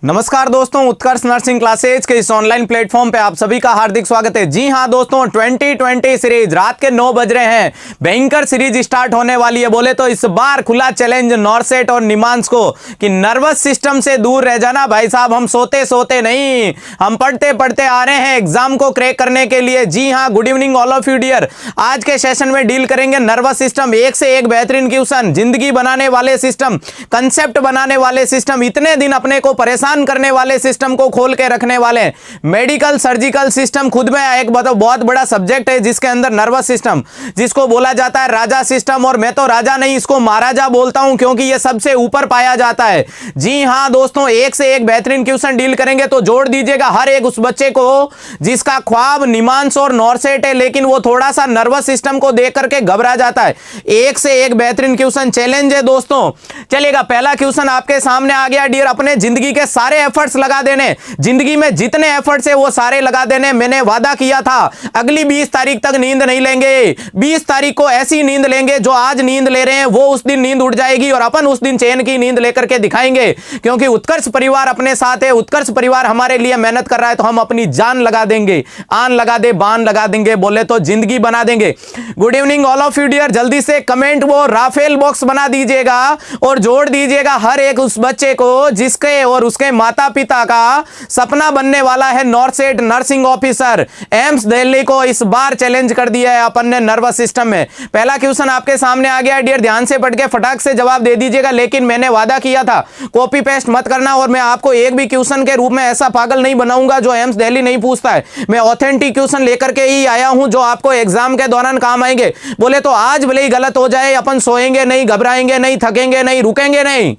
नमस्कार दोस्तों, उत्कर्ष nursing classes के इस ऑनलाइन प्लेटफॉर्म पे आप सभी का हार्दिक स्वागत है। जी हां दोस्तों, 2020 सीरीज रात के 9 बज रहे हैं। भयंकर सीरीज स्टार्ट होने वाली है। बोले तो इस बार खुला चैलेंज नॉरसेट और निमांस को कि नर्वस सिस्टम से दूर रह जाना भाई साहब। हम सोते सोते नहीं, हम पढ़ते पढ़ते आ रहे हैं एग्जाम को क्रैक करने के लिए। जी हां, good evening all of you dear. आज के सेशन में डील करेंगे नर्वस सिस्टम, एक से एक बेहतरीन क्वेश्चन, जिंदगी बनाने वाले सिस्टम, कंसेप्ट बनाने वाले सिस्टम, इतने दिन अपने को परेशान करने वाले सिस्टम को खोल के रखने वाले मेडिकल सर्जिकल सिस्टम खुद में एक बहुत बड़ा सब्जेक्ट है, जिसके अंदर नर्वस सिस्टम, जिसको बोला जाता है राजा सिस्टम। और मैं तो राजा नहीं, इसको महाराजा बोलता हूं, क्योंकि यह सबसे ऊपर पाया जाता है। जी हां दोस्तों, एक से एक बेहतरीन क्वेश्चन डील करेंगे। तो जोड़ दीजिएगा हर एक उस बच्चे को जिसका ख्वाब निमांस और नॉरसेट है, लेकिन वो थोड़ा सा नर्वस सिस्टम को देख करके घबरा जाता है। एक से एक बेहतरीन क्वेश्चन चैलेंज है दोस्तों। चलिएगा, पहला क्वेश्चन आपके सामने आ गया डियर। अपने जिंदगी के सारे एफर्ट्स लगा देने, जिंदगी में जितने एफर्ट्स है वो सारे लगा देने। मैंने वादा किया था अगली 20 तारीख तक नींद नहीं लेंगे। 20 तारीख को ऐसी नींद लेंगे, जो आज नींद ले रहे हैं वो उस दिन नींद उड़ जाएगी और अपन उस दिन चैन की नींद लेकर के दिखाएंगे, क्योंकि उत्कर्ष परिवार अपने साथ है। उत्कर्ष परिवार हमारे लिए मेहनत कर रहा है, तो हम अपनी जान लगा देंगे, आन लगा दे बान लगा देंगे, बोले तो जिंदगी बना देंगे। Good evening all of you dear. जल्दी से कमेंट वो राफेल बॉक्स बना दीजिएगा और जोड़ दीजिएगा हर एक उस बच्चे को जिसके और उसके माता पिता का सपना बनने वाला है NORCET nursing officer. AIIMS Delhi को इस बार चैलेंज कर दिया है अपन ने नर्वस सिस्टम में। पहला क्वेश्चन आपके सामने आ गया डियर, ध्यान से पढ़ के फटाक से जवाब दे दीजिएगा। लेकिन मैंने वादा किया था कॉपी पेस्ट मत करना, और मैं आपको एक भी क्वेश्चन के रूप में ऐसा पागल नहीं बनाऊंगा जो एम्स दिल्ली नहीं पूछता है। मैं ऑथेंटिक क्वेश्चन लेकर के ही आया हूं, जो आपको एग्जाम के दौरान काम आएंगे। बोले तो आज भले ही गलत हो जाए, अपन सोएंगे नहीं, घबराएंगे नहीं, थकेंगे नहीं, रुकेंगे नहीं।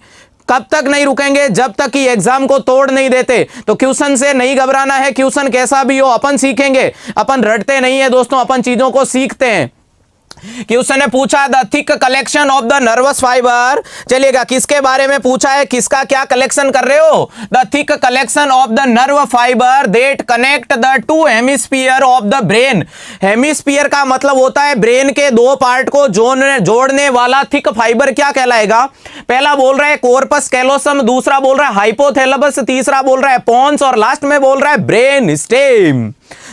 कब तक नहीं रुकेंगे? जब तक कि एग्जाम को तोड़ नहीं देते। तो क्वेश्चन से नहीं घबराना है, क्वेश्चन कैसा भी हो अपन सीखेंगे। अपन रटते नहीं है दोस्तों, अपन चीजों को सीखते हैं। क्वेश्चन ने पूछा the thick collection of the nervous fibre. चलिएगा, किसके बारे में पूछा है, किसका क्या कलेक्शन कर रहे हो? The thick collection of the nerve fibre that connect the two hemisphere of the brain. Hemisphere का मतलब होता है ब्रेन के दो पार्ट को जोड़ने वाला थिक फाइबर क्या कहलाएगा? पहला बोल रहा है कॉर्पस कैलोसम, दूसरा बोल रहा है हाइपोथैलेमस, तीसरा बोल रहा है पोन्स और लास्ट में बोल रहा है ब्रेन स्टेम।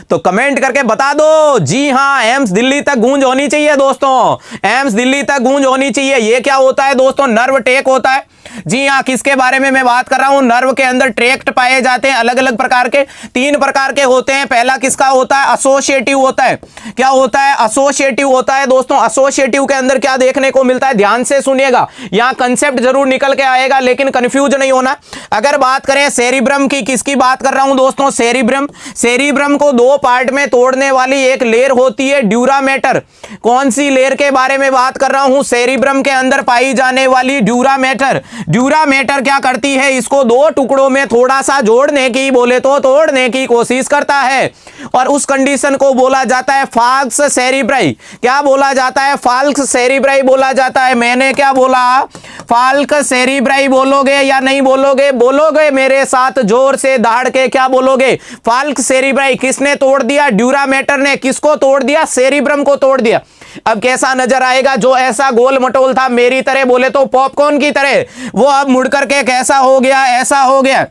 तो कमेंट करके बता दो। जी हां, एम्स दिल्ली तक गूंज होनी चाहिए दोस्तों, एम्स दिल्ली तक गूंज होनी चाहिए। ये क्या होता है दोस्तों? नर्व टेक होता है। जी हां, किसके बारे में मैं बात कर रहा हूं? नर्व के अंदर ट्रैक्ट पाए जाते हैं अलग अलग प्रकार के, 3 प्रकार के होते हैं। पहला किसका होता है? एसोसिएटिव होता है। क्या होता है? एसोसिएटिव होता है दोस्तों। एसोसिएटिव के अंदर क्या देखने को मिलता है? ध्यान से सुनिएगा, यहां कंसेप्ट जरूर निकल के आएगा, लेकिन कंफ्यूज नहीं होना। अगर बात करें सेरिब्रम की, किसकी बात कर रहा हूं दोस्तों? सेरिब्रम। सेरिब्रम को 2 पार्ट में तोड़ने वाली एक लेयर होती है ड्यूरा मैटर। कौन सी लेयर के बारे में बात कर रहा हूं? सेरिब्रम के अंदर पाई जाने वाली ड्यूरा मैटर। ड्यूरा मैटर क्या करती है? इसको 2 टुकड़ों में थोड़ा सा जोड़ने की, बोले तो तोड़ने की कोशिश करता है, और उस कंडीशन को बोला जाता है फाल्क्स सेरिब्राई। क्या बोला जाता है? फाल्क्स सेरिब्राई बोला जाता है। मैंने क्या बोला? फाल्क्स सेरिब्राई बोलोगे या नहीं बोलोगे? बोलोगे मेरे साथ जोर से दहाड़ के, क्या बोलोगे? फाल्क्स सेरिब्राई। किसने तोड़ दिया? ड्यूरा मैटर ने। किसको तोड़ दिया? सेरिब्रम को तोड़ दिया। अब कैसा नजर आएगा? जो ऐसा गोल मटोल था मेरी तरह, बोले तो पॉपकॉर्न की तरह, वो अब मुड़ करके कैसा हो गया? ऐसा हो गया।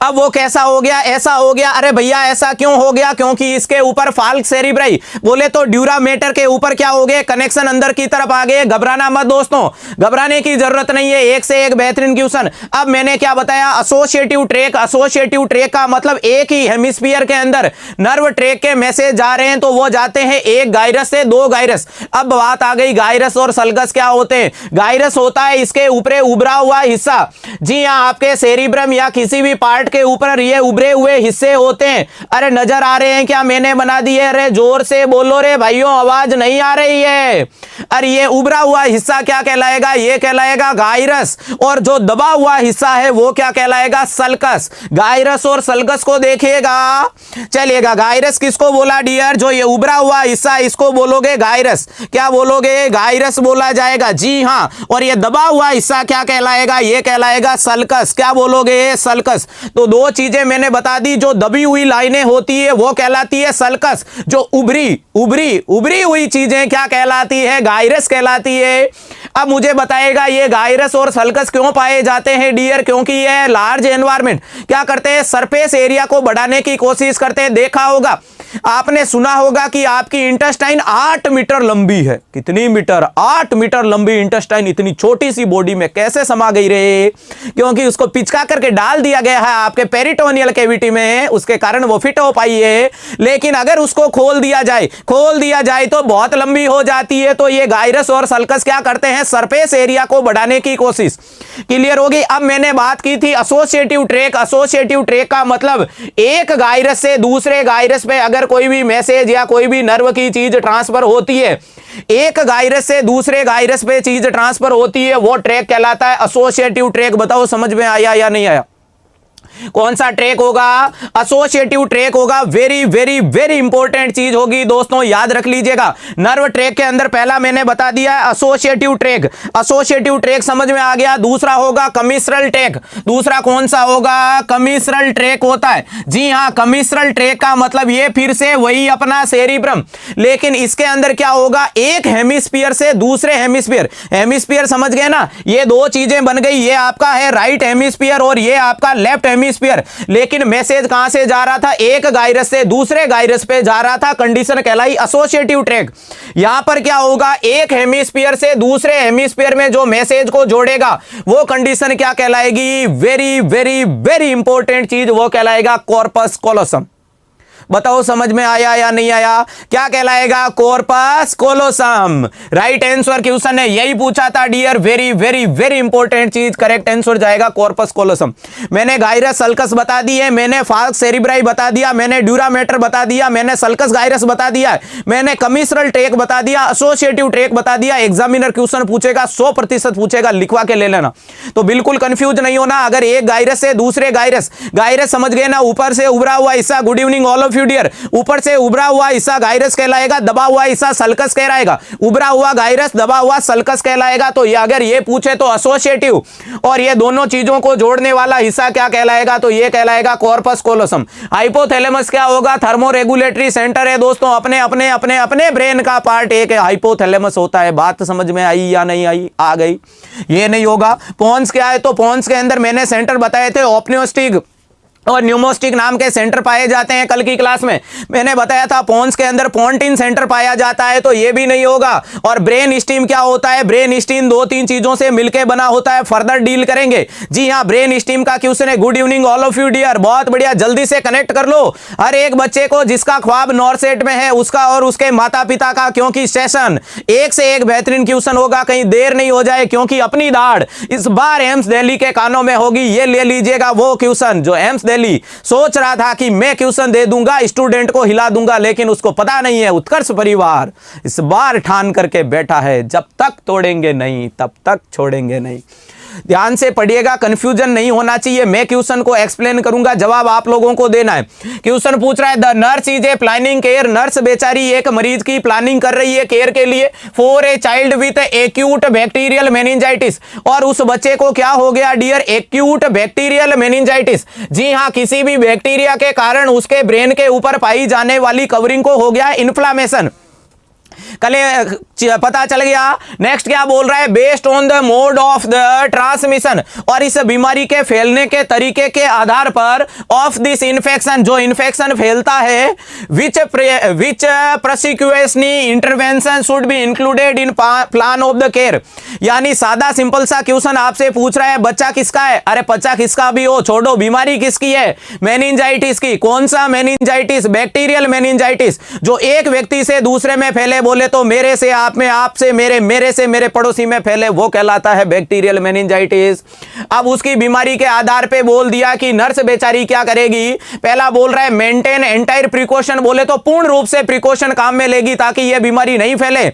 अब वो कैसा हो गया? ऐसा हो गया। अरे भैया ऐसा क्यों हो गया? क्योंकि इसके ऊपर फाल्क्स सेरिब्राई, बोले तो ड्यूरा मैटर के ऊपर क्या हो गए? कनेक्शन अंदर की तरफ आ गए। घबराना मत दोस्तों, घबराने की जरूरत नहीं है। एक से एक बेहतरीन क्वेश्चन। अब मैंने क्या बताया? Associative track. एसोसिएटिव ट्रैक का मतलब एक ही हेमिस्फीयर के अंदर नर्व ट्रैक के मैसेज जा रहे हैं, तो वो जाते हैं एक गाइरस से 2 गाइरस। अब बात आ गई गाइरस और सल्गस क्या होते हैं? गाइरस होता है इसके ऊपर उभरा हुआ हिस्सा। जी हां, आपके सेरिब्रम या किसी भी पार्ट के ऊपर ये उभरे हुए हिस्से होते हैं। अरे नजर आ रहे हैं क्या? मैंने बना दिए। अरे जोर से बोलो रे भाइयों, आवाज नहीं आ रही है। अरे ये उभरा हुआ हिस्सा क्या कहलाएगा? ये कहलाएगा गाइरस। और जो दबा हुआ हिस्सा है वो क्या कहलाएगा? सल्कस। गाइरस और सल्कस को देखिएगा। चलिएगा, गाइरस किसको बोला डियर? जो ये उभरा हुआ हिस्सा, इसको बोलोगे गाइरस। क्या बोलोगे? गाइरस बोला जाएगा। जी हां, और ये दबा हुआ हिस्सा क्या कहलाएगा? ये कहलाएगा सल्कस। क्या बोलोगे? सल्कस। तो 2 चीजें मैंने बता दी। जो दबी हुई लाइनें होती है वो कहलाती है सल्कस, जो उभरी हुई चीजें क्या कहलाती है? गाइरस कहलाती है। अब मुझे बताएगा ये गायरस और सल्कस क्यों पाए जाते हैं डियर? क्योंकि ये लार्ज एनवायरमेंट क्या करते हैं, सरफेस एरिया को बढ़ाने की कोशिश करते हैं। देखा होगा, आपने सुना होगा कि आपकी इंटेस्टाइन 8 मीटर लंबी है। कितनी मीटर? 8 मीटर लंबी इंटेस्टाइन इतनी छोटी सी बॉडी में कैसे समा गई रे? क्योंकि उसको पिचका करके डाल दिया गया है आपके पेरिटोनियल कैविटी में, उसके कारण वो फिट हो पाई है। लेकिन अगर उसको खोल दिया जाए तो बहुत लंबी हो जाती है। तो ये गायरस और सल्कस क्या करते हैं, सरफेस एरिया को बढ़ाने की कोशिश। क्लियर होगी? अब मैंने बात की थी एसोसिएटिव ट्रैक। एसोसिएटिव ट्रैक का मतलब एक गायरस से दूसरे गायरस पे अगर कोई भी मैसेज या कोई भी नर्व की चीज ट्रांसफर होती है, एक गायरस से दूसरे गायरस पे चीज ट्रांसफर होती है, वो ट्रैक कहलाता है एसोसिएटिव ट्रैक। बताओ समझ में आया या नहीं आया? कौन सा ट्रैक होगा? एसोसिएटिव ट्रैक होगा। वेरी वेरी वेरी इंपॉर्टेंट चीज होगी दोस्तों, याद रख लीजिएगा। नर्व ट्रैक के अंदर पहला मैंने बता दिया एसोसिएटिव ट्रैक। एसोसिएटिव ट्रैक समझ में आ गया। दूसरा होगा कमिश्रल ट्रैक। दूसरा कौन सा होगा? कमिश्रल ट्रैक होता है। जी हां, कमिश्रल ट्रैक का मतलब ये फिर से वही अपना सेरिब्रम, लेकिन इसके अंदर क्या होगा, एक हेमिस्फीयर से दूसरे हेमिस्फीयर, हेमिस्फीयर समझ गए ना, ये दो चीजें बन गई। ये आपका है राइट हेमिस्फीयर और ये आपका लेफ्ट हेमिस्फीयर। लेकिन मैसेज कहां से जा रहा था? एक गायरस से दूसरे गायरस पे जा रहा था। कंडीशन कहलाई एसोसिएटिव ट्रैक। यहां पर क्या होगा, एक हेमिस्फीयर से दूसरे हेमिस्फीयर में जो मैसेज को जोड़ेगा वो कंडीशन क्या कहलाएगी? वेरी वेरी वेरी इंपॉर्टेंट चीज, वो कहलाएगा कॉर्पस कोलोसम। बताओ समझ में आया या नहीं आया? क्या कहलाएगा? Corpus callosum. Right answer question ने यही पूछा था dear. Very very very important चीज, करेक्ट आंसर जाएगा कॉर्पस कोलोसम। मैंने गायरस सल्कस बता दी है, मैंने फाल्क्स सेरिब्राई बता दिया, मैंने ड्यूरामेटर बता दिया, मैंने सल्कस गायरस बता दिया, मैंने कमिश्रल ट्रैक बता दिया, एसोसिएटिव ट्रैक बता दिया। एग्जामिनर क्वेश्चन पूछेगा, 100% पूछेगा, लिखवा के ले लेना। तो बिल्कुल कंफ्यूज नहीं होना। अगर एक गायरस से दूसरे गायरस समझ गए ना, ऊपर से उभरा हुआ हिस्सा, good evening all of you dear, ऊपर से उभरा हुआ हिस्सा गायरस कहलाएगा, दबा हुआ हिस्सा सल्कस कहलाएगा। उभरा हुआ गायरस, दबा हुआ सल्कस कहलाएगा। तो ये अगर ये पूछे तो एसोसिएटिव, और ये दोनों चीजों को जोड़ने वाला हिस्सा क्या कहलाएगा? तो ये कहलाएगा कॉर्पस कोलोसम। हाइपोथैलेमस क्या होगा? थर्मोरेगुलेटरी सेंटर है दोस्तों, अपने अपने अपने अपने ब्रेन का पार्ट एक हाइपोथैलेमस होता है। बात समझ में आई या नहीं आई? आ गई? ये नहीं होगा। पोन्स क्या है? तो पोन्स के अंदर मैंने सेंटर बताए थे, ओपनियोस्टिक और न्यूमोस्टिक नाम के सेंटर पाए जाते हैं। कल की क्लास में मैंने बताया था पोन्स के अंदर पोन्टिन सेंटर पाया जाता है। तो ये भी नहीं होगा। और ब्रेन स्टीम क्या होता है? ब्रेन स्टीम 2-3 चीजों से मिलकर बना होता है, फर्दर डील करेंगे। जी हाँ, ब्रेन स्टीम का क्वेश्चन है। Good evening all of you dear, बहुत बढ़िया, जल्दी से कनेक्ट कर लो हर एक बच्चे को जिसका ख्वाब नॉरसेट में है, उसका और उसके माता पिता का, क्योंकि सेशन एक से एक बेहतरीन क्वेश्चन होगा। कहीं देर नहीं हो जाए, क्योंकि अपनी दाढ़ इस बार एम्स दिल्ली के कानों में होगी। ये ले लीजिएगा वो क्वेश्चन जो एम्स सोच रहा था कि मैं क्वेश्चन दे दूंगा, स्टूडेंट को हिला दूंगा, लेकिन उसको पता नहीं है उत्कर्ष परिवार इस बार ठान करके बैठा है, जब तक तोड़ेंगे नहीं तब तक छोड़ेंगे नहीं। ध्यान से पढ़िएगा, कंफ्यूजन नहीं होना चाहिए। मैं क्वेश्चन को एक्सप्लेन करूंगा, जवाब आप लोगों को देना है। क्वेश्चन पूछ रहा है, the nurse is a planning care. Nurse बेचारी एक मरीज की प्लानिंग कर रही है केयर के लिए, for a child with acute bacterial meningitis. और उस बच्चे को क्या हो गया डियर? Acute bacterial meningitis. जी हाँ, किसी भी बैक्टीरिया के कारण उसके ब्रेन के ऊपर पाई जाने वाली कवरिंग को हो गया इन्फ्लामेशन। कल पता चल गया। नेक्स्ट क्या बोल रहा है? Based on the mode of the transmission, और इस बीमारी के फैलने के तरीके के आधार पर, ऑफ दिस इन्फेक्शन, जो इन्फेक्शन फैलता है, which precautionary intervention should be included in plan of the care. यानी सादा सिंपल सा क्वेश्चन आपसे पूछ रहा है, बच्चा किसका है? अरे बच्चा किसका भी हो छोड़ो, बीमारी किसकी है? मेनिंजाइटिस की। कौन सा मेनिंजाइटिस? बैक्टीरियल मेनिंजाइटिस, जो एक व्यक्ति से दूसरे में फैले। बोले तो मेरे से आप में, आपसे मेरे, मेरे से मेरे पड़ोसी में फैले, वो कहलाता है बैक्टीरियल मेनिंजाइटिस। अब उसकी बीमारी के आधार पे बोल दिया कि नर्स बेचारी क्या करेगी? पहला बोल रहा है मेंटेन एंटायर प्रिकॉशन, बोले तो पूर्ण रूप से प्रिकॉशन काम में लेगी ताकि यह बीमारी नहीं फैले।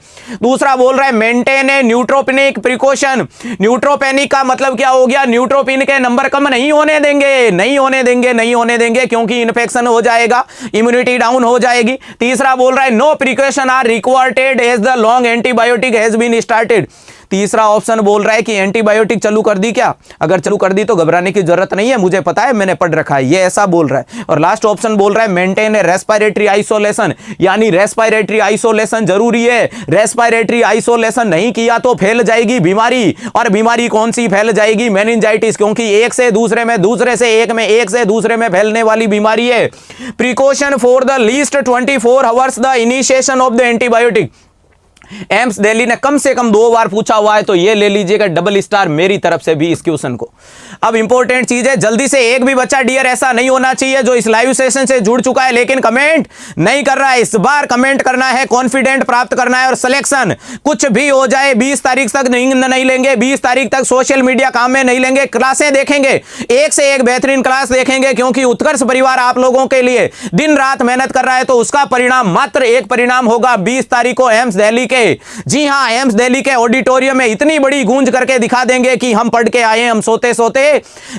दूसरा बोल रहा है मेंटेन ए न्यूट्रोपेनिक प्रिकॉशन। न्यूट्रोपेनिक का मतलब क्या हो गया? न्यूट्रोपिन के नंबर कम नहीं होने देंगे, नहीं होने देंगे, नहीं होने देंगे, क्योंकि इन्फेक्शन हो जाएगा, इम्यूनिटी डाउन हो जाएगी। तीसरा बोल रहा है no precaution are required as the long antibiotic has been started. तीसरा ऑप्शन बोल रहा है कि एंटीबायोटिक चालू कर दी क्या? अगर चालू कर दी तो घबराने की जरूरत नहीं है, मुझे पता है, मैंने पढ़ रखा है, ये ऐसा बोल रहा है। और लास्ट ऑप्शन बोल रहा है मेंटेन रेस्पिरेटरी आइसोलेशन, यानी रेस्पिरेटरी आइसोलेशन जरूरी है। रेस्पिरेटरी आइसोलेशन नहीं किया तो फैल जाएगी बीमारी। और बीमारी कौन सी फैल जाएगी? मेनिंजाइटिस, क्योंकि एक से दूसरे में, दूसरे से एक में, एक से दूसरे में फैलने वाली बीमारी है। Precaution for the least 24 hours the initiation of the antibiotic. AIIMS Delhi ने कम से कम 2 बार पूछा हुआ है, तो ये ले लीजिएगा डबल स्टार मेरी तरफ से भी इस क्वेश्चन को। अब इंपॉर्टेंट चीज है, जल्दी से एक भी बच्चा डियर ऐसा नहीं होना चाहिए जो इस लाइव सेशन से जुड़ चुका है लेकिन कमेंट नहीं कर रहा है। इस बार कमेंट करना है, कॉन्फिडेंट प्राप्त करना है। और सिलेक्शन कुछ भी हो जाए 20 तारीख तक नींद नहीं लेंगे, 20 तारीख तक सोशल मीडिया काम में नहीं लेंगे, क्लासें देखेंगे, एक से एक बेहतरीन क्लास देखेंगे, क्योंकि उत्कर्ष परिवार आप लोगों के लिए दिन रात मेहनत कर रहा है। तो उसका परिणाम मात्र एक परिणाम होगा 20 तारीख को एम्स दिल्ली के, जी हां, एम्स दिल्ली के ऑडिटोरियम में इतनी बड़ी गूंज करके दिखा देंगे कि हम पढ़ के आए, हम सोते सोते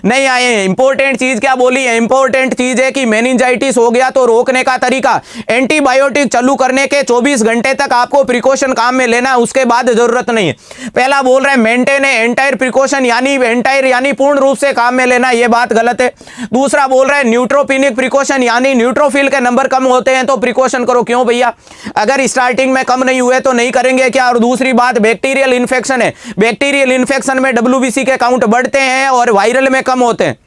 नहीं आए हैं। इंपॉर्टेंट चीज क्या बोली है? इंपॉर्टेंट चीज है कि मेनिंजाइटिस हो गया तो रोकने का तरीका, एंटीबायोटिक चालू करने के 24 घंटे तक आपको प्रिकॉशन काम में लेना है, उसके बाद जरूरत नहीं है। पहला बोल रहे हैं मेंटेन एंटायर प्रिकॉशन, यानी एंटायर यानी पूर्ण रूप से काम में लेना, यह बात गलत है। दूसरा बोल रहे हैं न्यूट्रोपिनिक प्रिकॉशन, यानी न्यूट्रोफिल के नंबर कम होते हैं तो प्रिकॉशन करो। क्यों भैया? अगर स्टार्टिंग में कम नहीं हुए तो नहीं करेंगे क्या? और दूसरी बात बैक्टीरियल इन्फेक्शन है, बैक्टीरियल इन्फेक्शन में डब्ल्यूबीसी के काउंट बढ़ते हैं और वायरल में कम होते हैं।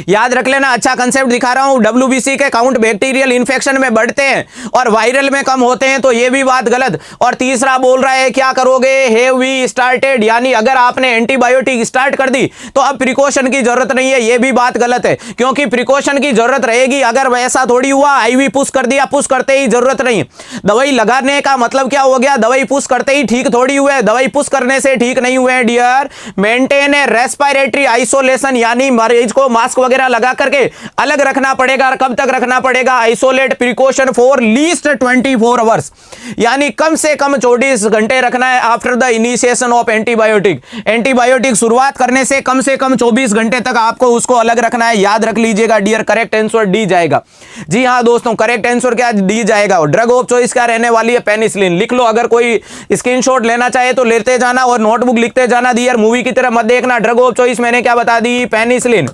याद रख लेना, अच्छा कंसेप्ट दिखा रहा हूं, डब्ल्यूबीसी के काउंट बैक्टीरियल इन्फेक्शन में बढ़ते हैं और वायरल में कम होते हैं, तो यह भी बात गलत। और तीसरा बोल रहा है क्या करोगे? हैव वी स्टार्टेड, यानी अगर आपने एंटीबायोटिक स्टार्ट कर दी तो अब प्रिकॉशन की जरूरत नहीं है, यह भी बात गलत है, क्योंकि प्रिकॉशन की जरूरत रहेगी। अगर वैसा थोड़ी हुआ आईवी पुश कर दिया, पुश करते ही जरूरत नहीं। दवाई लगाने का मतलब क्या हो गया? दवाई पुश करते ही ठीक थोड़ी हुए, दवाई पुश करने से ठीक नहीं हुए dear. Maintain a respiratory isolation, यानी मरीज को मास्क वगैरह लगा करके अलग रखना पड़ेगा। और कब तक रखना पड़ेगा? Isolate precaution for least 24 hours, यानी कम से कम 24 घंटे रखना है after the initiation of antibiotic. Antibiotic शुरुआत करने से कम 24 घंटे तक आपको उसको अलग रखना है, याद रख लीजिएगा डियर। करेक्ट आंसर डी जाएगा। जी हां दोस्तों, करेक्ट आंसर क्या डी जाएगा? ड्रग ऑफ चॉइस क्या रहने वाली है? पेनिसिलिन। लिख लो, अगर कोई स्क्रीनशॉट लेना चाहे तो लेते जाना और नोटबुक लिखते जाना डियर। मूवी की तरह मत देखना। ड्रग ऑफ चॉइस मैंने क्या बता दी? पेनिसिलिन।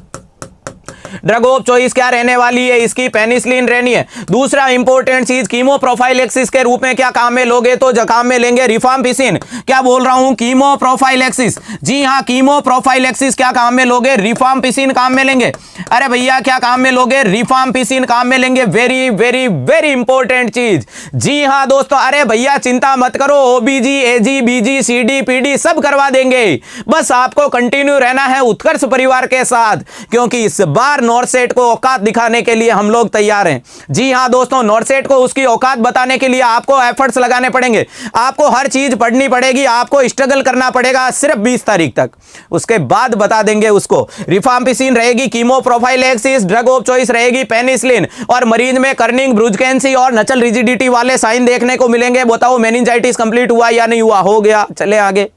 ड्रग ऑफ चॉइस क्या रहने वाली है इसकी? पेनिसिलिन रहनी है। दूसरा इंपॉर्टेंट चीज, कीमो प्रोफाइलेक्सिस के रूप में क्या काम में लोगे? तो काम में लेंगे रिफाम्पिसिन। क्या बोल रहा हूं? Chemo prophylaxis. जी हां, कीमो प्रोफाइलेक्सिस क्या काम में लोगे? रिफाम्पिसिन काम में लेंगे। अरे भैया क्या काम में लोगे? रिफाम्पिसिन काम में लेंगे। वेरी वेरी वेरी इंपॉर्टेंट चीज। जी हां दोस्तों, अरे भैया चिंता मत करो, ओबीजी, एजी, बीजी, सीडी, पीडी सब करवा देंगे। बस आपको कंटिन्यू रहना है उत्कर्ष परिवार के साथ, क्योंकि इस बार नॉर्सेट को औकात दिखाने के लिए हम लोग तैयार हैं। जी हां दोस्तों, नॉर्सेट को उसकी औकात बताने के लिए आपको एफर्ट्स लगाने पड़ेंगे, आपको हर चीज पढ़नी पड़ेगी, आपको स्ट्रगल करना पड़ेगा सिर्फ 20 तारीख तक, उसके बाद बता देंगे उसको। रिफाम्पिसिन रहेगी, chemo prophylaxis, drug of choice रहेगी पेनिसिलिन, और मरीज में कर्निंग, ब्रुजकेंसी और नचल रिजिडिटी वाले साइन देखने को मिलेंगे। बताओ मेनिंजाइटिस कंप्लीट हुआ या नहीं हुआ? हो गया। चले आगे।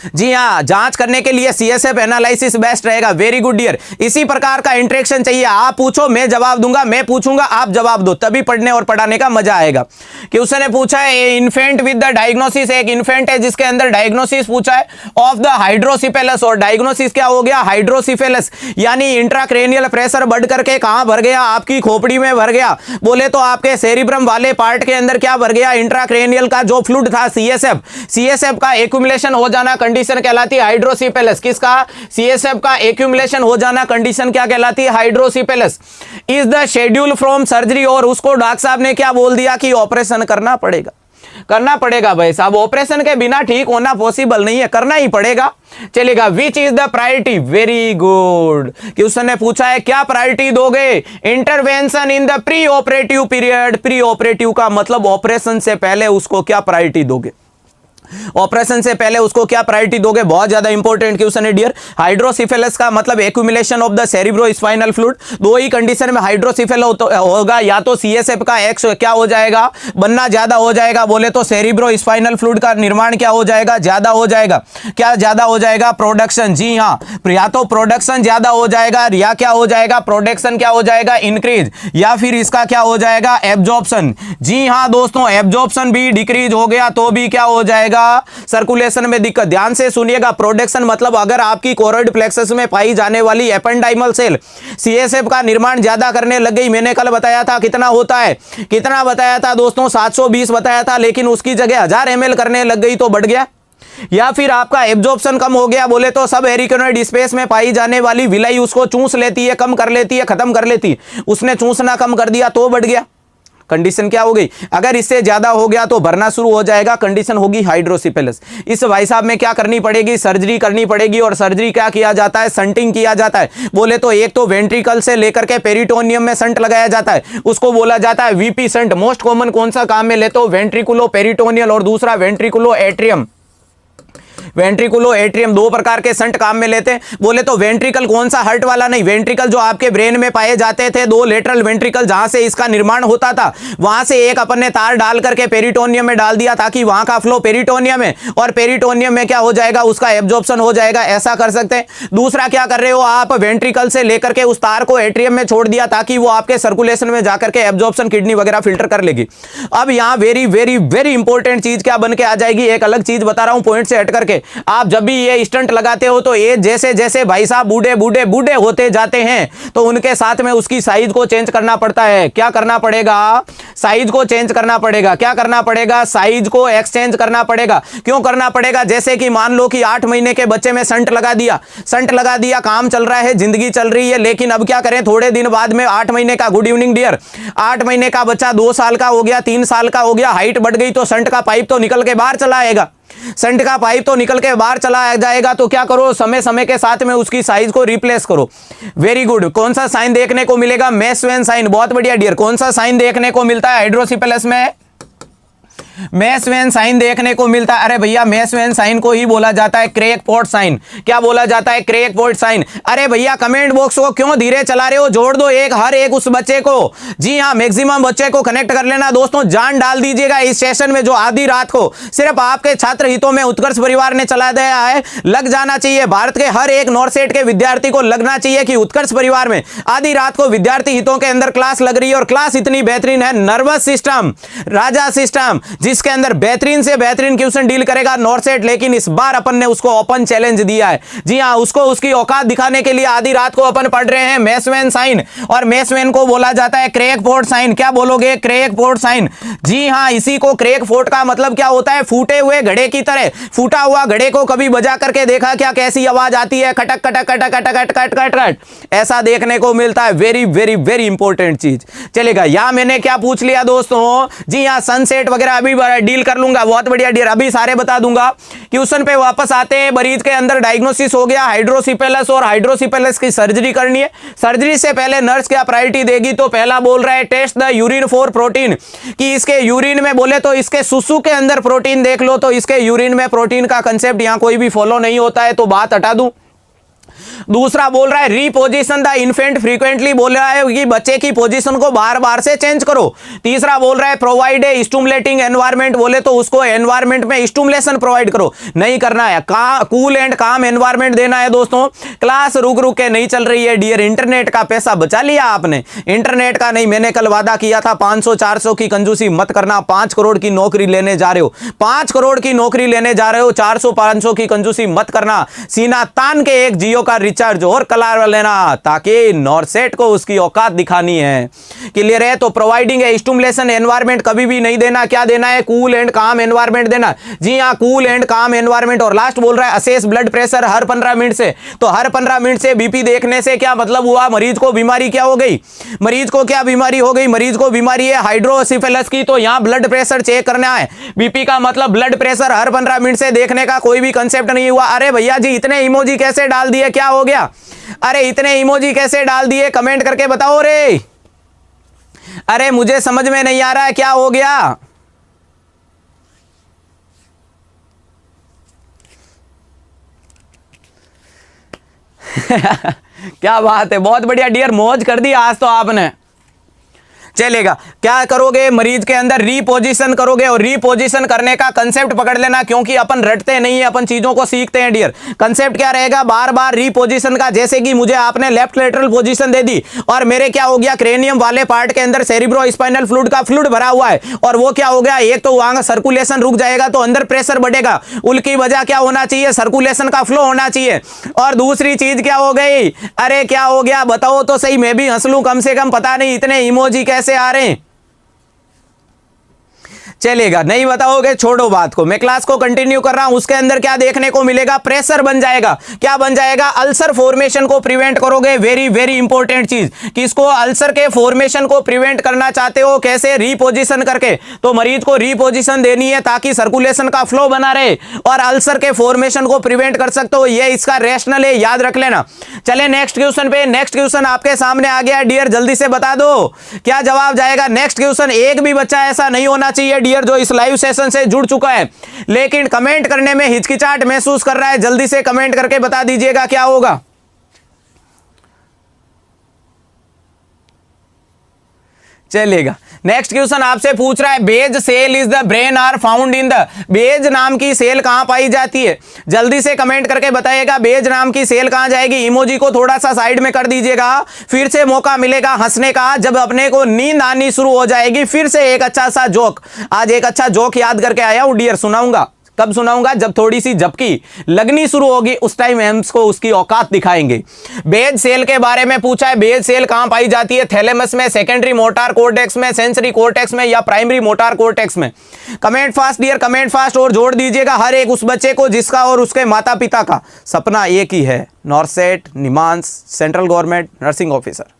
जी हाँ, जांच करने के लिए सीएसएफ एनालिसिस बेस्ट रहेगा। Very good dear. इसी प्रकार का इंटरेक्शन चाहिए, आप पूछो मैं जवाब दूंगा, मैं पूछूंगा आप जवाब दो, तभी पढ़ने और पढ़ाने का मजा आएगा। कि उसने पूछा है इन्फेंट विद द डायग्नोसिस, एक इन्फेंट है जिसके अंदर डायग्नोसिस पूछा है ऑफ द हाइड्रोसिफेलस, और डायग्नोसिस क्या हो गया? हाइड्रोसिफेलस, यानी इंट्राक्रेनियल प्रेशर बढ़ करके कहां भर गया? आपकी खोपड़ी में भर गया। बोले तो आपके सेरिब्रम वाले पार्ट के अंदर क्या भर गया? इंट्राक्रेनियल का जो फ्लूइड था सीएसएफ, सीएसएफ का एक्यूमुलेशन हो जाना कंडीशन कहलाती है हाइड्रोसिफेलस। किसका? सीएसएफ का एक्यूमुलेशन हो जाना कंडीशन क्या कहलाती है? Hydrocephalus. Is the schedule from surgery, और उसको डॉक्टर साहब ने क्या बोल दिया कि ऑपरेशन करना पड़ेगा। करना पड़ेगा भाई साहब, ऑपरेशन के बिना ठीक होना पॉसिबल नहीं है, करना ही पड़ेगा। चलेगा। Which is the priority? Very good. कि उसने पूछा है क्या प्रायोरिटी दोगे? Intervention in the pre operative period. Pre operative का मतलब ऑपरेशन से पहले उसको क्या प्रायोरिटी दोगे? ऑपरेशन से पहले उसको क्या प्रायोरिटी दोगे? बहुत ज्यादा इंपॉर्टेंट क्वेश्चन है डियर। हाइड्रोसिफेलस का मतलब accumulation of the cerebrospinal fluid. दो ही कंडीशन में हाइड्रोसिफेल होगा, या तो सीएसएफ का एक्स क्या हो जाएगा? बनना ज्यादा हो जाएगा। बोले तो सेरिब्रोस्पाइनल फ्लूइड का निर्माण क्या हो जाएगा? ज्यादा हो जाएगा। क्या ज्यादा हो जाएगा? प्रोडक्शन। जी हाँ, या तो प्रोडक्शन ज्यादा हो जाएगा, या क्या हो जाएगा? प्रोडक्शन क्या हो जाएगा? इंक्रीज, या फिर इसका क्या हो जाएगा? एब्जॉर्प्शन। जी हाँ दोस्तों, एब्जॉर्प्शन भी डिक्रीज हो गया तो भी क्या हो जाएगा? पड़ेगा? सर्कुलेशन में दिक्कत, ध्यान से सुनिएगा। प्रोडक्शन मतलब अगर आपकी कोरोइड प्लेक्सस में पाई जाने वाली एपेंडाइमल सेल सीएसएफ का निर्माण ज्यादा करने लग गई। मैंने कल बताया था कितना होता है, कितना बताया था दोस्तों, 720 बताया था, लेकिन उसकी जगह 1000 ml करने लग गई तो बढ़ गया। या फिर आपका एब्जॉर्प्शन कम हो गया, बोले तो सब एरिकनोइड स्पेस में पाई जाने वाली विलाई उसको चूस लेती है, कम कर लेती है, खत्म कर लेती है। उसने चूसना कम कर दिया तो बढ़ गया। कंडीशन क्या हो गई? अगर इससे ज्यादा हो गया तो भरना शुरू हो जाएगा, कंडीशन होगी हाइड्रोसिपेलस। इस भाई साहब में क्या करनी पड़ेगी? सर्जरी करनी पड़ेगी। और सर्जरी क्या किया जाता है? संटिंग किया जाता है। बोले तो एक तो वेंट्रिकल से लेकर के पेरिटोनियम में संट लगाया जाता है, उसको बोला जाता है वीपी संट। मोस्ट कॉमन कौन सा काम में लेते हो? वेंट्रिकुलो पेरिटोनियल और दूसरा वेंट्रिकुलो एट्रियम। वेंट्रिकुलो एट्रियम, दो प्रकार के संट काम में लेते हैं। बोले तो वेंट्रिकल कौन सा? हर्ट वाला नहीं, वेंट्रिकल जो आपके ब्रेन में पाए जाते थे, दो लेटरल वेंट्रिकल जहां से इसका निर्माण होता था, वहां से एक अपन ने तार डाल करके पेरिटोनियम में डाल दिया ताकि वहां का फ्लो पेरिटोनियम में, और पेरिटोनियम में क्या हो जाएगा? उसका एब्जॉर्प्शन हो जाएगा। ऐसा कर सकते हैं। दूसरा क्या कर रहे हो आप? वेंट्रिकल से लेकर के उस तार को एट्रियम में छोड़ दिया ताकि वो आपके सर्कुलेशन में जाकर के एब्जॉर्प्शन किडनी वगैरह फिल्टर कर लेगी। अब यहां वेरी वेरी वेरी इंपॉर्टेंट चीज क्या बन के आ जाएगी? एक अलग चीज बता रहा हूं पॉइंट से हट करके। आप जब भी ये स्टंट लगाते हो तो ये जैसे जैसे भाई साहब बूढ़े बूढ़े बूढ़े होते जाते हैं तो उनके साथ में उसकी साइज को चेंज करना पड़ता है। क्या करना पड़ेगा? साइज को चेंज करना पड़ेगा। क्या करना पड़ेगा? साइज को एक्सचेंज करना पड़ेगा। क्यों करना पड़ेगा? जैसे कि मान लो कि 8 महीने के बच्चे में संट लगा दिया, संट लगा दिया, काम चल रहा है, जिंदगी चल रही है, लेकिन अब क्या करें? थोड़े दिन बाद में 8 महीने का, गुड इवनिंग डियर, 8 महीने का बच्चा 2 साल का हो गया, 3 साल का हो गया, हाइट बढ़ गई तो संट का पाइप तो निकल के बाहर चला आएगा। संट का पाइप तो निकल के बाहर चला जाएगा। तो क्या करो? समय समय के साथ में उसकी साइज को रिप्लेस करो। Very good. कौन सा साइन देखने को मिलेगा? मेस्वेन साइन। बहुत बढ़िया डियर। कौन सा साइन देखने को मिलता है हाइड्रोसिपेलस में? मेस्वेन साइन देखने को मिलता है। अरे भैया मेस्वेन साइन को ही बोला जाता है क्रैकपॉट साइन। क्या बोला जाता है? Crackpot sign. अरे भैया कमेंट बॉक्स को क्यों धीरे चला रहे हो? जोड़ दो एक, हर एक उस बच्चे को। जी हाँ, मैक्सिमम बच्चे को कनेक्ट कर लेना दोस्तों। जान डाल दीजिएगा इस सेशन में जो आधी रात को सिर्फ आपके छात्र हितों में उत्कर्ष परिवार ने चला दिया है। लग जाना चाहिए। भारत के हर एक नॉर्सेट के विद्यार्थी को लगना चाहिए कि उत्कर्ष परिवार में आधी रात को विद्यार्थी हितों के अंदर क्लास लग रही है। और क्लास इतनी बेहतरीन है, नर्वस सिस्टम, राजा सिस्टम, जिसके अंदर बेहतरीन से बेहतरीन क्वेश्चन डील करेगा नॉर्सेट। लेकिन इस बार अपन ने उसको ओपन चैलेंज दिया है। जी हां, उसको उसकी औकात दिखाने के लिए आधी रात को अपन पढ़ रहे हैं मेस्वेन साइन। और मेस्वेन को बोला जाता है क्रैकपॉट साइन। क्या बोलोगे? Crackpot sign. जी हां, इसी को क्रैकपॉट का मतलब क्या होता है? फूटे हुए घड़े की तरह। फूटा हुआ घड़े को कभी बजा करके देखा क्या? कैसी आवाज आती है? खटक खटक खटक खटक खटक खटक खटक, ऐसा देखने को मिलता है। वेरी वेरी वेरी इंपॉर्टेंट चीज। चलेगा। यहां मैंने क्या पूछ लिया दोस्तों? जी हां, सनसेट वगैरह अभी डील कर लूंगा। बहुत बढ़िया डियर, अभी सारे बता दूंगा। क्वेश्चन पे वापस आते हैं। मरीज के अंदर डायग्नोसिस हो गया हाइड्रोसिपेलस, और हाइड्रोसिपेलस की सर्जरी करनी है। सर्जरी से पहले नर्स क्या प्रायोरिटी देगी? तो पहला बोल रहा है test the urine for protein, कि इसके यूरिन में, बोले तो इसके सुसु के अंदर प्रोटीन देख लो। तो इसके यूरिन में प्रोटीन का कंसेप्ट यहां कोई भी फॉलो नहीं होता है, तो बात हटा दूं। दूसरा बोल रहा है रीपोजिशन द इन्फेंट फ्रीक्वेंटली, बोल रहा है कि बच्चे की पोजीशन को बार बार से चेंज करो। तीसरा बोल रहा है प्रोवाइड ए स्टिमुलेटिंग एनवायरनमेंट, बोले तो उसको एनवायरनमेंट में स्टिमुलेशन प्रोवाइड करो। नहीं करना है, कूल एंड काम एनवायरनमेंट देना है दोस्तों। क्लास रुक रुक के नहीं चल रही है डियर। इंटरनेट का पैसा बचा लिया आपने, इंटरनेट का नहीं। मैंने कल वादा किया था 500-400 की कंजूसी मत करना। 5 करोड़ की नौकरी लेने जा रहे हो, 5 करोड़ की नौकरी लेने जा रहे हो, 400-500 की कंजूसी मत करना। सीना तान के एक जियो का रिचार्ज और कला लेना, ताकि नॉर्सेट को उसकी औकात दिखानी है। क्लियर है? तो प्रोवाइडिंग ए स्टिमुलेशन एनवायरनमेंट कभी भी नहीं देना। क्या देना है? कूल एंड काम एनवायरनमेंट देना। जी हां, कूल एंड काम एनवायरनमेंट। और लास्ट बोल रहा है असेस ब्लड प्रेशर हर 15 मिनट से। तो हर 15 मिनट से बीपी देखने से क्या मतलब हुआ? मरीज को बीमारी क्या हो गई? मरीज को क्या बीमारी हो गई? मरीज को बीमारी है हाइड्रोसिपेलस की। तो यहां ब्लड प्रेशर चेक करना है। बीपी का मतलब ब्लड प्रेशर हर 15 मिनट से देखने का कोई भी कंसेप्ट नहीं हुआ। अरे भैया जी इतने इमोजी कैसे डाल दिए? क्या हो गया? अरे इतने इमोजी कैसे डाल दिए? कमेंट करके बताओ रे। अरे मुझे समझ में नहीं आ रहा है क्या हो गया। क्या बात है, बहुत बढ़िया डियर, मौज कर दी आज तो आपने। चलेगा। क्या करोगे, मरीज के अंदर रीपोजिशन करोगे, और रीपोजिशन करने का कंसेप्ट पकड़ लेना, क्योंकि अपन रटते नहीं है, अपन चीजों को सीखते हैं डियर। कंसेप्ट क्या रहेगा, बार बार रीपोजिशन का, जैसे कि मुझे आपने लेफ्ट लेटरल पोजीशन दे दी और मेरे क्या हो गया, क्रेनियम वाले पार्ट के अंदर सेरिब्रो स्पाइनल फ्लूइड का फ्लूइड भरा हुआ है, और वो क्या हो गया, एक तो वहां का सर्कुलेशन रुक जाएगा तो अंदर प्रेशर बढ़ेगा, उनकी वजह क्या होना चाहिए, सर्कुलेशन का फ्लो होना चाहिए। और दूसरी चीज क्या हो गई, अरे क्या हो गया बताओ तो सही, मैं भी हंस लूं कम से कम, पता नहीं इतने इमोजी कैसे आ रहे हैं। चलेगा, नहीं बताओगे छोड़ो बात को, मैं क्लास को कंटिन्यू कर रहा हूं। उसके अंदर क्या देखने को मिलेगा, प्रेशर बन जाएगा, क्या बन जाएगा, अल्सर फॉर्मेशन को प्रिवेंट करोगे। वेरी वेरी इंपॉर्टेंट चीज कि इसको अल्सर के फॉर्मेशन को प्रिवेंट करना चाहते हो, कैसे, रीपोजिशन करके। तो मरीज को रीपोजिशन देनी है ताकि सर्कुलेशन का फ्लो बना रहे और अल्सर के फॉर्मेशन को प्रिवेंट कर सकते हो, ये इसका रैशनल है, याद रख लेना। चले नेक्स्ट क्वेश्चन पे, नेक्स्ट क्वेश्चन आपके सामने आ गया डियर, जल्दी से बता दो क्या जवाब जाएगा। नेक्स्ट क्वेश्चन, एक भी बच्चा ऐसा नहीं होना चाहिए डियर जो इस लाइव सेशन से जुड़ चुका है लेकिन कमेंट करने में हिचकिचाहट महसूस कर रहा है, जल्दी से कमेंट करके बता दीजिएगा क्या होगा। चलेगा, नेक्स्ट क्वेश्चन आपसे पूछ रहा है, Betz cell is the brain are found in the, Betz नाम की सेल कहां पाई जाती है, जल्दी से कमेंट करके बताइएगा बेज नाम की सेल कहां जाएगी। इमोजी को थोड़ा सा साइड में कर दीजिएगा, फिर से मौका मिलेगा हंसने का जब अपने को नींद आनी शुरू हो जाएगी। फिर से एक अच्छा सा जोक, आज एक अच्छा जोक याद करके आया हूं डियर, सुनाऊंगा। कब सुनाऊंगा, जब थोड़ी सी झपकी लगनी शुरू होगी, उस टाइम एम्स को उसकी औकात दिखाएंगे। बेज सेल के बारे में पूछा है, बेज सेल कहां पाई जाती है, थैलेमस में, सेकेंडरी मोटार कोर्टेक्स में, सेंसरी कोर्टेक्स में, या प्राइमरी मोटार कोर्टेक्स में। Comment fast dear, comment fast, और जोड़ दीजिएगा हर एक उस बच्चे को जिसका और उसके माता पिता का सपना एक ही है, NORCET, NIMHANS, central government nursing officer.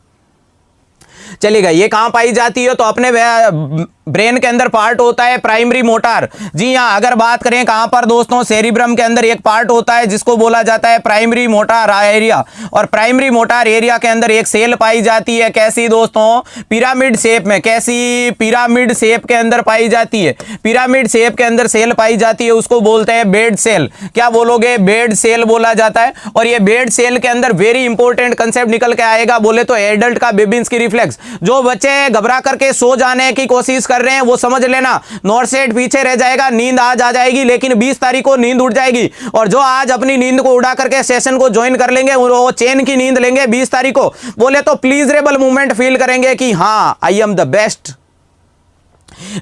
चलिएगा, ये कहां पाई जाती है, तो अपने ब्रेन के अंदर पार्ट होता है प्राइमरी मोटार। जी हाँ, अगर बात करें कहां पर दोस्तों, सेरिब्रम के अंदर एक पार्ट होता है जिसको बोला जाता है प्राइमरी मोटार एरिया, और प्राइमरी मोटार एरिया के अंदर एक सेल पाई जाती है, कैसी दोस्तों, पिरामिड शेप में। कैसी, पिरामिड शेप के अंदर पाई जाती है, पिरामिड शेप के अंदर सेल पाई जाती है, उसको बोलते हैं बेड सेल। क्या बोलोगे, बेड सेल बोला जाता है। और ये बेड सेल के अंदर वेरी इंपॉर्टेंट कंसेप्ट निकल के आएगा, बोले तो एडल्ट का बेबिंस्की रिफ्लेक्स। जो बच्चे घबरा करके सो जाने की कोशिश कर रहे हैं वो समझ लेना, नॉर्सेट पीछे रह जाएगा, नींद आज आ जाएगी, लेकिन 20 तारीख को नींद उड़ जाएगी। और जो आज अपनी नींद को उड़ा करके सेशन को ज्वाइन कर लेंगे वो चैन की नींद लेंगे 20 तारीख को, बोले तो प्लीजरेबल मूवमेंट फील करेंगे कि हाँ I am the best.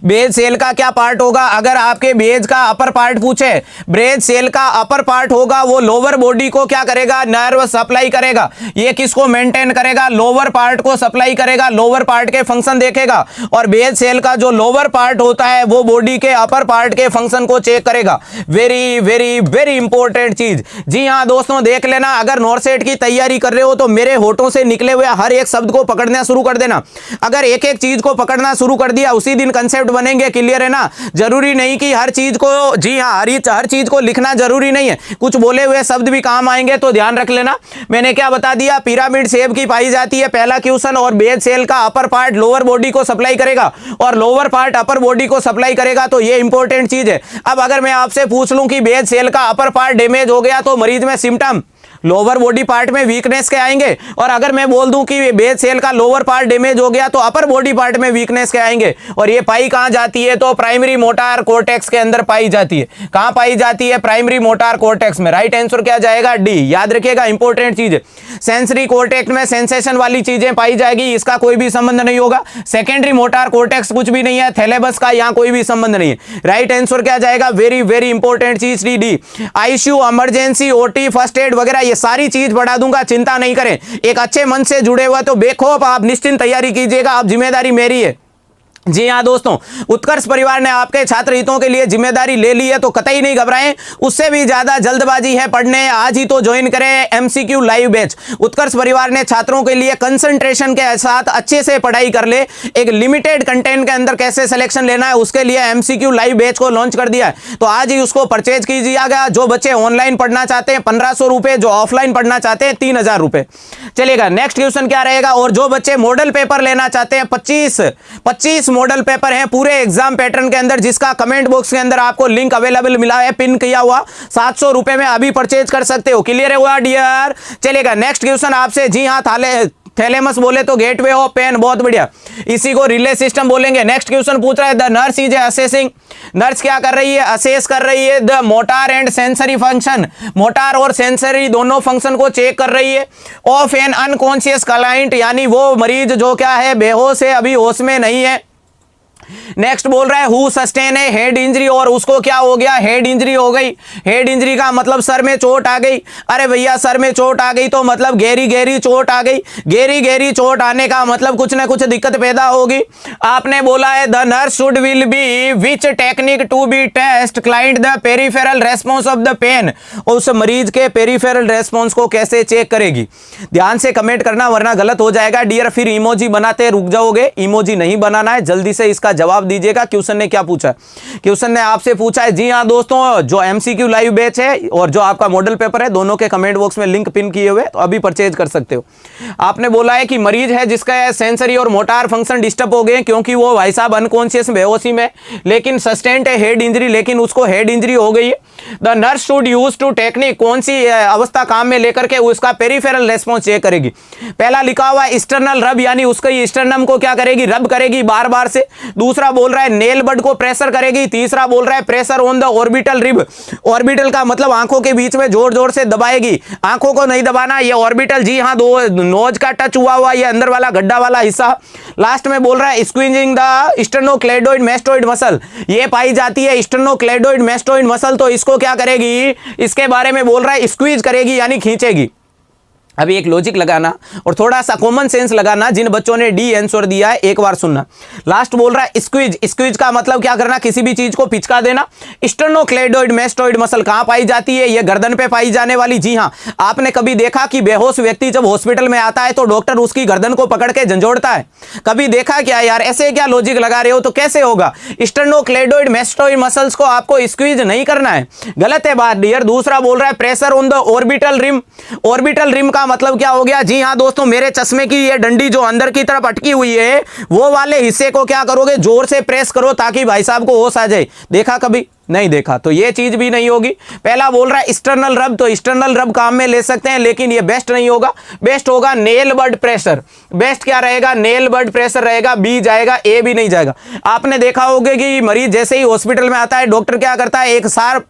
Betz cell का क्या पार्ट होगा, अगर आपके बेज का अपर पार्ट पूछे, बेज सेल का अपर पार्ट होगा वो लोअर बॉडी को क्या करेगा, नर्व सप्लाई करेगा। ये किसको मेंटेन करेगा, लोअर पार्ट को सप्लाई करेगा, लोअर पार्ट के फंक्शन देखेगा। और बेज सेल का जो लोअर पार्ट होता है वो बॉडी के अपर पार्ट के फंक्शन को चेक करेगा। वेरी वेरी वेरी इंपॉर्टेंट चीज। जी हाँ दोस्तों, देख लेना, अगर नॉर्सेट की तैयारी कर रहे हो तो मेरे होठों से निकले हुए हर एक शब्द को पकड़ना शुरू कर देना। अगर एक एक चीज को पकड़ना शुरू कर दिया उसी दिन कंसेप्ट बनेंगे, क्लियर है ना। जरूरी नहीं कि हर चीज को, जी हाँ, हर चीज को लिखना जरूरी नहीं है, कुछ बोले हुए शब्द भी काम आएंगे, तो ध्यान रख लेना। मैंने क्या बता दिया, पिरामिड शेप की पाई जाती है, पहला क्वेश्चन। और बेज सेल का अपर पार्ट लोअर बॉडी को सप्लाई करेगा और लोअर पार्ट अपर बॉडी को सप्लाई करेगा, तो ये इंपॉर्टेंट चीज है। अब अगर मैं आपसे पूछ लूं कि बेज सेल का अपर पार्ट डैमेज हो गया तो मरीज में सिम्टम लोअर बॉडी पार्ट में वीकनेस के आएंगे, और अगर मैं बोल दूं कि बेज सेल का लोअर पार्ट डैमेज हो गया तो अपर बॉडी पार्ट में वीकनेस के आएंगे। और ये पाई कहां जाती है, तो प्राइमरी मोटार कोर्टेक्स के अंदर पाई जाती है। कहां पाई जाती है, प्राइमरी मोटार कोर्टेक्स में। राइट आंसर क्या जाएगा, डी। याद रखिएगा, इंपॉर्टेंट चीज है। सेंसरी कोर्टेक्स में सेंसेशन वाली चीजें पाई जाएगी, इसका कोई भी संबंध नहीं होगा। सेकेंडरी मोटार कोर्टेक्स कुछ भी नहीं है, थैलेमस का यहां कोई भी संबंध नहीं है। राइट आंसर क्या जाएगा, वेरी वेरी इंपॉर्टेंट चीज D. ICU, emergency, OT, first aid वगैरह ये सारी चीज बढ़ा दूंगा, चिंता नहीं करें। एक अच्छे मन से जुड़े हुए तो बेखौफ आप निश्चिंत तैयारी कीजिएगा, आप जिम्मेदारी मेरी है। जी हाँ दोस्तों, उत्कर्ष परिवार ने आपके छात्र हितों के लिए जिम्मेदारी ले ली है, तो कतई नहीं घबराएं। उससे भी ज्यादा जल्दबाजी है पढ़ने, आज ही तो ज्वाइन करें एमसीक्यू लाइव बैच। उत्कर्ष परिवार ने छात्रों के लिए कंसंट्रेशन के साथ अच्छे से पढ़ाई कर ले, एक लिमिटेड कंटेंट के अंदर कैसे सिलेक्शन लेना है उसके लिए एमसीक्यू लाइव बैच को लॉन्च कर दिया है। तो आज ही उसको परचेज कीजिएगा। जो बच्चे ऑनलाइन पढ़ना चाहते हैं 1500 रुपए, जो ऑफलाइन पढ़ना चाहते हैं 3000 रुपए। चलेगा, नेक्स्ट क्वेश्चन क्या रहेगा, और जो बच्चे मॉडल पेपर लेना चाहते हैं 25 मॉडल पेपर हैं पूरे एग्जाम पैटर्न के अंदर, जिसका कमेंट बॉक्स के अंदर आपको लिंक अवेलेबल मिला है, पिन किया हुआ, 700 रुपए में अभी परचेज कर सकते हो। क्लियर है हुआ डियर। चलेगा, नेक्स्ट क्वेश्चन आपसे, जी हाँ, थैलेमस बोले तो गेटवे ऑफ पेन, बहुत बढ़िया, इसी को रिले सिस्टम बोलेंगे। नेक्स्ट क्वेश्चन पूछ रहा है the nurse is assessing, nurse क्या कर रही है, असेस कर रही है the motor and sensory function, motor और सेंसरी दोनों फंक्शन को चेक कर रही है ऑफ एन अनकॉन्शियस क्लाइंट, यानी वो मरीज जो क्या है बेहोश है, अभी होश में नहीं है। नेक्स्ट बोल रहा है हु सस्टेन है हेड इंजरी, और उसको क्या हो गया, हेड इंजरी हो गई। हेड इंजरी का मतलब सर में चोट आ गई। अरे भैया सर में चोट आ गई तो मतलब गहरी गहरी चोट आ गई, गहरी गहरी चोट आने का मतलब कुछ ना कुछ दिक्कत पैदा होगी। आपने बोला है the nurse should will be which technique to be test client the peripheral response of the pain, उस मरीज के पेरिफेरल रेस्पॉन्स को कैसे चेक करेगी। ध्यान से कमेंट करना वरना गलत हो जाएगा डियर, फिर इमोजी बनाते रुक जाओगे, इमोजी नहीं बनाना है, जल्दी से इसका जवाब दीजिएगा। क्वेश्चन ने क्या पूछा, क्वेश्चन ने आपसे पूछा है, जी हां दोस्तों, जो एमसीक्यू लाइव बैच है और जो आपका मॉडल पेपर है दोनों के कमेंट बॉक्स में लिंक पिन किए हुए, तो अभी परचेज कर सकते हो। आपने बोला है कि मरीज है जिसका सेंसरी और मोटार फंक्शन डिस्टर्ब हो गए क्योंकि वो भाई साहब अनकॉन्शियस बेहोशी में, लेकिन सस्टेंड है हेड इंजरी, लेकिन उसको हेड इंजरी हो गई है। The nurse should use to technique, कौन सी अवस्था काम में लेकर के उसका पेरिफेरल रेस्पॉन्स चेक करेगी। पहला लिखा हुआ एक्सटर्नल रब, यानी उसका स्टर्नम को क्या करेगी, रब करेगी बार बार से। दूसरा बोल रहा है नेल बड को प्रेशर करेगी। तीसरा बोल रहा है pressure on the orbital rib, orbital का मतलब आंखों के बीच में जोर जोर से दबाएगी, आंखों को नहीं दबाना, ये ऑर्बिटल, जी हां, दो नोज का टच हुआ हुआ ये अंदर वाला गड्ढा वाला हिस्सा। लास्ट में बोल रहा है स्क्वीजिंग द स्टेनोक्लेडोइड मैस्टोइड मसल, ये पाई जाती है स्टेनोक्लेडोइड मैस्टोइड मसल, तो इसको क्या करेगी, इसके बारे में बोल रहा है स्क्वीज करेगी यानी खींचेगी। अभी एक लॉजिक लगाना और थोड़ा सा कॉमन सेंस लगाना, जिन बच्चों ने डी आंसर दिया है एक बार सुनना। लास्ट बोल रहा है स्क्वीज, स्क्वीज का मतलब क्या करना, किसी भी चीज को पिचका देना। स्टेनोक्लेडोइड मैस्टोइड मसल कहां पाई जाती है, ये गर्दन पे पाई जाने वाली। जी हां, आपने कभी देखा कि बेहोश व्यक्ति जब हॉस्पिटल में आता है तो डॉक्टर उसकी गर्दन को पकड़ के झंझोड़ता है, कभी देखा क्या यार, ऐसे क्या लॉजिक लगा रहे हो, तो कैसे होगा। स्टेनोक्लेडोइड मैस्टोइड मसल्स को आपको स्क्वीज नहीं करना है, गलत है बात डियर। दूसरा बोल रहा है pressure on the orbital rim, orbital rim का मतलब क्या हो गया, जी हां दोस्तों, मेरे चश्मे की ये डंडी जो अंदर की तरफ अटकी हुई है वो वाले हिस्से को क्या करोगे, जोर से प्रेस करो ताकि भाई साहब को होश आ जाए। देखा कभी, नहीं देखा, तो ये चीज भी नहीं होगी। पहला बोल रहा है एक्सटर्नल रब, तो एक्सटर्नल रब काम में ले सकते हैं लेकिन ये बेस्ट नहीं होगा, बेस्ट होगा नेल बड प्रेशर। बेस्ट क्या रहेगा, नेल बड प्रेशर रहेगा, बी जाएगा, ए भी नहीं जाएगा। आपने देखा होगा कि मरीज जैसे ही हॉस्पिटल में आता है डॉक्टर क्या करता है,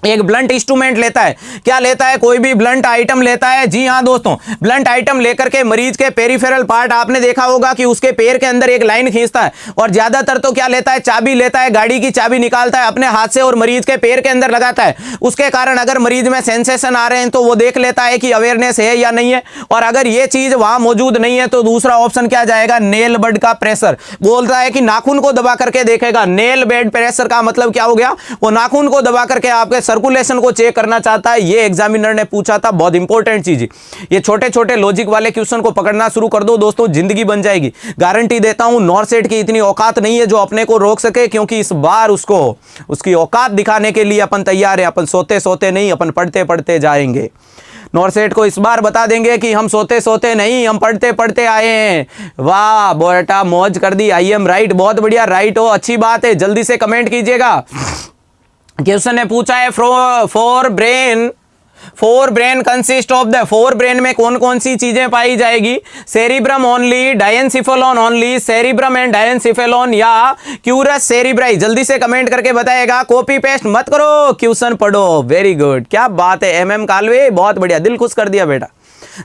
एक ब्लंट इंस्ट्रूमेंट लेता है, क्या लेता है, कोई भी ब्लंट आइटम लेता है। जी हां दोस्तों, ब्लंट आइटम लेकर के मरीज के पेरिफेरल पार्ट, आपने देखा होगा कि उसके पैर के अंदर एक लाइन खींचता है, और ज्यादातर तो क्या लेता है, चाबी लेता है, गाड़ी की चाबी निकालता है अपने हाथ से और मरीज के पैर के अंदर लगाता है। उसके कारण अगर मरीज में सेंसेशन आ रहे हैं तो वो देख लेता है कि अवेयरनेस है या नहीं है, और अगर ये चीज वहां मौजूद नहीं है तो दूसरा ऑप्शन क्या जाएगा, नेल बड का प्रेशर। बोलता है कि नाखून को दबा करके देखेगा, नेल बेड प्रेशर का मतलब क्या हो गया, वो नाखून को दबा करके आपके सर्कुलेशन को चेक करना चाहता है। ये एग्जामिनर ने पूछा था, बहुत इंपॉर्टेंट चीज है। ये छोटे छोटे लॉजिक वाले क्वेश्चन को पकड़ना शुरू कर दो दोस्तों, जिंदगी बन जाएगी। गारंटी देता हूं नॉरसेट की इतनी औकात नहीं है जो अपने को रोक सके, क्योंकि इस बार उसको उसकी औकात दिखाने के लिए अपन तैयार है। अपन सोते सोते नहीं, अपन पढ़ते पढ़ते जाएंगे। नॉरसेट को इस बार बता देंगे कि हम सोते सोते नहीं, हम पढ़ते पढ़ते आए हैं। वाह बेटा, मौज कर दी, आई एम राइट, बहुत बढ़िया, राइट हो, अच्छी बात है, जल्दी से कमेंट कीजिएगा। क्वेश्चन ने पूछा है forebrain consist of the, forebrain में कौन कौन सी चीजें पाई जाएगी, cerebrum only, diencephalon only, cerebrum and diencephalon, या क्यूरस सेरिब्राई। जल्दी से कमेंट करके बताएगा, कॉपी पेस्ट मत करो, क्वेश्चन पढ़ो। वेरी गुड, क्या बात है एमएम कालवे, बहुत बढ़िया, दिल खुश कर दिया बेटा।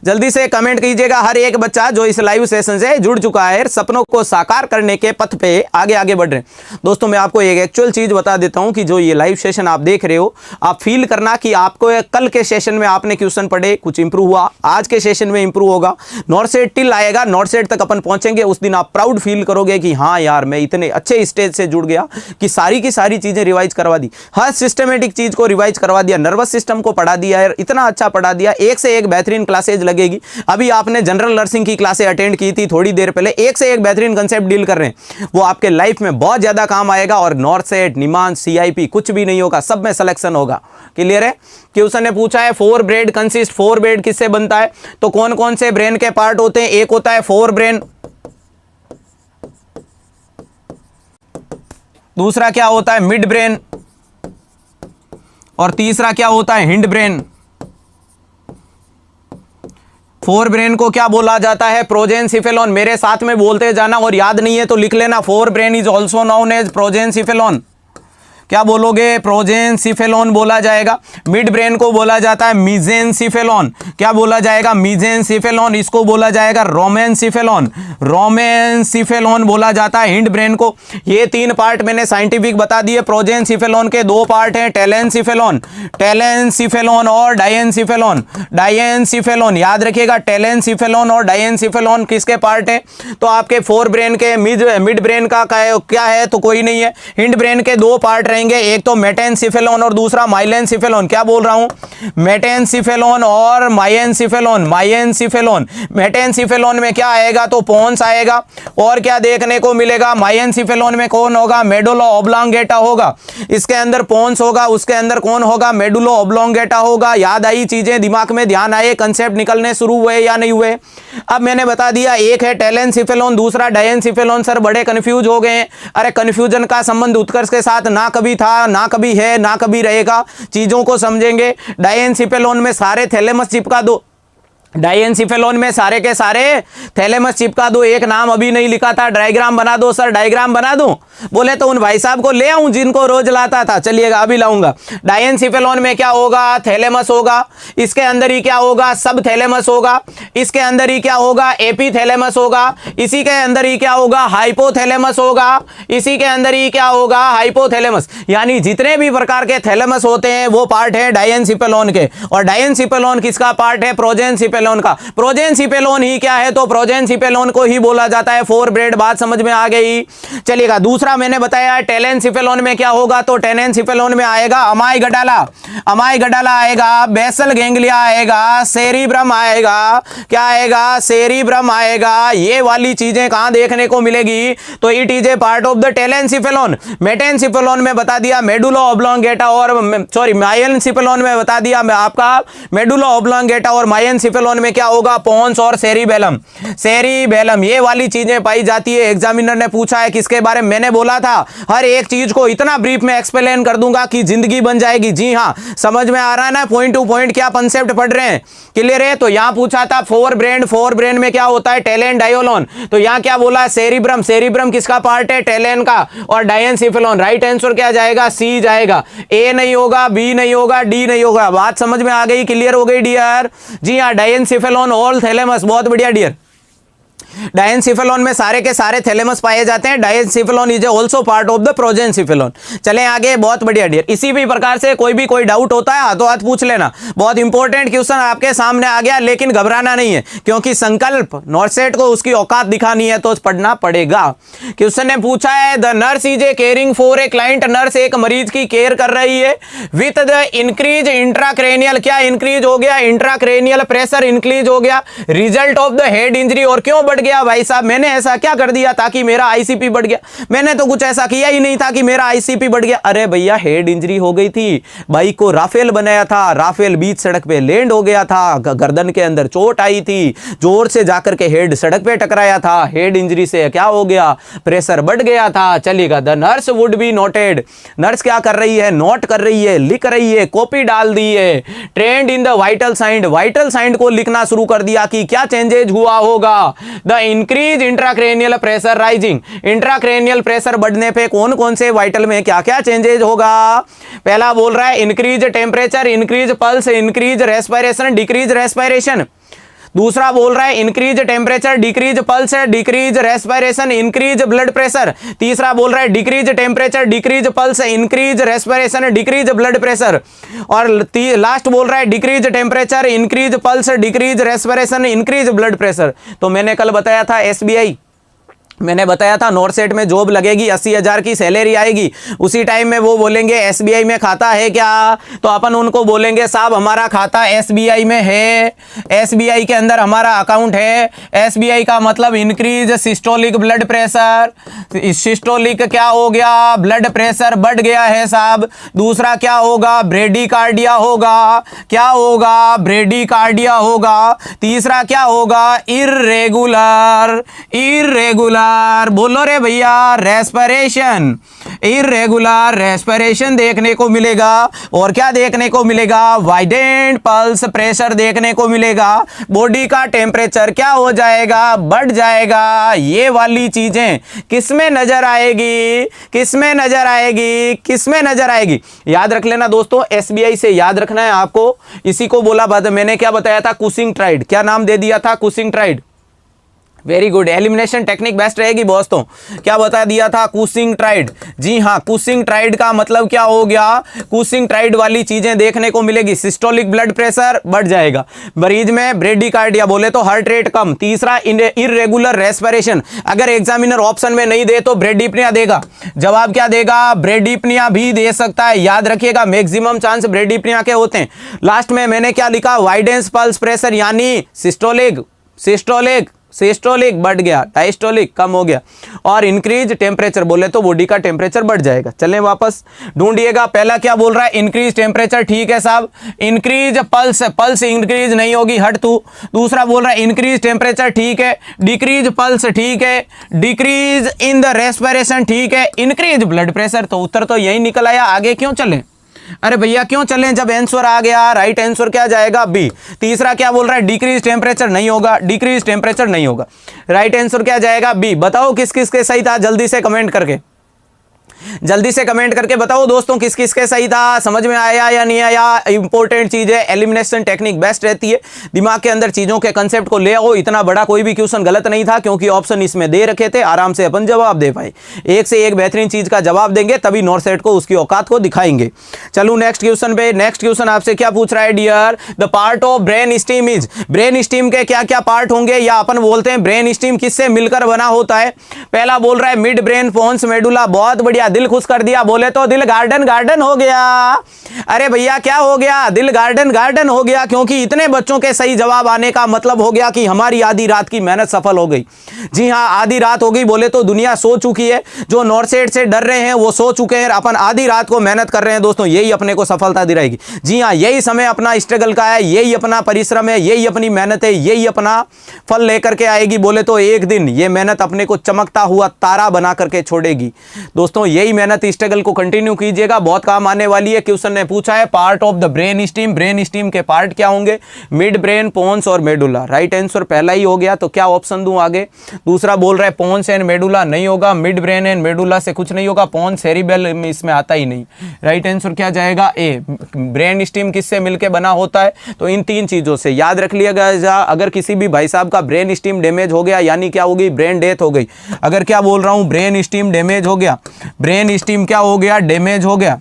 जल्दी से कमेंट कीजिएगा हर एक बच्चा जो इस लाइव सेशन से जुड़ चुका है, सपनों को साकार करने के पथ पे आगे आगे बढ़ रहे हैं। दोस्तों मैं आपको एक एक्चुअल चीज बता देता हूं कि जो ये लाइव सेशन आप देख रहे हो, आप फील करना कि आपको कल के सेशन में आपने क्वेश्चन पढ़े, कुछ इंप्रूव हुआ, आज के सेशन में इंप्रूव होगा, नॉरसेट टिल आएगा, नॉरसेट तक अपन पहुंचेंगे, उस दिन आप प्राउड फील करोगे कि हाँ यार मैं इतने अच्छे स्टेज से जुड़ गया कि सारी की सारी चीजें रिवाइज करवा दी, हर सिस्टमेटिक चीज को रिवाइज करवा दिया, नर्वस सिस्टम को पढ़ा दिया, इतना अच्छा पढ़ा दिया, एक से एक बेहतरीन क्लासेज लगेगी। अभी आपने जनरल नर्सिंग की क्लासें अटेंड की थी थोड़ी देर पहले, एक से एक बेहतरीन कंसेप्ट डील कर रहे हैं, वो आपके लाइफ में बहुत ज्यादा काम आएगा। और नॉरसेट, निमान, सीआईपी कुछ भी नहीं होगा, सब में सिलेक्शन होगा। क्लियर है? क्वेश्चन ने पूछा है forebrain consist, fore brain किससे बनता है, तो कौन कौन से ब्रेन के पार्ट होते हैं, एक होता है फोर ब्रेन, दूसरा क्या होता है मिड ब्रेन, और तीसरा क्या होता है हिंड ब्रेन। फोर ब्रेन को क्या बोला जाता है? प्रोजेनसिफेलॉन। मेरे साथ में बोलते जाना और याद नहीं है तो लिख लेना, forebrain is also known as prosencephalon. क्या बोलोगे? प्रोजेनसिफेलॉन बोला जाएगा। मिड ब्रेन को बोला जाता है मीजेनसिफेलॉन। क्या बोला जाएगा? मीजेनसिफेलॉन। इसको बोला जाएगा रोमेनसिफेलॉन। रोमेनसिफेलॉन बोला जाता है हिंड ब्रेन को। ये 3 पार्ट मैंने साइंटिफिक बता दिए। प्रोजेनसिफेलॉन के 2 पार्ट हैं, टेलेनसिफेलॉन, टेलेनसिफेलॉन और डायेनसिफेलॉन। डायेनसिफेलॉन याद रखिएगा, टेलेनसिफेलॉन और डायेनसिफेलॉन किसके पार्ट है? तो आपके फोर ब्रेन के। मिड ब्रेन का क्या है? तो कोई नहीं है। हिंड ब्रेन के 2 पार्ट रहेंगे, एक तो मेटेनसिफेलॉन और दूसरा माइलेनसिफेलॉन। क्या बोल रहा हूं? मेटेनसिफेलॉन और माइलेनसिफेलॉन। माइलेनसिफेलॉन, मेटेनसिफेलॉन में क्या आएगा? तो पोन्स आएगा। और क्या देखने को मिलेगा? माइलेनसिफेलॉन में कौन होगा? मेडुला ऑब्लोंगेटा होगा। इसके अंदर पोन्स होगा, उसके अंदर कौन होगा? मेडुला ऑब्लोंगेटा होगा। याद आई चीजें? दिमाग में ध्यान आए? कंसेप्ट निकलने शुरू हुए या नहीं हुए? अब मैंने बता दिया, एक है टेलेनसिफेलॉन, दूसरा डायेनसिफेलॉन। सर बड़े कंफ्यूज हो गए। अरे कंफ्यूजन का संबंध उत्कर्ष के साथ ना कभी था, ना कभी है, ना कभी रहेगा। चीजों को समझेंगे। डायेनसिफेलॉन में सारे थैलेमस चिपका दो। डायेनसिफेलॉन में सारे के सारे थैलेमस चिपका दो। एक नाम अभी नहीं लिखा था, डायग्राम बना दो। सर डायग्राम बना दूं? बोले तो उन भाई साहब को ले आऊं जिनको रोज लाता था। चलिएगा अभी लाऊंगा। डायेनसिफेलॉन में क्या होगा? थैलेमस होगा। इसके अंदर ही क्या होगा? सब थैलेमस होगा। इसके अंदर ही क्या होगा? एपीथैलेमस होगा। इसी के अंदर ही क्या होगा? हाइपोथैलेमस होगा। इसी के अंदर ही क्या होगा? हाइपोथैलेमस। यानी जितने भी प्रकार के थैलेमस होते हैं वो पार्ट है डायेनसिफेलॉन के। और डायेनसिफेलॉन किसका पार्ट है? प्रोजेनसिफेलॉन का। प्रोजेनसिफेलॉन ही क्या है? तो प्रोजेनसिफेलॉन को ही बोला जाता है फोर ब्रेड। बात समझ में आ गई? चलिएगा दूसरा मैंने बताया टेलेनसिफेलॉन में क्या होगा? तो टेलेनसिफेलॉन में आएगा अमाइगडाला। अमाइगडाला आएगा, बेसल गैंग्लिया आएगा, सेरिब्रम आएगा। क्या आएगा? सेरिब्रम आएगा। ये वाली चीजें कहां देखने को मिलेगी? तो it is a part of the telencephalon. Metencephalon में बता दिया मेडुला ऑब्लोंगेटा और माइलेनसिफेलॉन में बता दिया आपका मेडुला ऑब्लोंगेटा और माइलेनसिफेलॉन में क्या होगा? पोन्स और सेरिबेलम। सेरिबेलम ये वाली चीजें पाई जाती है। एग्जामिनर ने पूछा है किसके बारे में? मैंने बोला था हर एक चीज को इतना ब्रीफ में एक्सप्लेन कर दूंगा कि जिंदगी बन जाएगी। जी हां, समझ में आ रहा है ना? पॉइंट टू पॉइंट क्या कंसेप्ट पढ़ रहे हैं? क्लियर है? तो यहां पूछा था फोर ब्रेन में क्या होता है? टेलेन डायोलोन। तो यहां क्या बोला? सेरिब्रम। सेरिब्रम किसका पार्ट है? टेलेन का। और डायेनसिफेलॉन। राइट आंसर क्या जाएगा? सी जाएगा। ए नहीं होगा, बी नहीं होगा, डी नहीं होगा। बात समझ में आ गई? क्लियर हो गई डियर? जी हां, डायेनसिफेलॉन ऑल थैलेमस। बहुत बढ़िया डियर। डायेनसिफेलॉन में सारे के सारे थैलेमस पाए जाते हैं। Diencephalon is also part of the prosencephalon. चलें आगे। बहुत बढ़िया डियर। इसी भी प्रकार से कोई डाउट होता है हाथों हाथ पूछ लेना। बहुत इंपॉर्टेंट क्वेश्चन आपके सामने आ गया, लेकिन घबराना नहीं है क्योंकि संकल्प नॉर्सेट को उसकी औकात दिखानी है तो पढ़ना पड़ेगा। क्वेश्चन ने पूछा है the nurse is a caring for a client. Nurse एक मरीज की केयर कर रही है विथ द इंक्रीज इंट्राक्रेनियल। क्या इंक्रीज हो गया? इंट्राक्रेनियल प्रेशर इंक्रीज हो गया result of the head injury. और क्यों बढ़ गया भाई साहब? मैंने ऐसा क्या कर दिया ताकि मेरा आईसीपी बढ़ गया? मैंने तो कुछ ऐसा किया ही नहीं था कि मेरा आईसीपी बढ़ गया। अरे भैया हेड इंजरी हो गई थी। बाइक को राफेल बनाया था, राफेल बीच सड़क पे लैंड हो गया था, गर्दन के अंदर चोट आई थी, जोर से जाकर के हेड सड़क पे टकराया था। हेड इंजरी से क्या हो गया? प्रेशर बढ़ गया था। चलेगा। The nurse would be noted. Nurse क्या कर रही है? नोट कर रही है, लिख रही है, कॉपी डाल दी है। Trend in the vital signed. Vital signed को लिखना शुरू कर दिया कि क्या चेंजेज हुआ होगा। The increase intracranial pressure rising. Intracranial pressure बढ़ने पे कौन कौन से वाइटल में क्या क्या चेंजेज होगा? पहला बोल रहा है increase temperature, increase pulse, increase respiration, decrease respiration. दूसरा बोल रहा है increase temperature, decrease pulse, decrease respiration, increase blood pressure. तीसरा बोल रहा है decrease temperature, decrease pulse, increase respiration, decrease blood pressure. और लास्ट बोल रहा है decrease temperature, increase pulse, decrease respiration, increase blood pressure. तो मैंने कल बताया था एसबीआई, मैंने बताया था नॉर्सेट में जॉब लगेगी, 80,000 की सैलरी आएगी। उसी टाइम में वो बोलेंगे एसबीआई में खाता है क्या? तो अपन उनको बोलेंगे साहब हमारा खाता एसबीआई में है, एसबीआई के अंदर हमारा अकाउंट है। एसबीआई का मतलब increase systolic blood pressure. Systolic क्या हो गया? ब्लड प्रेशर बढ़ गया है साहब। दूसरा क्या होगा? ब्रेडिकार्डिया होगा। क्या होगा? ब्रेडिकार्डिया होगा। तीसरा क्या होगा? इर्रेगुलर। बोलो रे भैया, रेस्पिरेशन। इर्रेगुलर रेस्पिरेशन देखने को मिलेगा और क्या देखने को मिलेगा, वाइडेंड पल्स प्रेशर देखने को मिलेगा। बॉडी का टेम्परेचर क्या हो जाएगा, बढ़ जाएगा। ये वाली चीजें किसमें नजर आएगी, किसमें नजर आएगी, किसमें नजर आएगी? याद रख लेना दोस्तों, एसबीआई से याद रखना है आपको। इसी को बोला बाद मैंने क्या बताया था, कुशिंग ट्राइड। क्या नाम दे दिया था, Cushing tried. Very good, elimination technique best रहेगी दोस्तों। क्या बता दिया था, कुशिंग ट्राइड। जी हाँ, कुशिंग ट्राइड का मतलब क्या हो गया, कुशिंग ट्राइड वाली चीजें देखने को मिलेगी। सिस्टोलिक ब्लड प्रेशर बढ़ जाएगा, मरीज में ब्रेडिकार्डिया बोले तो हार्ट रेट कम। तीसरा, इर्रेगुलर रेस्पिरेशन। अगर एग्जामिनर ऑप्शन में नहीं दे तो ब्रेडिप्निया देगा। जवाब क्या देगा, ब्रेडिप्निया भी दे सकता है। याद रखिएगा, मैक्सिमम चांस ब्रेडिप्निया के होते हैं। लास्ट में मैंने क्या लिखा, वाइडेंस पल्स प्रेशर यानी सिस्टोलिक, सिस्टोलिक सिस्टोलिक बढ़ गया, डायस्टोलिक कम हो गया, और इंक्रीज टेम्परेचर बोले तो बॉडी का टेम्परेचर बढ़ जाएगा। चलें वापस ढूंढिएगा। पहला क्या बोल रहा है, इंक्रीज टेम्परेचर, ठीक है साहब। इंक्रीज पल्स, पल्स इंक्रीज नहीं होगी, हट तू। दूसरा बोल रहा है इंक्रीज टेम्परेचर, ठीक है। डिक्रीज पल्स, ठीक है। डिक्रीज इन द रेस्पिरेशन, ठीक है। इंक्रीज ब्लड प्रेशर, तो उत्तर तो यही निकल आया। आगे क्यों चलें, अरे भैया क्यों चलें, जब आंसर आ गया। राइट आंसर क्या जाएगा, बी। तीसरा क्या बोल रहा है, डिक्रीज टेम्परेचर नहीं होगा, डिक्रीज टेम्परेचर नहीं होगा। राइट आंसर क्या जाएगा, बी। बताओ किस किस के सही था, जल्दी से कमेंट करके, जल्दी से कमेंट करके बताओ दोस्तों किस किस के सही था, समझ में आया या नहीं आया। इंपॉर्टेंट चीज है, एलिमिनेशन टेक्निक बेस्ट रहती है। दिमाग के अंदर चीजों के कंसेप्ट को ले आओ। इतना बड़ा कोई भी क्वेश्चन गलत नहीं था, क्योंकि ऑप्शन इसमें दे रखे थे, आराम से अपन जवाब दे पाए। एक से एक बेहतरीन चीज का जवाब देंगे तभी नॉर्थ सेट को उसकी औकात को दिखाएंगे। चलो नेक्स्ट क्वेश्चन पे। नेक्स्ट क्वेश्चन आपसे क्या पूछ रहा है, dear the part of brain stem is. Brain stem के क्या क्या पार्ट होंगे, या अपन बोलते हैं ब्रेन स्टीम किससे मिलकर बना होता है। पहला बोल रहा है मिड ब्रेन पोन्स मेडुला, बहुत बढ़िया, दिल खुश कर दिया। बोले तो दिल गार्डन गार्डन हो गया। अरे भैया क्या हो गया, दिल गार्डन गार्डन हो गया, क्योंकि इतने बच्चों के सही जवाब आने का मतलब हो गया कि हमारी आधी रात की मेहनत सफल हो गई। जी हाँ, आधी रात हो गई बोले तो दुनिया सो चुकी है। जो नॉर्थ साइड से डर रहे हैं वो सो चुके हैं, अपन आधी रात को मेहनत कर रहे हैं दोस्तों। यही अपने को सफलता दिलाएगी। जी हाँ, यही समय अपना स्ट्रगल का है, यही अपना परिश्रम है, यही अपनी मेहनत है, यही अपना फल लेकर के आएगी। बोले तो एक दिन ये मेहनत अपने को चमकता हुआ तारा बना करके छोड़ेगी दोस्तों। यही मेहनत स्ट्रगल को कंटिन्यू कीजिएगा, बहुत काम आने वाली है। क्वेश्चन ने पूछा है part of the brain steam, brain stem के पार्ट क्या होंगे, मिड ब्रेन, पोन्स और मेडुला। राइट आंसर पहला ही हो गया, तो क्या ऑप्शन दूं आगे। दूसरा बोल रहा है पोन्स एंड मेडुला, नहीं होगा। मिड ब्रेन एंड मेडुला से कुछ नहीं होगा, पोन्स सेरिबेल इसमें आता ही नहीं। राइट आंसर क्या जाएगा, ए। ब्रेन स्टीम किससे मिलकर बना होता है, तो इन तीन चीजों से। याद रख लिएगा, अगर किसी भी भाई साहब का ब्रेन स्टीम डैमेज हो गया यानी क्या होगी, ब्रेन डेथ हो गई। अगर क्या बोल रहा हूं, ब्रेन स्टीम डैमेज हो गया, ब्रेन स्टीम क्या हो गया, डैमेज हो गया।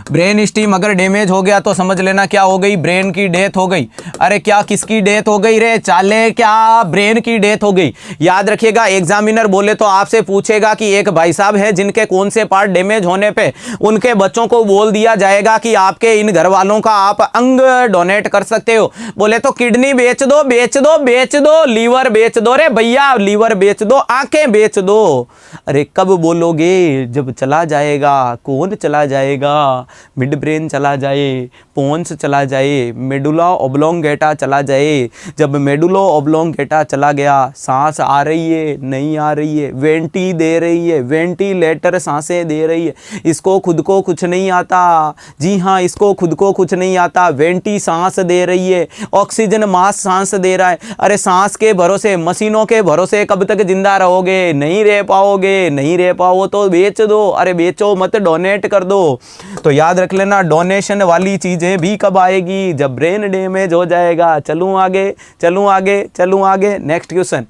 ब्रेन स्टीम अगर डैमेज हो गया तो समझ लेना क्या हो गई, ब्रेन की डेथ हो गई। अरे क्या किसकी डेथ हो गई रे चाले, क्या ब्रेन की डेथ हो गई। याद रखिएगा, एग्जामिनर बोले तो आपसे पूछेगा कि एक भाई साहब है जिनके कौन से पार्ट डैमेज होने पे उनके बच्चों को बोल दिया जाएगा कि आपके इन घर वालों का आप अंग डोनेट कर सकते हो। बोले तो किडनी बेच दो, बेच दो, बेच दो, लीवर बेच दो रे भैया, लीवर बेच दो, आंखें बेच दो। अरे कब बोलोगे, जब चला जाएगा। कौन चला जाएगा, मिड ब्रेन चला जाए, पोन्स चला जाए, मेडुला ओब्लोंगेटा चला जाए। जब मेडुला ओब्लोंगेटा चला गया, सांस आ रही है, नहीं आ रही है, वेंटी दे रही है, वेंटिलेटर सांसें दे रही है। इसको खुद को कुछ नहीं आता। जी हाँ, इसको खुद को कुछ नहीं आता, वेंटी सांस दे रही है, ऑक्सीजन मास्क सांस दे रहा है। अरे सांस के भरोसे, मशीनों के भरोसे कब तक जिंदा रहोगे, नहीं रह पाओगे। नहीं रह पाओ तो बेच दो, अरे बेचो मत, डोनेट कर दो। तो याद रख लेना, डोनेशन वाली चीजें भी कब आएगी, जब ब्रेन डैमेज हो जाएगा। चलूं आगे, चलूं आगे, चलूं आगे। नेक्स्ट क्वेश्चन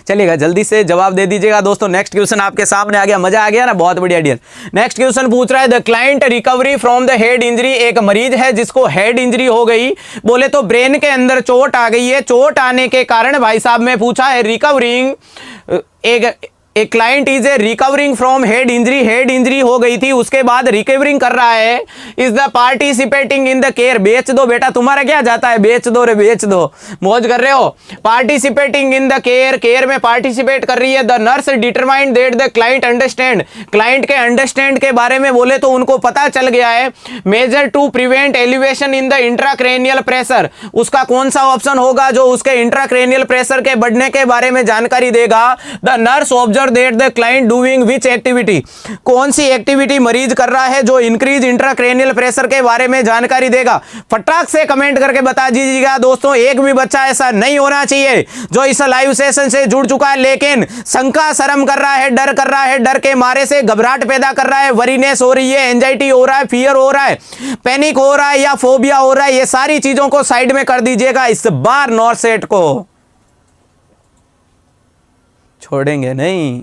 चलिएगा, जल्दी से जवाब दे दीजिएगा दोस्तों। नेक्स्ट क्वेश्चन आपके सामने आ गया, मजा आ गया ना, बहुत बढ़िया डियर। नेक्स्ट क्वेश्चन पूछ रहा है the client recovery from the head injury. एक मरीज है जिसको हेड इंजरी हो गई, बोले तो ब्रेन के अंदर चोट आ गई है। चोट आने के कारण भाई साहब में पूछा है रिकवरिंग, एक client is a recovering from head injury. Head injury हो गई थी, उसके बाद रिकवरिंग कर रहा है। Is the participating in the care. बेच दो बेटा, तुम्हारा क्या जाता है, बेच दो रे, बेच दो, मौज कर रहे हो। Participating in the care, care में पार्टिसिपेट कर रही है। The nurse determined that the client understand. Client के अंडरस्टैंड के बारे में बोले तो उनको पता चल गया है। Measure to prevent elevation in the intracranial pressure. उसका कौन सा ऑप्शन होगा जो उसके इंट्राक्रेनियल प्रेशर के बढ़ने के बारे में जानकारी देगा। The nurse observe observe that the client doing which activity, कौन सी एक्टिविटी मरीज कर रहा है जो इंक्रीज इंट्राक्रैनियल प्रेशर के बारे में जानकारी देगा। फटाक से कमेंट करके बता दीजिएगा दोस्तों। एक भी बच्चा ऐसा नहीं होना चाहिए जो इस लाइव सेशन से जुड़ चुका है लेकिन शंका शर्म कर रहा है, डर कर रहा है, डर के मारे से घबराहट पैदा कर रहा है, वरीनेस हो रही है, एंजाइटी हो रहा है, फियर हो रहा है, पैनिक हो रहा है या फोबिया हो रहा है। ये सारी चीजों को साइड में कर दीजिएगा। इस बार नॉर्सेट को छोड़ेंगे नहीं।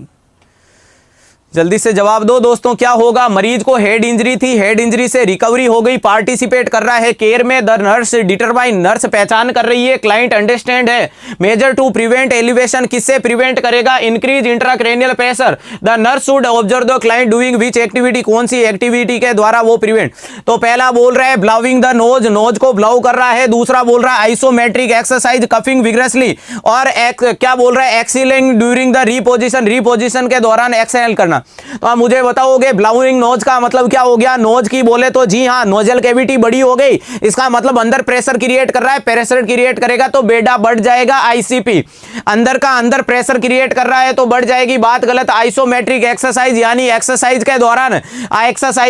जल्दी से जवाब दो दोस्तों, क्या होगा। मरीज को हेड इंजरी थी, हेड इंजरी से रिकवरी हो गई, पार्टिसिपेट कर रहा है केयर में। द नर्स डिटरमाइन, नर्स पहचान कर रही है, क्लाइंट अंडरस्टैंड है। मेजर टू प्रिवेंट एलिवेशन, किससे प्रिवेंट करेगा, increase intracranial pressure. The nurse should observe the client doing which activity, कौन सी एक्टिविटी के द्वारा वो प्रिवेंट। तो पहला बोल रहा है ब्लाउइंग द नोज, नोज को ब्लाउ कर रहा है। दूसरा बोल रहा है आइसोमेट्रिक एक्सरसाइज, कफिंग विग्रेसली। और क्या बोल रहा है, एक्सीलिंग ड्यूरिंग द रीपोजिशन, रीपोजिशन के दौरान एक्सहेल करना। तो आप मुझे बताओगे ब्लाउइंग नोज का मतलब क्या हो गया। नोज की बोले तो जी हाँ, नोजल कैविटी बड़ी हो गई, इसका मतलब अंदर प्रेशर क्रिएट कर रहा है। प्रेशर क्रिएट करेगा तो बेटा बढ़ जाएगा आईसीपी, अंदर का अंदर प्रेशर क्रिएट कर रहा है तो बढ़ जाएगी। बात गलत। आइसोमेट्रिक एक्सरसाइज यानी एक्सरसाइज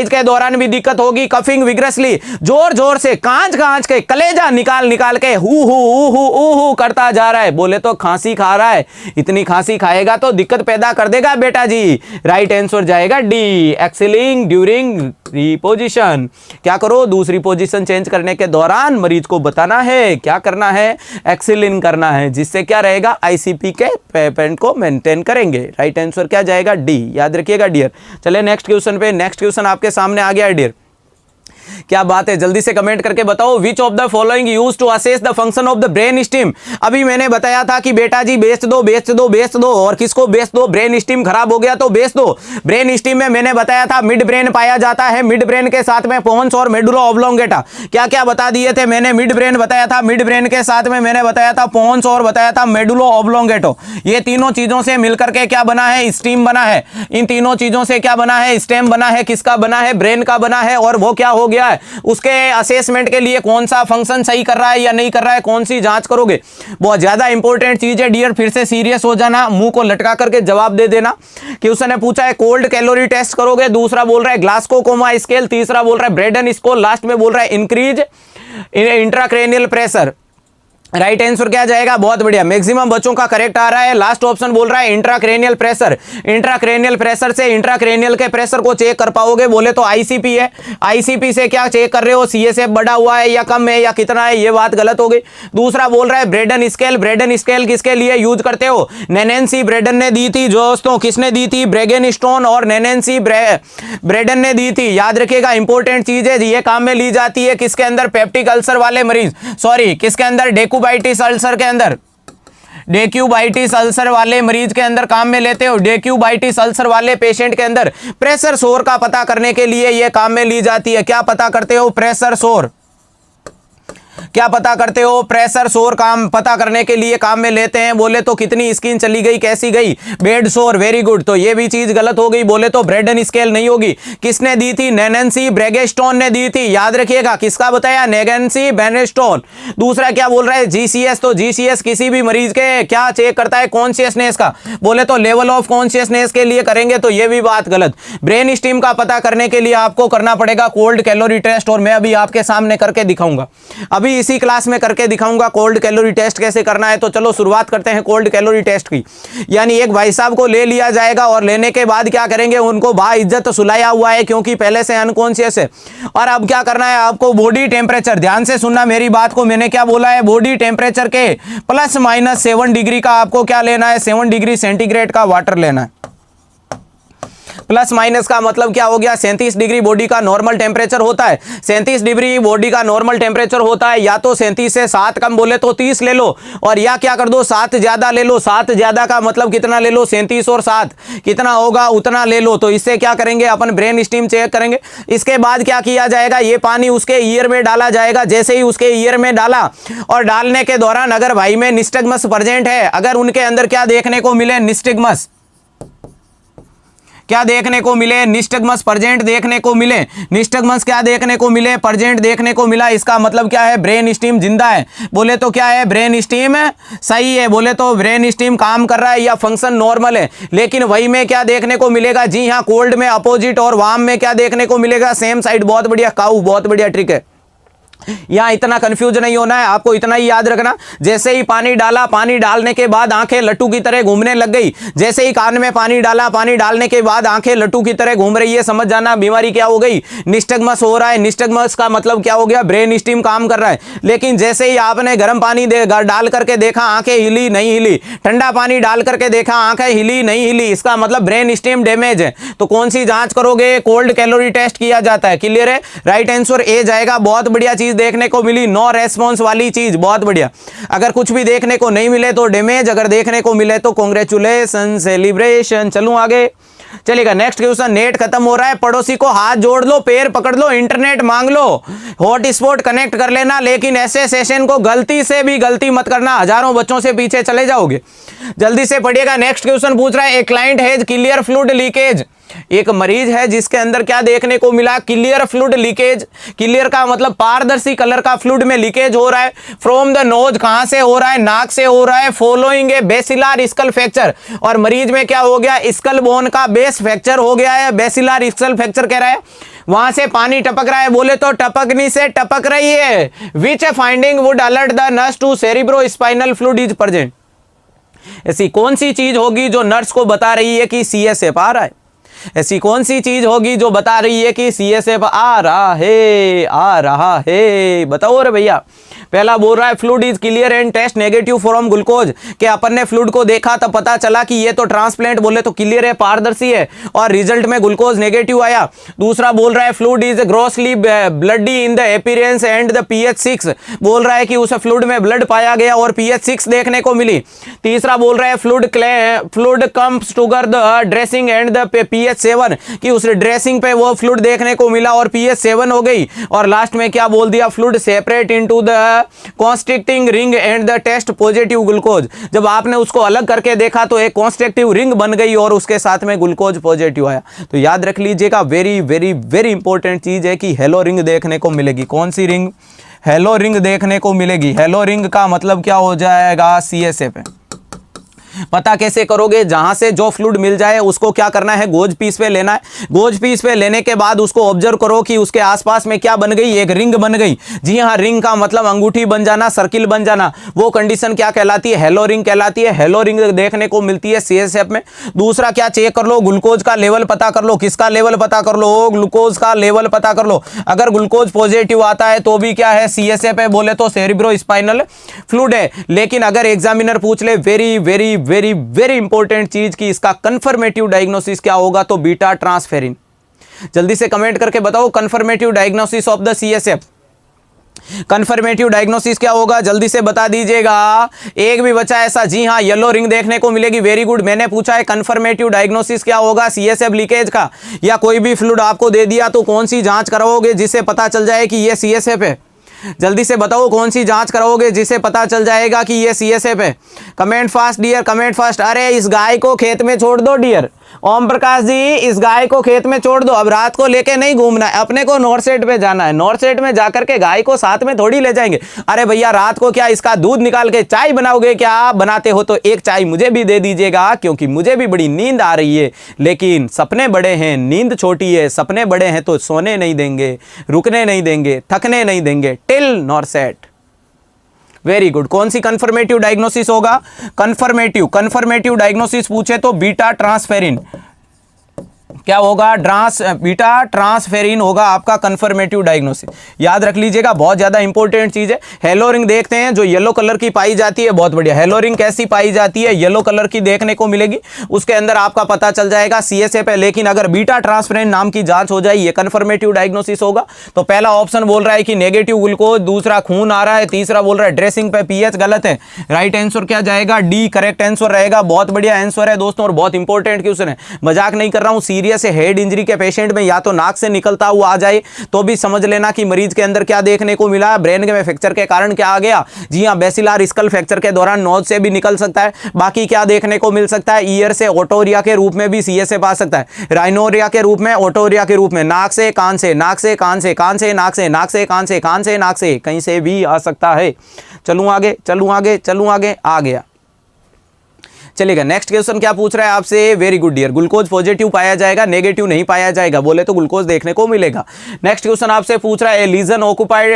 के दौरान भी दिक्कत होगी। कफिंग विग्रेसली, जोर जोर से कांच के कलेजा निकाल के हु करता जा रहा है। बोले तो खांसी खा रहा है, इतनी खांसी खाएगा तो दिक्कत पैदा कर देगा बेटा जी। राइट आंसर जाएगा डी, एक्सेलिंग ड्यूरिंग रिपोजिशन। क्या करो, दूसरी पोजीशन चेंज करने के दौरान मरीज को बताना है क्या करना है, एक्सेलिंग करना है, जिससे क्या रहेगा आईसीपी के पेपेंट को मेंटेन करेंगे। राइट आंसर क्या जाएगा, डी। याद रखिएगा डियर। चले नेक्स्ट क्वेश्चन पे। नेक्स्ट क्वेश्चन आपके सामने आ गया है डियर। क्या बात है, जल्दी से कमेंट करके बताओ। Which of the following use to assess the function of the brain stem. अभी मैंने बताया था कि बेटा जी बेच दो और किसको बेच दो, ब्रेन स्टीम खराब हो गया तो बेच दो। ब्रेन स्टीम में मैंने बताया था मिड ब्रेन पाया जाता है, मिड ब्रेन के साथ में पोन्स और मेडुला ऑब्लोंगेटा। क्या क्या बता दिए थे मैंने, मिड ब्रेन बताया था, मिड ब्रेन के साथ में मैंने बताया था पोन्स और बताया था मेडुला ऑब्लोंगेटो। ये तीनों चीजों से मिलकर के क्या बना है, स्टीम बना है। इन तीनों चीजों से क्या बना है, स्टेम बना है। किसका बना है, ब्रेन का बना है। और वो क्या हो गया है, उसके असेसमेंट के लिए कौन सा फंक्शन सही कर रहा है या नहीं कर रहा है, कौन सी जांच करोगे। बहुत ज्यादा इंपॉर्टेंट चीज है डियर। फिर से सीरियस हो जाना, मुंह को लटका करके जवाब दे देना कि उसने पूछा है कोल्ड कैलोरी टेस्ट करोगे, दूसरा बोल रहा है ग्लासको कोमा स्केल, तीसरा बोल रहा है ब्रेडन स्कोर, लास्ट में बोल रहा है increase intracranial pressure. Right answer क्या जाएगा, बहुत बढ़िया, मैक्सिमम बच्चों का करेक्ट आ रहा है। लास्ट ऑप्शन बोल रहा है इंट्राक्रैनियल प्रेशर। इंट्राक्रैनियल प्रेशर से इंट्राक्रैनियल के प्रेशर को चेक कर पाओगे, बोले तो आईसीपी है। आईसीपी से क्या चेक कर रहे हो, सीएसएफ बढ़ा हुआ है या कम है या कितना है, ये बात गलत हो गई। दूसरा बोल रहा है ब्रेडन स्केल। ब्रेडन स्केल किसके लिए यूज करते हो, नैनेंसी ब्रेडन ने दी थी दोस्तों, किसने दी थी, ब्रेगन स्टोन और नैनेंसी ब्रेडन ने दी थी। याद रखिएगा इंपॉर्टेंट चीज है, ये काम में ली जाती है किसके अंदर, पेप्टिक अल्सर वाले मरीज, सॉरी किसके अंदर, डेक्यूबाइटिस अल्सर के अंदर, डेक्यूबाइटिस अल्सर वाले मरीज के अंदर काम में लेते हो। डेक्यूबाइटिस अल्सर वाले पेशेंट के अंदर प्रेशर सोर का पता करने के लिए यह काम में ली जाती है। क्या पता करते हो, प्रेशर सोर। क्या पता करते हो, प्रेशर सोर काम पता करने के लिए काम में लेते हैं। बोले तो कितनी स्किन चली गई, कैसी गई, बेड सोर, वेरी गुड। तो ये भी चीज गलत हो गई, बोले तो ब्रेडन स्केल नहीं होगी। किसने दी थी, नैनेंसी ब्रेगेस्टोन ने दी थी। याद रखिएगा किसका बताया, नैनेंसी ब्रेगेस्टोन। दूसरा क्या बोल रहा है, जीसीएस। तो जीसीएस किसी भी मरीज के क्या चेक करता है, कॉन्शियसनेस का, बोले तो लेवल ऑफ कॉन्शियसनेस के लिए करेंगे, तो ये भी बात गलत। ब्रेन स्टीम का पता करने के लिए आपको करना पड़ेगा कोल्ड कैलोरी टेस्ट, और मैं अभी आपके सामने करके दिखाऊंगा, अभी इसी क्लास में करके दिखाऊंगा कोल्ड कैलोरी टेस्ट कैसे करना है। तो चलो शुरुआत करते हैं कोल्ड कैलोरी टेस्ट की। यानी एक भाई साहब को ले लिया जाएगा और लेने के बाद क्या करेंगे, उनको बाइज्जत सुलाया हुआ है क्योंकि पहले से अनकॉन्शियस है। और अब क्या करना है आपको, बॉडी टेम्परेचर, ध्यान से सुनना मेरी बात को, मैंने क्या बोला है, बॉडी टेम्परेचर के +- 7 डिग्री का आपको क्या लेना है, 7 डिग्री सेंटीग्रेड का वाटर लेना है। प्लस माइनस का मतलब क्या हो गया, 37 डिग्री बॉडी का नॉर्मल टेम्परेचर होता है। 37 डिग्री बॉडी का नॉर्मल टेम्परेचर होता है, या तो 37 से 7 कम बोले तो 30 ले लो, और या क्या कर दो 7 ज्यादा ले लो। 7 ज्यादा का मतलब कितना ले लो, 37 और 7 कितना होगा उतना ले लो। तो इससे क्या करेंगे, अपन ब्रेन स्टीम चेक करेंगे। इसके बाद क्या किया जाएगा, ये पानी उसके ईयर में डाला जाएगा। जैसे ही उसके ईयर में डाला और डालने के दौरान अगर भाई में निस्टैग्मस प्रेजेंट है, अगर उनके अंदर क्या देखने को मिले, निस्टैग्मस, क्या देखने को मिले, निस्टगमस प्रेजेंट देखने को मिले। निस्टगमस क्या देखने को मिले, प्रेजेंट देखने को मिला। इसका मतलब क्या है, ब्रेन स्टीम जिंदा है। बोले तो क्या है, ब्रेन स्टीम सही है। बोले तो ब्रेन स्टीम काम कर रहा है या फंक्शन नॉर्मल है। लेकिन वही में क्या देखने को मिलेगा, जी हाँ, कोल्ड में अपोजिट और वार्म में क्या देखने को मिलेगा, सेम साइड। बहुत बढ़िया काऊ, बहुत बढ़िया ट्रिक है। यहां इतना कंफ्यूज नहीं होना है, आपको इतना ही याद रखना, जैसे ही पानी डाला, पानी डालने के बाद आंखें लट्टू की तरह घूमने लग गई। जैसे ही कान में पानी डाला, पानी डालने के बाद आंखें लट्टू की तरह घूम रही है, समझ जाना बीमारी क्या हो गई, निस्टगमस हो रहा है। निस्टगमस का मतलब क्या हो गया, ब्रेन स्टीम काम कर रहा है। लेकिन जैसे ही आपने गर्म पानी डाल करके देखा, आंखें हिली नहीं हिली, ठंडा पानी डाल करके देखा, आंखें हिली नहीं हिली, इसका मतलब ब्रेन स्टीम डैमेज है। तो कौन सी जांच करोगे, कोल्ड कैलोरी टेस्ट किया जाता है। क्लियर है, राइट आंसर ए जाएगा। बहुत बढ़िया चीज देखने को मिली, नो रेस्पॉन्स वाली चीज, बहुत बढ़िया। अगर कुछ भी देखने को नहीं मिले तो डैमेज, अगर देखने को मिले तो कांग्रेचुलेशन, सेलिब्रेशन। चलूं आगे, चलिएगा नेक्स्ट क्वेश्चन। नेट खत्म हो रहा है, पड़ोसी को हाथ जोड़ लो, पैर पकड़ लो, इंटरनेट मांग लो, हॉटस्पॉट कनेक्ट कर लेना, लेकिन ऐसे सेशन को गलती से भी गलती मत करना, हजारों बच्चों से पीछे चले जाओगे। जल्दी से पढ़िएगा। नेक्स्ट क्वेश्चन पूछ रहा है, a client has clear fluid leakage. एक मरीज है जिसके अंदर क्या देखने को मिला, क्लियर फ्लूइड लीकेज। क्लियर का मतलब पारदर्शी कलर का फ्लूइड में लीकेज हो रहा है। फ्रॉम द नोज, कहां से हो रहा है, नाक से हो रहा है। फॉलोइंग ए बेसिलर स्कल फ्रैक्चर, और मरीज में क्या हो गया, स्कल बोन का बेस फ्रैक्चर हो गया है। बेसिलर स्कल फ्रैक्चर कह रहा है, वहां से पानी टपक रहा है। बोले तो टपकनी से टपक रही है। Which finding would alert the nurse to cerebrospinal fluid is present. ऐसी कौन सी चीज होगी जो नर्स को बता रही है कि सीएसएफ आ रहा है। ऐसी कौन सी चीज होगी जो बता रही है कि सीएसएफ आ रहा है, आ रहा है, बताओ रे भैया। पहला बोल रहा है fluid is clear and test negative from glucose, कि अपन ने फ्लूइड को देखा तब पता चला कि ये तो ट्रांसप्लेंट, बोले तो क्लियर है, पारदर्शी है, और रिजल्ट में ग्लूकोज नेगेटिव आया। दूसरा बोल रहा है fluid is grossly bloody in the appearance and the pH 6, बोल रहा है कि उस फ्लूइड में ब्लड पाया गया और पीएच 6 देखने को मिली। तीसरा बोल रहा है fluid comes together the dressing and the pH 7, कि उस ड्रेसिंग पे वो फ्लूइड देखने को मिला और पीएच 7 हो गई। और लास्ट में क्या बोल दिया, fluid separate into the constricting ring and the test positive glucose. जब आपने उसको अलग करके देखा तो एक कॉन्स्ट्रिक्टिव रिंग बन गई और उसके साथ में ग्लूकोज पॉजिटिव आया। तो याद रख लीजिएगा, वेरी वेरी वेरी इंपॉर्टेंट चीज है कि हेलो रिंग देखने को मिलेगी। कौन सी रिंग, हेलो रिंग देखने को मिलेगी। हेलो रिंग का मतलब क्या हो जाएगा, सीएसएफ है। पता कैसे करोगे, जहां से जो फ्लूइड मिल जाए उसको क्या करना है, गोज पीस पे लेना है। गोज पीस पे लेने के बाद उसको ऑब्जर्व करो कि उसके आसपास में क्या बन गई, एक रिंग बन गई। जी हाँ, रिंग का मतलब अंगूठी बन जाना, सर्किल बन जाना। वो कंडीशन क्या कहलाती है, हेलो रिंग कहलाती है। हेलो रिंग देखने को मिलती है सीएसएफ में। दूसरा क्या चेक कर लो, ग्लूकोज का लेवल पता कर लो। किसका लेवल पता कर लो, ग्लूकोज का लेवल पता कर लो। अगर ग्लूकोज पॉजिटिव आता है तो भी क्या है, सीएसएफ है, बोले तो सेरिब्रो स्पाइनल फ्लूइड है। लेकिन अगर एग्जामिनर पूछ ले, very very very very important चीज की इसका कंफर्मेटिव डायग्नोसिस क्या होगा, तो बीटा ट्रांसफेरिन। जल्दी से कमेंट करके बताओ confirmative diagnosis of the CSF. Confirmative diagnosis क्या होगा, जल्दी से बता दीजिएगा। एक भी बचा ऐसा, जी हाँ, येलो रिंग देखने को मिलेगी। Very good. मैंने पूछा है कंफर्मेटिव डायग्नोसिस क्या होगा, सीएसएफ लीकेज का, या कोई भी फ्लूइड आपको दे दिया तो कौन सी जांच कराओगे जिससे पता चल जाए कि ये सीएसएफ है। जल्दी से बताओ कौन सी जांच कराओगे जिसे पता चल जाएगा कि ये सीएसएफ है। Comment fast dear, comment fast. अरे इस गाय को खेत में छोड़ दो डियर ओम प्रकाश जी, इस गाय को खेत में छोड़ दो। अब रात को लेके नहीं घूमना है, अपने को नॉर्थ साइड पे जाना है। नॉर्थ साइड में जाकर के गाय को साथ में थोड़ी ले जाएंगे। अरे भैया रात को क्या इसका दूध निकाल के चाय बनाओगे क्या, बनाते हो तो एक चाय मुझे भी दे दीजिएगा, क्योंकि मुझे भी बड़ी नींद आ रही है। लेकिन सपने बड़े हैं, नींद छोटी है। सपने बड़े हैं तो सोने नहीं देंगे, रुकने नहीं देंगे, थकने नहीं देंगे। Till north side. Very good. कौन सी कंफर्मेटिव डायग्नोसिस होगा, कंफर्मेटिव डायग्नोसिस पूछे तो बीटा ट्रांसफेरिन। क्या होगा, बीटा ट्रांसफेरिन होगा आपका कंफर्मेटिव डायग्नोसिस। याद रख लीजिएगा, बहुत ज्यादा इंपॉर्टेंट चीज है। हेलो रिंग देखते हैं जो येलो कलर की पाई जाती है, बहुत बढ़िया। हेलो रिंग कैसी पाई जाती है, येलो कलर की देखने को मिलेगी। उसके अंदर आपका पता चल जाएगा सीएसएफ है। लेकिन अगर बीटा ट्रांसफेरिन नाम की जांच हो जाए, ये कंफर्मेटिव डायग्नोसिस होगा। तो पहला ऑप्शन बोल रहा है कि नेगेटिव ग्लूकोज, दूसरा खून आ रहा है, तीसरा बोल रहा है ड्रेसिंग पे पीएच गलत है। राइट आंसर क्या जाएगा, डी करेक्ट आंसर रहेगा। बहुत बढ़िया आंसर है दोस्तों, और बहुत इंपॉर्टेंट क्वेश्चन है, मजाक नहीं कर रहा हूं। सीरियस हेड इंजरी के पेशेंट में या तो नाक से निकलता हुआ आ जाए तो भी समझ लेना कि मरीज के अंदर क्या देखने को मिला, ब्रेन में फ्रैक्चर के कारण क्या आ गया, जी हाँ बेसिलर स्कल फ्रैक्चर के दौरान नोज से भी निकल सकता है। बाकी क्या देखने को मिल सकता है, ईयर से ओटोरिया के रूप में भी सीएसएफ आ सकता है, राइनोरिया के रूप में, ओटोरिया के रूप में, नाक से कान से, नाक से कान से, कान से नाक से, नाक से कान से, कान से नाक से, कहीं से भी आ सकता है। चलूं आगे चलूं आगे चलूं आगे, आ गया। चलिएगा नेक्स्ट क्वेश्चन क्या पूछ रहा है आपसे, very good dear, glucose positive पाया जाएगा, नेगेटिव नहीं पाया जाएगा, बोले तो ग्लूकोज देखने को मिलेगा। नेक्स्ट क्वेश्चन आपसे पूछ रहा है, lesion occupied,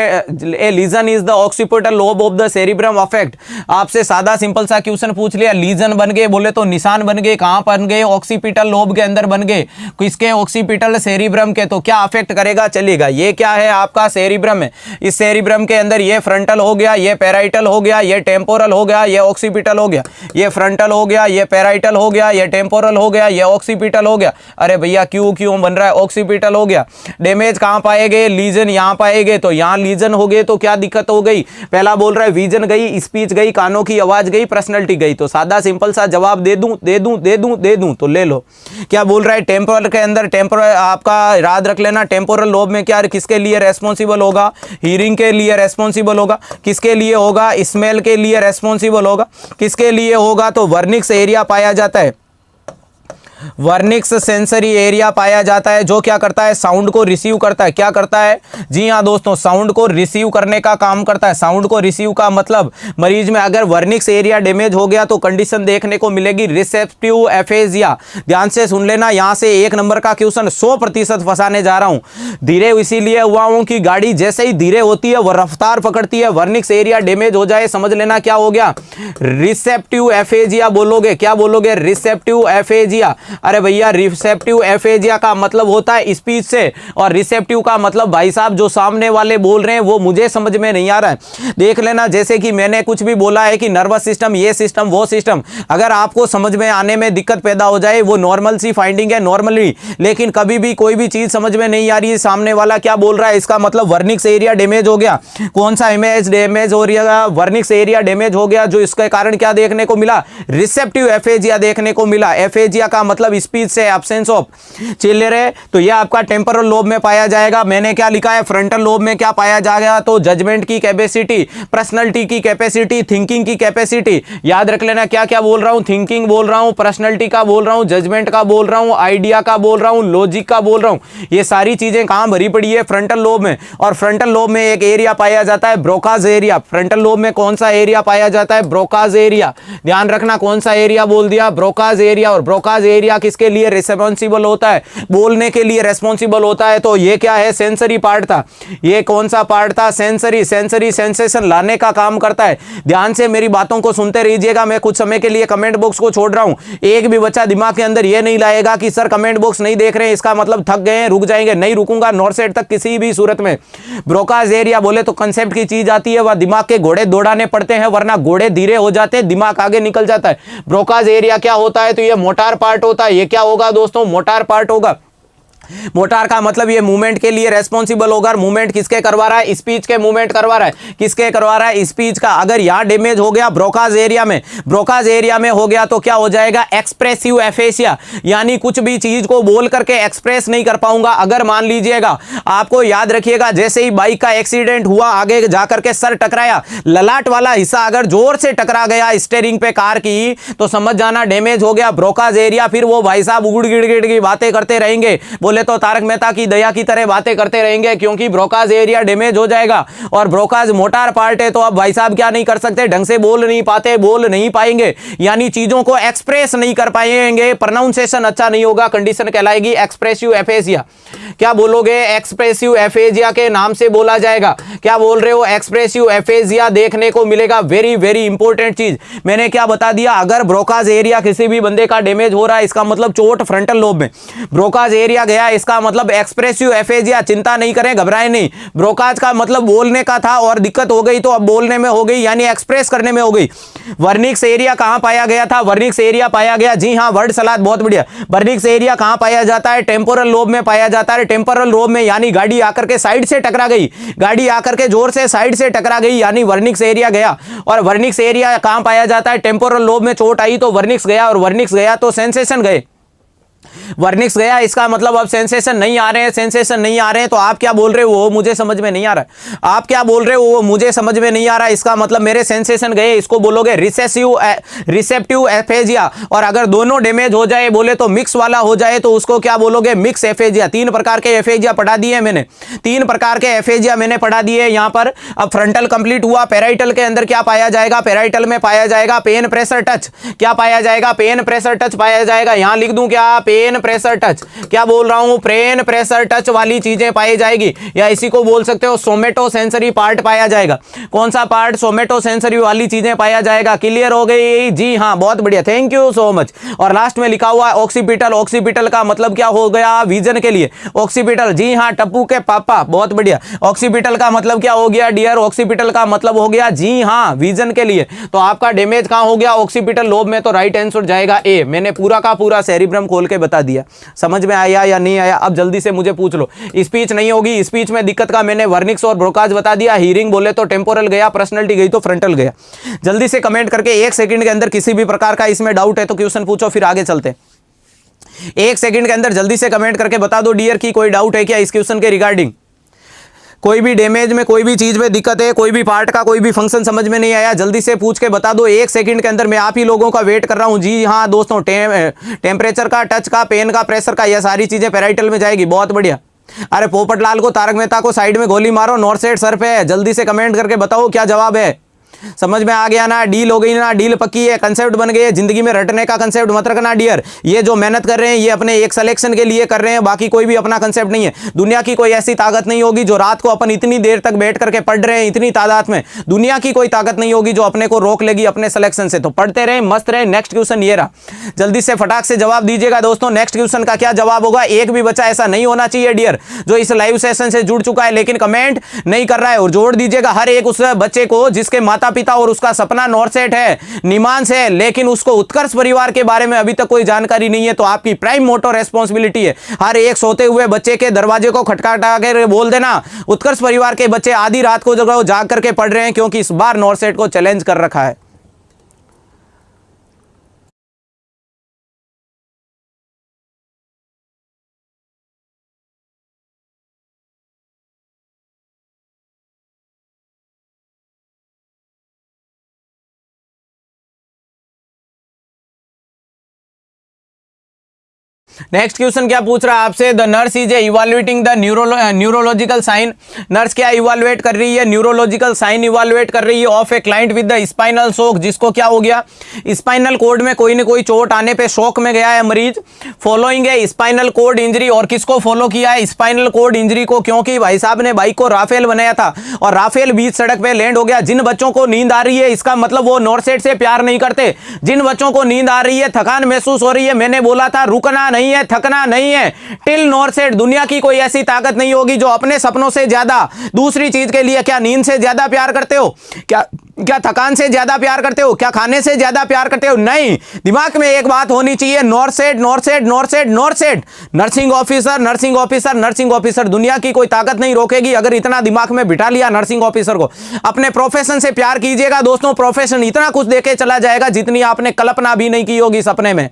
a lesion is the occipital lobe of the cerebrum affect. आपसे सादा सिंपल सा क्वेश्चन पूछ लिया, लीजन बन गए, बोले तो निशान बन गए, कहां बन गए, ऑक्सीपिटल लोब के अंदर बन गए, किसके, ऑक्सीपिटल सेरिब्रम के, तो क्या अफेक्ट करेगा। चलिएगा ये क्या है आपका सेरिब्रम है, इस सेरिब्रम के अंदर ये फ्रंटल हो गया, ये पैराइटल हो गया, ये टेम्पोरल हो गया, ये ऑक्सीपिटल हो गया, ये फ्रंटल हो गया, ये पैराइटल हो गया, ये टेम्पोरल हो गया, ये ऑक्सीपिटल हो गया। अरे भैया क्यों बन रहा है, ऑक्सीपिटल हो गया। डैमेज कहां पाएंगे, लीजन यहां पाएंगे, तो यहां लीजन हो गए तो क्या दिक्कत हो गई, पहला बोल रहा है विजन गई, स्पीच गई, कानों की आवाज गई, पर्सनैलिटी गई। तो सादा सिंपल सा जवाब दे दूं तो ले लो। क्या बोल रहा है, टेम्पोरल के अंदर, टेम्पोरल आपका याद रख लेना, टेम्पोरल लोब में क्या किसके लिए रेस्पॉन्सिबल होगा, हीरिंग के लिए रेस्पॉन्सिबल होगा, किसके लिए होगा, स्मेल के लिए रेस्पॉन्सिबल होगा, किसके लिए होगा, तो वर्निक्स एरिया पाया जाता है, वर्निक्स सेंसरी एरिया पाया जाता है, जो क्या करता है, साउंड को रिसीव करता है। क्या करता है, जी हाँ दोस्तों, साउंड को रिसीव करने का काम करता है। साउंड को रिसीव का मतलब मरीज में अगर वर्निक्स एरिया डैमेज हो गया तो कंडीशन देखने को मिलेगी रिसेप्टिव एफेजिया। ध्यान से सुन लेना, यहां से 1 नंबर का क्वेश्चन 100% फंसाने जा रहा हूं। धीरे इसीलिए हुआ हूं कि गाड़ी जैसे ही धीरे होती है वह रफ्तार पकड़ती है, वर्निक्स एरिया डैमेज हो जाए, समझ लेना क्या हो गया, रिसेप्टिव एफेजिया बोलोगे। क्या बोलोगे, रिसेप्टिव एफेजिया। अरे भैया रिसेप्टिव एफेजिया का मतलब होता है स्पीच से, और रिसेप्टिव का मतलब भाई साहब जो सामने वाले बोल रहे हैं वो मुझे समझ में नहीं आ रहा है। देख लेना, जैसे कि मैंने कुछ भी बोला है कि नर्वस सिस्टम, ये सिस्टम, वो सिस्टम, अगर आपको समझ में आने में दिक्कत पैदा हो जाए वो नॉर्मल सी फाइंडिंग है, नॉर्मली। लेकिन कभी भी कोई भी चीज समझ में नहीं आ रही है, सामने वाला क्या बोल रहा है, इसका मतलब वर्निक्स एरिया डैमेज हो गया। कौन सा इमेज डैमेज हो रही है, वर्निक्स एरिया डैमेज हो गया, जो इसके कारण क्या देखने को मिला, रिसेप्टिव एफेजिया देखने को मिला। एफेजिया का मतलब स्पीच से एब्सेंस ऑफ चिल्लरे, तो यह आपका टेम्पोरल लोब में पाया जाएगा। मैंने क्या लिखा है, फ्रंटल लोब में क्या पाया जाएगा, तो जजमेंट की कैपेसिटी, पर्सनैलिटी की कैपेसिटी, थिंकिंग की कैपेसिटी। याद रख लेना क्या क्या बोल रहा हूं, थिंकिंग बोल रहा हूं, पर्सनैलिटी का बोल रहा हूं, जजमेंट का बोल रहा हूं, आइडिया का बोल रहा हूं, लॉजिक का बोल रहा हूं। ये सारी चीजें कहां भरी पड़ी है, फ्रंटल लोब में। और फ्रंटल लोब में एक एरिया पाया जाता है ब्रोकाज एरिया। फ्रंटल लोब में कौन सा एरिया पाया जाता है, ब्रोकाज एरिया। ध्यान रखना कौन सा एरिया बोल दिया, ब्रोकाज एरिया। और ब्रोकाज एरिया किसके लिए रिस्पॉन्सिबल होता है, बोलने के लिए रिस्पॉन्सिबल होता है। तो ये क्या है, सेंसरी पार्ट था। ये कौन सा पार्ट था, सेंसरी। सेंसरी सेंसेशन लाने का काम करता है। ध्यान से मेरी बातों को सुनते रहिएगा, मैं कुछ समय के लिए कमेंट बॉक्स को छोड़ रहा हूं। एक भी बच्चा दिमाग के अंदर ये नहीं लाएगा कि सर कमेंट बॉक्स नहीं देख रहे हैं इसका मतलब थक गए हैं, रुक जाएंगे। नहीं रुकूंगा, नॉर्सेट तक किसी भी सूरत में। ब्रोकाज एरिया बोले तो कंसेप्ट की चीज आती है, वह दिमाग के घोड़े दौड़ाने पड़ते हैं, वरना घोड़े धीरे हो जाते हैं, दिमाग आगे निकल जाता है। ब्रोकाज एरिया क्या होता है, तो ये मोटार पार्ट होता है। ये क्या होगा दोस्तों, मोटार पार्ट होगा। मोटार का मतलब ये मूवमेंट के लिए रेस्पॉन्सिबल होगा। मूवमेंट किसके करवा रहा है, स्पीच के मूवमेंट करवा रहा है। किसके करवा रहा है, स्पीच का। अगर यहां डैमेज हो गया ब्रोकाज एरिया में, ब्रोकाज एरिया में हो गया तो क्या हो जाएगा, एक्सप्रेसिव एफेसिया, यानी कुछ भी चीज को बोल करके एक्सप्रेस नहीं कर पाऊंगा। अगर मान लीजिएगा, आपको याद रखिएगा, जैसे ही बाइक का एक्सीडेंट हुआ, आगे जाकर के सर टकराया, ललाट वाला हिस्सा अगर जोर से टकरा गया स्टीयरिंग पे कार की, तो समझ जाना डैमेज हो गया ब्रोकाज एरिया। फिर वो भाई साहब उड़ गिड़ की बातें करते रहेंगे, बोले तो तारक मेहता की दया की तरह बातें करते रहेंगे, क्योंकि ब्रोकाज एरिया डैमेज हो जाएगा। और ब्रोकाज मोटार पार्ट है, तो अब भाई साहब क्या नहीं कर सकते, ढंग से बोल नहीं पाते, बोल नहीं पाएंगे, यानी चीजों को एक्सप्रेस नहीं कर पाएंगे, प्रोनाउंसिएशन अच्छा नहीं होगा, कंडीशन कहलाएगी एक्सप्रेसिव एफेजिया। क्या बोलोगे, एक्सप्रेसिव एफेजिया के नाम से बोला जाएगा। क्या बोल रहे हो, एक्सप्रेसिव एफेजिया देखने को मिलेगा। वेरी वेरी इंपॉर्टेंट चीज मैंने क्या बता दिया, अगर ब्रोकाज एरिया किसी भी बंदे का डैमेज हो रहा है, इसका मतलब चोट फ्रंटल लोब में, ब्रोकाज एरिया गया, इसका मतलब एक्सप्रेसिव एफेजिया। चिंता नहीं करें, घबराएं नहीं। ब्रोकाज का मतलब बोलने का था और दिक्कत हो गई, तो अब बोलने में हो गई, यानी एक्सप्रेस करने में हो गई। वर्निक्स एरिया कहां पाया गया था, वर्निक्स एरिया पाया गया, जी हां, वर्ड सलाद बहुत बढ़िया। वर्निक्स एरिया कहां पाया जाता है, टेम्पोरल लोब में पाया जाता है। टेम्पोरल लोब में, यानी गाड़ी आकर के साइड से टकरा गई, गाड़ी आकर के जोर से साइड से टकरा गई, यानी वर्निक्स एरिया गया। और वर्निक्स एरिया कहां पाया जाता है, टेम्पोरल लोब में चोट आई तो वर्निक्स गया, और वर्निक्स गया तो सेंसेशन गए। वर्निक्स गया, इसका मतलब अब सेंसेशन नहीं आ रहे हैं, सेंसेशन नहीं आ रहे हैं। तो आप क्या बोल रहे हो वो मुझे समझ में नहीं आ रहा है, आप क्या बोल रहे हो वो मुझे समझ में नहीं आ रहा है। इसका मतलब मेरे सेंसेशन गए, इसको बोलोगे रिसेप्टिव एफेजिया। और अगर दोनों डैमेज हो जाए बोले तो मिक्स वाला हो जाए तो उसको क्या बोलोगे, मिक्स एफेजिया। 3 प्रकार के एफेजिया पढ़ा दिए मैंने, 3 प्रकार के एफेजिया मैंने पढ़ा दिए यहां पर। अब फ्रंटल कंप्लीट हुआ, पैराइटल के अंदर क्या पाया जाएगा, पैराइटल में पाया जाएगा पेन प्रेशर टच। क्या पाया जाएगा, पेन प्रेशर टच पाया जाएगा। यहां लिख दूं क्या, पेन प्रेशर टच। क्या बोल रहा हूं, पेन प्रेशर टच वाली चीजें पाई जाएगी, या इसी को बोल सकते हो सोमेटो सेंसरी पार्ट पाया जाएगा। कौन सा पार्ट, सोमेटो सेंसरी वाली चीजें पाया जाएगा। क्लियर हो गई जी हाँ, बहुत बढ़िया, थैंक यू सो मच। और लास्ट में लिखा हुआ ऑक्सीपिटल, ऑक्सीपिटल का मतलब क्या हो गया, विजन के लिए ऑक्सीपिटल। जी हाँ टप्पू के पापा, बहुत बढ़िया। ऑक्सीपिटल का मतलब क्या हो गया डियर, ऑक्सीपिटल का मतलब हो गया जी हाँ विजन के लिए। तो आपका डैमेज कहां हो गया, ऑक्सीपिटल लोब में। तो राइट आंसर जाएगा ए। मैंने पूरा का पूरा सेरिब्रम खोल के बता दिया। समझ में आया या नहीं आया, अब जल्दी से मुझे पूछ लो। स्पीच नहीं होगी, स्पीच में दिक्कत का मैंने वर्निक्स और ब्रोकाज बता दिया। हीरिंग बोले तो टेम्पोरल गया, पर्सनैलिटी गई तो फ्रंटल गया। जल्दी से कमेंट करके 1 सेकंड के अंदर किसी भी प्रकार का इसमें डाउट है तो क्वेश्चन पूछो, फिर आगे चलते। 1 सेकंड के अंदर जल्दी से कमेंट करके बता दो डियर की कोई डाउट है क्या इस क्वेश्चन के रिगार्डिंग। कोई भी डैमेज में, कोई भी चीज में दिक्कत है, कोई भी पार्ट का कोई भी फंक्शन समझ में नहीं आया, जल्दी से पूछ के बता दो। 1 सेकंड के अंदर मैं आप ही लोगों का वेट कर रहा हूं। जी हाँ दोस्तों, टेम्परेचर का, टच का, पेन का, प्रेशर का, यह सारी चीजें पैराइटल में जाएगी। बहुत बढ़िया। अरे पोपटलाल को, तारक मेहता को साइड में गोली मारो, नॉर्थ साइड सर पे है। जल्दी से कमेंट करके बताओ क्या जवाब है। समझ में आ गया ना, डील हो गई ना, डील पक्की है, कंसेप्ट बन गए। जिंदगी में रटने का कंसेप्ट मत रखना डियर। ये जो मेहनत कर रहे हैं ये अपने एक सिलेक्शन के लिए कर रहे हैं, बाकी कोई भी अपना कंसेप्ट नहीं है। दुनिया की कोई ऐसी ताकत नहीं होगी जो रात को अपन इतनी देर तक बैठ करके पढ़ रहे हैं, इतनी तादाद में दुनिया की कोई ताकत नहीं होगी जो अपने को रोक लेगी अपने सिलेक्शन से। तो पढ़ते रहे, मस्त रहे। नेक्स्ट क्वेश्चन ये रहा, जल्दी से फटाक से जवाब दीजिएगा दोस्तों। नेक्स्ट क्वेश्चन का क्या जवाब होगा। एक भी बच्चा ऐसा नहीं होना चाहिए डियर जो इस लाइव सेशन से जुड़ चुका है लेकिन कमेंट नहीं कर रहा है। और जोड़ दीजिएगा हर एक उस बच्चे को जिसके माता पिता और उसका सपना नॉर्थ सेट है, निमांस है, लेकिन उसको उत्कर्ष परिवार के बारे में अभी तक कोई जानकारी नहीं है। तो आपकी प्राइम मोटो रेस्पॉन्सिबिलिटी है हर एक सोते हुए बच्चे के दरवाजे को खटखटा कर बोल देना, उत्कर्ष परिवार के बच्चे आधी रात को जगह जाग करके पढ़ रहे हैं, क्योंकि इस बार नॉर्थ सेट को चैलेंज कर रखा है। नेक्स्ट क्वेश्चन क्या पूछ रहा है आपसे, the nurse is evaluating the neurological sign. Nurse क्या इवैल्यूएट कर रही है, न्यूरोलॉजिकल साइन इवैल्यूएट कर रही है of a client with the spinal shock, जिसको क्या हो गया, स्पाइनल कोड में कोई ना कोई चोट आने पे शॉक में गया है मरीज। फॉलोइंग ए स्पाइनल कोड इंजरी, और किसको फॉलो किया है, स्पाइनल कोड इंजरी को, क्योंकि भाई साहब ने बाइक को राफेल बनाया था और राफेल बीच सड़क पे लैंड हो गया। जिन बच्चों को नींद आ रही है इसका मतलब वो नॉर्थ साइड से प्यार नहीं करते। जिन बच्चों को नींद आ रही है, थकान महसूस हो रही है, मैंने बोला था रुकना नहीं है, थकना नहीं है। टिल नॉर्थ साइड दुनिया की कोई ऐसी ताकत नहीं होगी जो अपने सपनों से ज्यादा दूसरी चीज के लिए, क्या नींद से ज्यादा प्यार करते हो, क्या थकान से ज्यादा प्यार करते हो, क्या खाने से ज्यादा प्यार करते हो, नहीं। दिमाग में एक बात होनी चाहिए, north side north side north side north side. Nursing officer nursing officer nursing officer, दुनिया की कोई ताकत नहीं रोकेगी। अगर इतना दिमाग में बिठा लिया नर्सिंग ऑफिसर को, अपने प्रोफेशन से प्यार कीजिएगा दोस्तों। प्रोफेशन इतना कुछ देके चला जाएगा जितनी आपने कल्पना भी नहीं की होगी सपने में।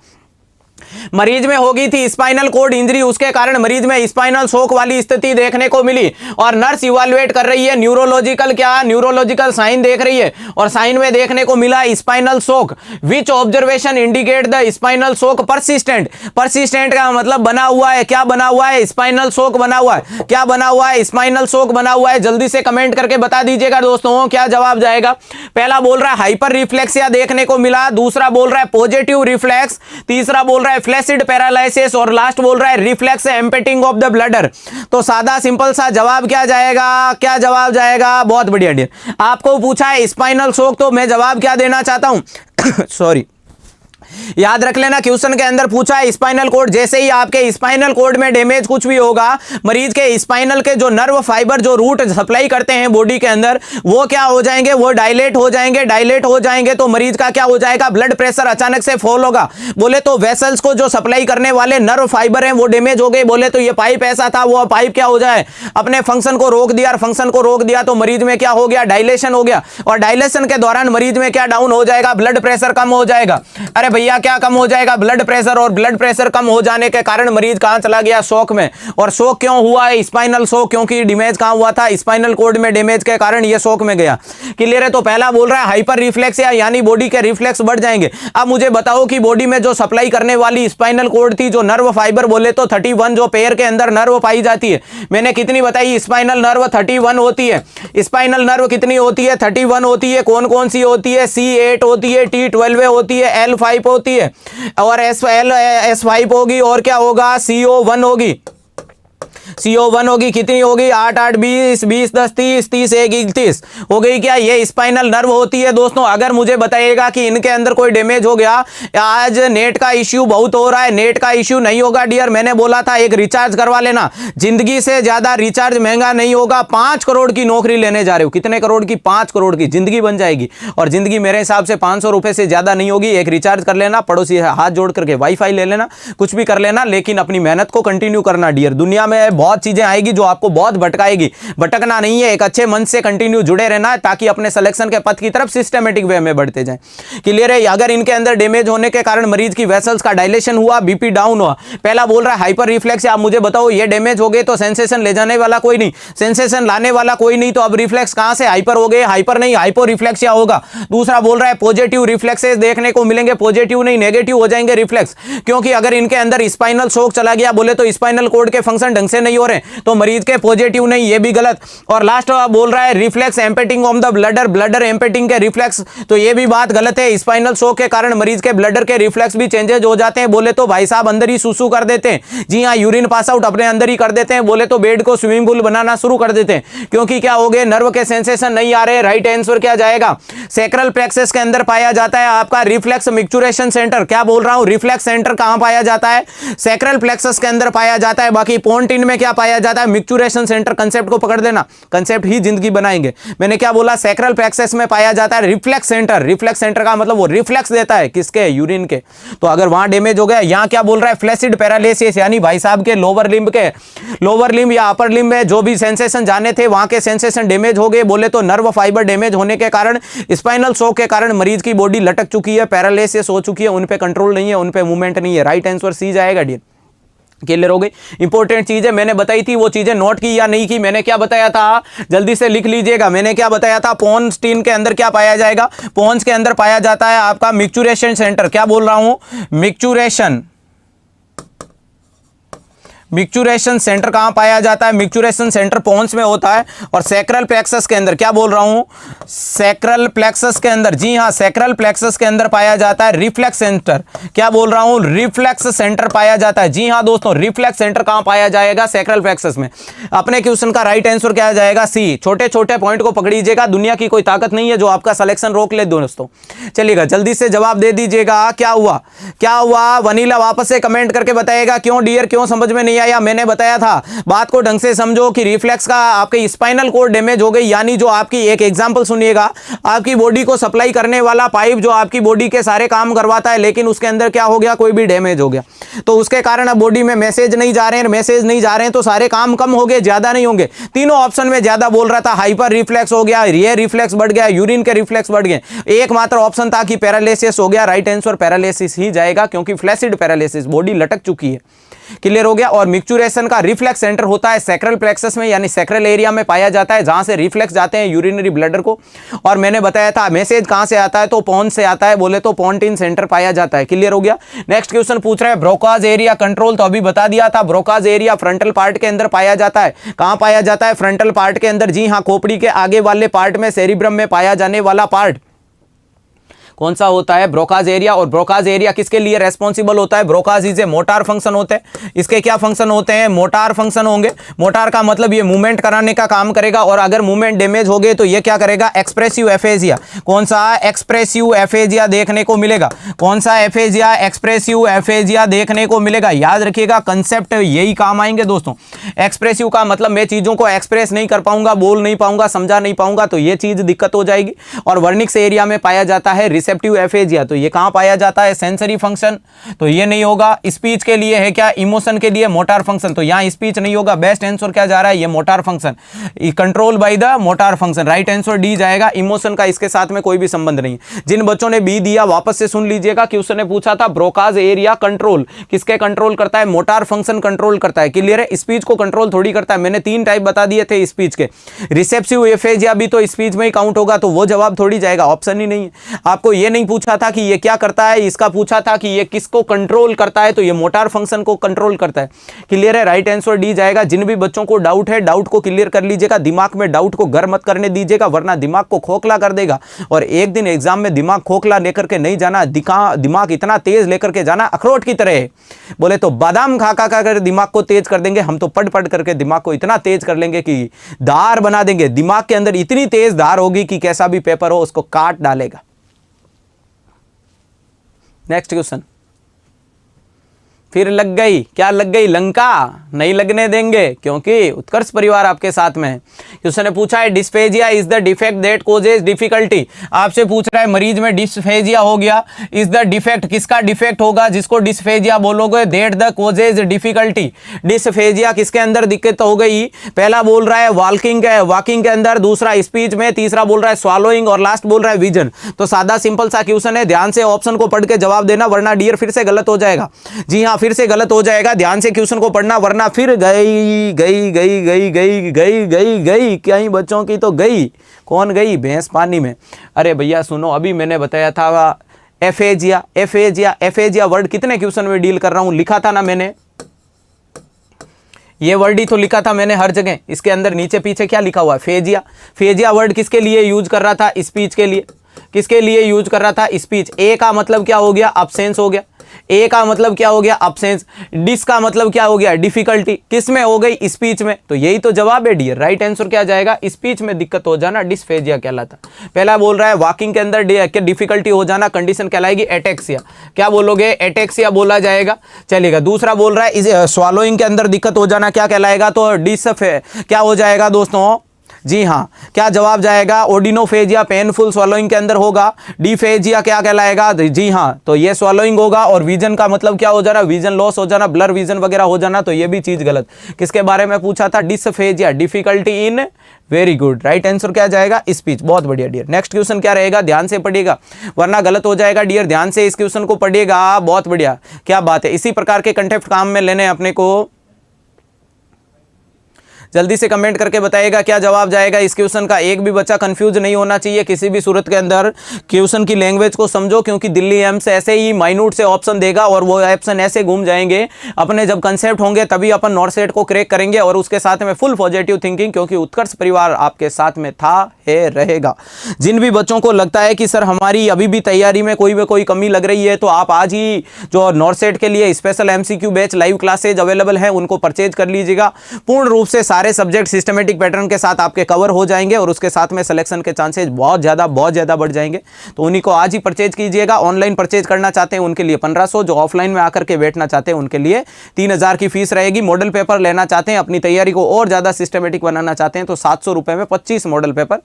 मरीज में होगी थी स्पाइनल कोड इंजरी, उसके कारण मरीज में स्पाइनल शॉक वाली स्थिति देखने को मिली और नर्स इवैल्यूएट कर रही है न्यूरोलॉजिकल, क्या न्यूरोलॉजिकल साइन देख रही है और साइन में देखने को मिला spinal shock. Which observation indicate the spinal shock persistent. Persistent का मतलब बना हुआ है, क्या बना हुआ है, स्पाइनल शॉक बना हुआ है। क्या बना हुआ है, स्पाइनल शॉक बना हुआ है। जल्दी से कमेंट करके बता दीजिएगा दोस्तों क्या जवाब जाएगा। पहला बोल रहा है हाइपर रिफ्लेक्सिया देखने को मिला, दूसरा बोल रहा है पॉजिटिव रिफ्लेक्स, तीसरा बोल रहा है फ्लैसिड पैरालिसिस और लास्ट बोल रहा है reflex emptying of the bladder. तो सादा सिंपल सा जवाब क्या जाएगा, क्या जवाब जाएगा, बहुत बढ़िया डियर। आपको पूछा है स्पाइनल शॉक, तो मैं जवाब क्या देना चाहता हूं सॉरी, याद रख लेना क्वेश्चन के अंदर पूछा है स्पाइनल कोड। जैसे ही आपके स्पाइनल कोड में डैमेज कुछ भी होगा, मरीज के स्पाइनल के जो नर्व फाइबर जो रूट सप्लाई करते हैं बॉडी के अंदर, वो क्या हो जाएंगे, वो डायलेट हो जाएंगे। डायलेट हो जाएंगे तो मरीज का क्या हो जाएगा, ब्लड प्रेशर अचानक से फॉल होगा। बोले तो वेसल्स को जो सप्लाई करने वाले नर्व फाइबर हैं वो डैमेज हो गए। बोले तो ये पाइप ऐसा था, वो पाइप क्या हो जाए, अपने फंक्शन को रोक दिया। और फंक्शन को रोक दिया तो मरीज में क्या हो गया, डायलेशन हो गया। और डायलेशन के दौरान मरीज में क्या डाउन हो जाएगा, ब्लड प्रेशर कम हो जाएगा। अरे भैया भैया क्या कम हो जाएगा? ब्लड प्रेशर, और ब्लड प्रेशर कम हो जाने के कारण मरीज कहां चला गया? शॉक में। और शॉक क्यों हुआ है? स्पाइनल शॉक, क्योंकि डैमेज कहां हुआ था? स्पाइनल कॉर्ड में डैमेज के कारण ये शॉक में गया। क्लियर है? तो पहला बोल रहा है हाइपर रिफ्लेक्सिया, यानी बॉडी के रिफ्लेक्स बढ़ जाएंगे। अब मुझे बताओ कि बॉडी में जो सप्लाई करने वाली स्पाइनल कॉर्ड थी, जो नर्व फाइबर बोले तो 31 जो पैर के अंदर नर्व पाई जाती है, मैंने कितनी बताई? स्पाइनल नर्व 31 होती है। स्पाइनल नर्व कितनी होती है? 31 होती है। कौन कौन सी होती है? C8 होती है, T12 होती है, L5 होती है, और S5 होगी, और क्या होगा? CO1 होगी। CO1 होगी। कितनी होगी? 8 8 20 20 10 30 30 1 31 हो गई क्या? ये स्पाइनल नर्व होती है दोस्तों। अगर मुझे बताइएगा कि इनके अंदर कोई डैमेज हो गया, आज नेट का इश्यू बहुत हो रहा है, नेट का इश्यू नहीं होगा डियर, मैंने बोला था एक रिचार्ज करवा लेना, जिंदगी से ज्यादा रिचार्ज महंगा नहीं होगा। 5 करोड़ की नौकरी लेने जा रहे हो। कितने करोड़ की? 5 करोड़ की जिंदगी बन जाएगी। और जिंदगी मेरे हिसाब से 500 रुपए से ज्यादा नहीं होगी। एक रिचार्ज कर लेना, पड़ोसी हाथ जोड़ करके वाईफाई ले लेना, कुछ भी कर लेना, लेकिन अपनी मेहनत को कंटिन्यू करना डियर। दुनिया में बहुत चीजें आएगी जो आपको बहुत भटकाएगी, भटकना नहीं है, एक अच्छे मन से कंटिन्यू जुड़े रहना, ताकि अपने सिलेक्शन के पथ की तरफ सिस्टमेटिक वे में बढ़ते जाएं। क्लियर है? अगर इनके अंदर डैमेज होने के कारण मरीज की वेसल्स का डायलेशन हुआ, बीपी डाउन हुआ, पहला बोल रहा है हाइपर रिफ्लेक्स। आप मुझे बताओ, ये डैमेज हो गए तो सेंसेशन ले जाने वाला कोई नहीं, सेंसेशन लाने वाला कोई नहीं, तो अब रिफ्लेक्स कहां से? हाइपर हो गए, हाइपर नहीं हाइपो रिफ्लेक्सिया होगा। दूसरा बोल रहा है पॉजिटिव रिफ्लेक्सेस देखने को मिलेंगे, पॉजिटिव नहीं नेगेटिव हो जाएंगे रिफ्लेक्स, क्योंकि अगर इनके अंदर स्पाइनल शॉक चला गया बोले तो स्पाइनल कॉर्ड के फंक्शन ढंग से नहीं हो रहे, तो मरीज के पॉजिटिव नहीं, ये भी गलत। और लास्ट बोल रहा है reflex emptying of the bladder, bladder emptying के रिफ्लेक्स, तो ये भी बात गलत है। स्पाइनल शॉक के कारण मरीज के ब्लडर के रिफ्लेक्स भी चेंजेज हो जाते हैं, बोले तो भाई साहब अंदर ही सुसु कर देते हैं। जी हाँ, यूरिन पास आउट अपने अंदर ही कर देते हैं, बोले तो बेड को स्विमिंग पूल बनाना शुरू कर देते हैं, क्योंकि क्या हो गए? नर्व के सेंसेशन नहीं आ रहे। राइट आंसर क्या जाएगा? सैक्रल प्लेक्सस के अंदर पाया जाता है आपका रिफ्लेक्स मैच्योरेशन सेंटर। क्या बोल रहा हूं? रिफ्लेक्स सेंटर कहां पाया जाता है? सैक्रल प्लेक्सस के अंदर पाया जाता है। बाकी पोन्टिन में क्या पाया जाता है? Maturation centre. कंसेप्ट को पकड़ लेना, कंसेप्ट ही जिंदगी बनाएंगे। मैंने क्या बोला? सैक्रल प्लेक्सस में पाया जाता है रिफ्लेक्स सेंटर। रिफ्लेक्स सेंटर का मतलब वो रिफ्लेक्स देता है किसके? यूरिन के। तो अगर वहां डैमेज हो गया, यहां क्या बोल रहा है? फ्लैसिड पैरालिसिस, यानी भाई साहब के लोअर लिम्ब या अपर लिम्ब में जो भी सेंसेशन जाने थे वहां के सेंसेशन डैमेज हो गए, बोले तो नर्व फाइबर डैमेज होने के कारण, स्पाइनल शॉक के कारण मरीज की बॉडी लटक चुकी है, पैरालिसिस हो चुकी है, उन पे कंट्रोल नहीं है, उन पे मूवमेंट नहीं है। राइट आंसर सी जाएगा डियर। क्लियर हो गई? इंपॉर्टेंट चीजें मैंने बताई थी, वो चीजें नोट की या नहीं की? मैंने क्या बताया था? जल्दी से लिख लीजिएगा। मैंने क्या बताया था? पोन्स्टीन के अंदर क्या पाया जाएगा? पोन्स के अंदर पाया जाता है आपका मैच्योरेशन सेंटर। क्या बोल रहा हूं? मैच्योरेशन सेंटर कहां पाया जाता है? मैच्योरेशन सेंटर पोन्स में होता है। और सैक्रल प्लेक्सस के अंदर, क्या बोल रहा हूं? सैक्रल प्लेक्सस के अंदर, जी हां, सैक्रल प्लेक्सस के अंदर पाया जाता है रिफ्लेक्स सेंटर। क्या बोल रहा हूं? रिफ्लेक्स सेंटर पाया जाता है। जी हां दोस्तों, रिफ्लेक्स सेंटर कहां पाया जाएगा? सैक्रल प्लेक्सस में। अपने क्वेश्चन का राइट आंसर क्या जाएगा? सी। छोटे छोटे पॉइंट को पकड़ीजिएगा, दुनिया की कोई ताकत नहीं है जो आपका सिलेक्शन रोक ले दोस्तों। चलिएगा, जल्दी से जवाब दे दीजिएगा। क्या हुआ? क्या हुआ? वनीला वापस से कमेंट करके बताएगा क्यों डियर, क्यों समझ में नहीं या मैंने बताया था। बात को ढंग से समझो कि रिफ्लेक्स का आपके स्पाइनल कॉर्ड डैमेज हो गई, यानी जो आपकी, एक एग्जांपल सुनिएगा, आपकी बॉडी को सप्लाई करने वाला पाइप जो आपकी बॉडी के सारे काम करवाता है, लेकिन उसके अंदर क्या हो गया? कोई भी डैमेज हो गया, तो उसके कारण अब बॉडी में मैसेज नहीं जा रहे हैं, तो सारे काम कम हो गए, ज्यादा नहीं होंगे। तीनों ऑप्शन में ज्यादा बोल रहा था। हाइपर रिफ्लेक्स हो गया, ये रिफ्लेक्स बढ़ गया, यूरिन के रिफ्लेक्स बढ़ गए। एकमात्र ऑप्शन था कि पैरालिसिस हो गया। राइट आंसर पैरालिसिस ही जाएगा, क्योंकि फ्लैसिड पैरालिसिस, बॉडी लटक चुकी है। क्लियर हो गया? और मैच्योरेशन का रिफ्लेक्स सेंटर होता है सैक्रल प्लेक्सस में, यानी सैक्रल एरिया में पाया जाता है, जहां से रिफ्लेक्स जाते हैं यूरिनरी ब्लडर को। और मैंने बताया था मैसेज कहां से आता है? तो पोन्स से आता है, बोले तो पोन्टिन सेंटर पाया जाता है। क्लियर हो गया? नेक्स्ट क्वेश्चन पूछ रहा है ब्रोकाज एरिया कंट्रोल, तो अभी बता दिया था। ब्रोकाज एरिया फ्रंटल पार्ट के अंदर पाया जाता है। कहां पाया जाता है? फ्रंटल पार्ट के अंदर। जी हां, खोपड़ी के आगे वाले पार्ट में, सेरिब्रम में पाया जाने वाला पार्ट कौन सा होता है? Broca's area. और ब्रोकाज एरिया किसके लिए रेस्पॉन्सिबल होता है? Broca's is a motor function होते हैं। इसके क्या फंक्शन होते हैं? मोटार फंक्शन होंगे। मोटार का मतलब ये मूवमेंट कराने का काम करेगा, और अगर मूवमेंट डैमेज हो गए तो ये क्या करेगा? Expressive aphasia. कौन सा? एक्सप्रेसिव एफेजिया देखने को मिलेगा। कौन सा एफेजिया? एक्सप्रेसिव एफेजिया देखने को मिलेगा। याद रखिएगा, कंसेप्ट यही काम आएंगे दोस्तों। एक्सप्रेसिव का मतलब मैं चीजों को एक्सप्रेस नहीं कर पाऊंगा, बोल नहीं पाऊंगा, समझा नहीं पाऊंगा, तो ये चीज दिक्कत हो जाएगी। और वर्निक्स एरिया में पाया जाता है रिसेप्टिव एफेजिया, तो ये कहाँ पाया जाता है? सेंसरी फंक्शन, तो ये नहीं होगा। स्पीच के लिए है क्या? इमोशन के लिए मोटार फंक्शन, तो यहाँ स्पीच नहीं होगा। बेस्ट आंसर क्या जा रहा है? ये motor function, control by the motor function, right answer D जाएगा। इमोशन का इसके साथ में कोई भी संबंध नहीं। जिन बच्चों ने बी दिया वापस से सुन लीजिएगा कि उसने पूछा था ब्रोकाज एरिया कंट्रोल किसके कंट्रोल करता है? मोटार फंक्शन कंट्रोल करता है। क्लियर है? स्पीच को कंट्रोल थोड़ी करता है। मैंने 3 टाइप बता दिए थे स्पीच के। रिसेप्टिव एफेजिया भी तो स्पीच में ही काउंट होगा, तो वो जवाब थोड़ी जाएगा, ऑप्शन ही नहीं है। आपको ये नहीं पूछा था कि ये क्या करता है, इसका पूछा था कि ये किसको कंट्रोल करता है, तो ये मोटार फंक्शन को कंट्रोल करता है। क्लियर है? राइट आंसर डी जाएगा। जिन भी बच्चों को डाउट है, डाउट को क्लियर कर लीजिएगा। दिमाग में डाउट को घर मत करने दीजिएगा, वरना दिमाग को खोखला कर देगा। और एक दिन एग्जाम में दिमाग खोखला लेकर के नहीं जाना, दिमाग इतना तेज लेकर के जाना अखरोट की तरह। बोले तो बादाम खा खा कर दिमाग को तेज कर देंगे, हम तो पढ़ पढ़ करके दिमाग को इतना तेज कर लेंगे कि धार बना देंगे। दिमाग के अंदर इतनी तेज धार होगी कि कैसा भी पेपर हो उसको काट डालेगा। Next question. फिर लग गई, क्या लग गई? लंका नहीं लगने देंगे, क्योंकि उत्कर्ष परिवार आपके साथ में है। क्वेश्चन ने पूछा है dysphagia is the defect that causes difficulty. आपसे पूछ रहा है मरीज में डिस्फेजिया हो गया, इज द डिफेक्ट, किसका डिफेक्ट होगा जिसको डिस्फेजिया बोलोगे? That the causes difficulty. Dysphagia किसके अंदर दिक्कत हो गई? पहला बोल रहा है वॉकिंग के अंदर, दूसरा स्पीच में, तीसरा बोल रहा है स्वॉलोइंग और लास्ट बोल रहा है विजन। तो सादा सिंपल सा क्वेश्चन है, ध्यान से ऑप्शन को पढ़ के जवाब देना, वरना डियर फिर से गलत हो जाएगा। जी हाँ, फिर से गलत हो जाएगा। ध्यान से क्वेश्चन को पढ़ना, वरना फिर गई गई गई गई गई गई गई गई कई बच्चों की तो गई। कौन गई? भैंस पानी में। अरे भैया सुनो, अभी मैंने बताया था एफेजिया, एफेजिया, एफेजिया वर्ड कितने क्वेश्चन में डील कर रहा हूं, लिखा था ना मैंने, ये वर्ड ही तो लिखा था मैंने हर जगह। इसके अंदर नीचे पीछे क्या लिखा हुआ है? फेजिया। फेजिया वर्ड किसके लिए यूज कर रहा था? स्पीच के लिए। किसके लिए यूज कर रहा था? स्पीच। ए का मतलब क्या हो गया? अब्सेंस हो गया। ए का मतलब क्या हो गया? अब्सेंस। डिस का मतलब क्या हो गया? डिफिकल्टी। किस में हो गई? स्पीच में। तो यही तो जवाब है डियर। राइट आंसर क्या जाएगा? स्पीच में दिक्कत हो जाना डिस्फेजिया कहलाता। पहला बोल रहा है वॉकिंग के अंदर डिफिकल्टी हो जाना, कंडीशन कहलाएगी एटेक्सिया। क्या बोलोगे? एटेक्सिया बोला जाएगा, चलेगा। दूसरा बोल रहा है स्वॉलोइंग के अंदर दिक्कत हो जाना, क्या कहलाएगा? तो क्या हो जाएगा दोस्तों? जी हाँ, क्या जवाब जाएगा? ओडिनोफेजिया, पेनफुल स्वॉलोइंग के अंदर होगा। डिफेजिया क्या कहलाएगा? जी हाँ, तो ये स्वॉलोइंग होगा। और विजन का मतलब क्या हो जाना? विजन लॉस हो जाना, ब्लर विजन वगैरह हो जाना, तो ये भी चीज गलत। किसके बारे में पूछा था? Dysphagia, difficulty in, very good. Right answer क्या जाएगा? स्पीच। बहुत बढ़िया डियर। नेक्स्ट क्वेश्चन क्या रहेगा? ध्यान से पढ़िएगा, वरना गलत हो जाएगा डियर। ध्यान से इस क्वेश्चन को पढ़िएगा। बहुत बढ़िया, क्या बात है। इसी प्रकार के कंटेंट काम में लेने अपने को। जल्दी से कमेंट करके बताइएगा क्या जवाब जाएगा इस क्वेश्चन का। एक भी बच्चा कंफ्यूज नहीं होना चाहिए किसी भी सूरत के अंदर। क्वेश्चन की लैंग्वेज को समझो, क्योंकि दिल्ली एम्स ऐसे ही माइन्यूट से ऑप्शन देगा और वो ऑप्शन ऐसे घूम जाएंगे। अपने जब कंसेप्ट होंगे तभी अपन नॉर्थ सेट को क्रैक करेंगे, और उसके साथ में फुल पॉजिटिव थिंकिंग, क्योंकि उत्कर्ष परिवार आपके साथ में था, है, रहेगा। जिन भी बच्चों को लगता है कि सर हमारी अभी भी तैयारी में कोई कमी लग रही है, तो आप आज ही जो नॉर्थ सेट के लिए special MCQ batch live classes available है उनको परचेज कर लीजिएगा। पूर्ण रूप से सारे सब्जेक्ट सिस्टमेटिक पैटर्न के साथ आपके कवर हो जाएंगे, और उसके साथ में सिलेक्शन के चांसेस बहुत ज़्यादा बढ़ जाएंगे। तो उन्हीं को आज ही परचेज कीजिएगा। ऑनलाइन परचेज करना चाहते हैं उनके लिए 1500, जो ऑफलाइन में आकर के बैठना चाहते हैं उनके लिए 3000 की फीस रहेगी। मॉडल पेपर लेना चाहते हैं, अपनी तैयारी को और ज़्यादा सिस्टमेटिक बनाना चाहते हैं, तो 700 रुपये में 25 मॉडल पेपर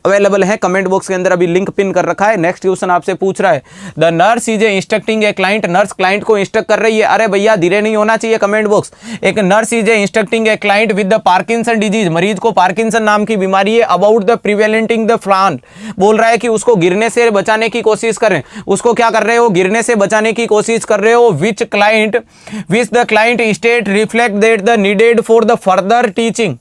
अवेलेबल है। कमेंट बॉक्स के अंदर अभी लिंक पिन कर रखा है। नेक्स्ट क्वेश्चन आपसे पूछ रहा है, the nurse is instructing a client. Nurse client को इंस्ट्रक्ट कर रही है। अरे भैया धीरे नहीं होना चाहिए कमेंट बॉक्स। एक nurse is instructing A client with the Parkinson disease. मरीज को पार्किंसन नाम की बीमारी है। अबाउट द प्रिवेलेंटिंग द फ्लान, बोल रहा है कि उसको गिरने से बचाने की कोशिश करें। उसको क्या कर रहे हो? गिरने से बचाने की कोशिश कर रहे हो। Which the client state reflect that the needed for the further teaching.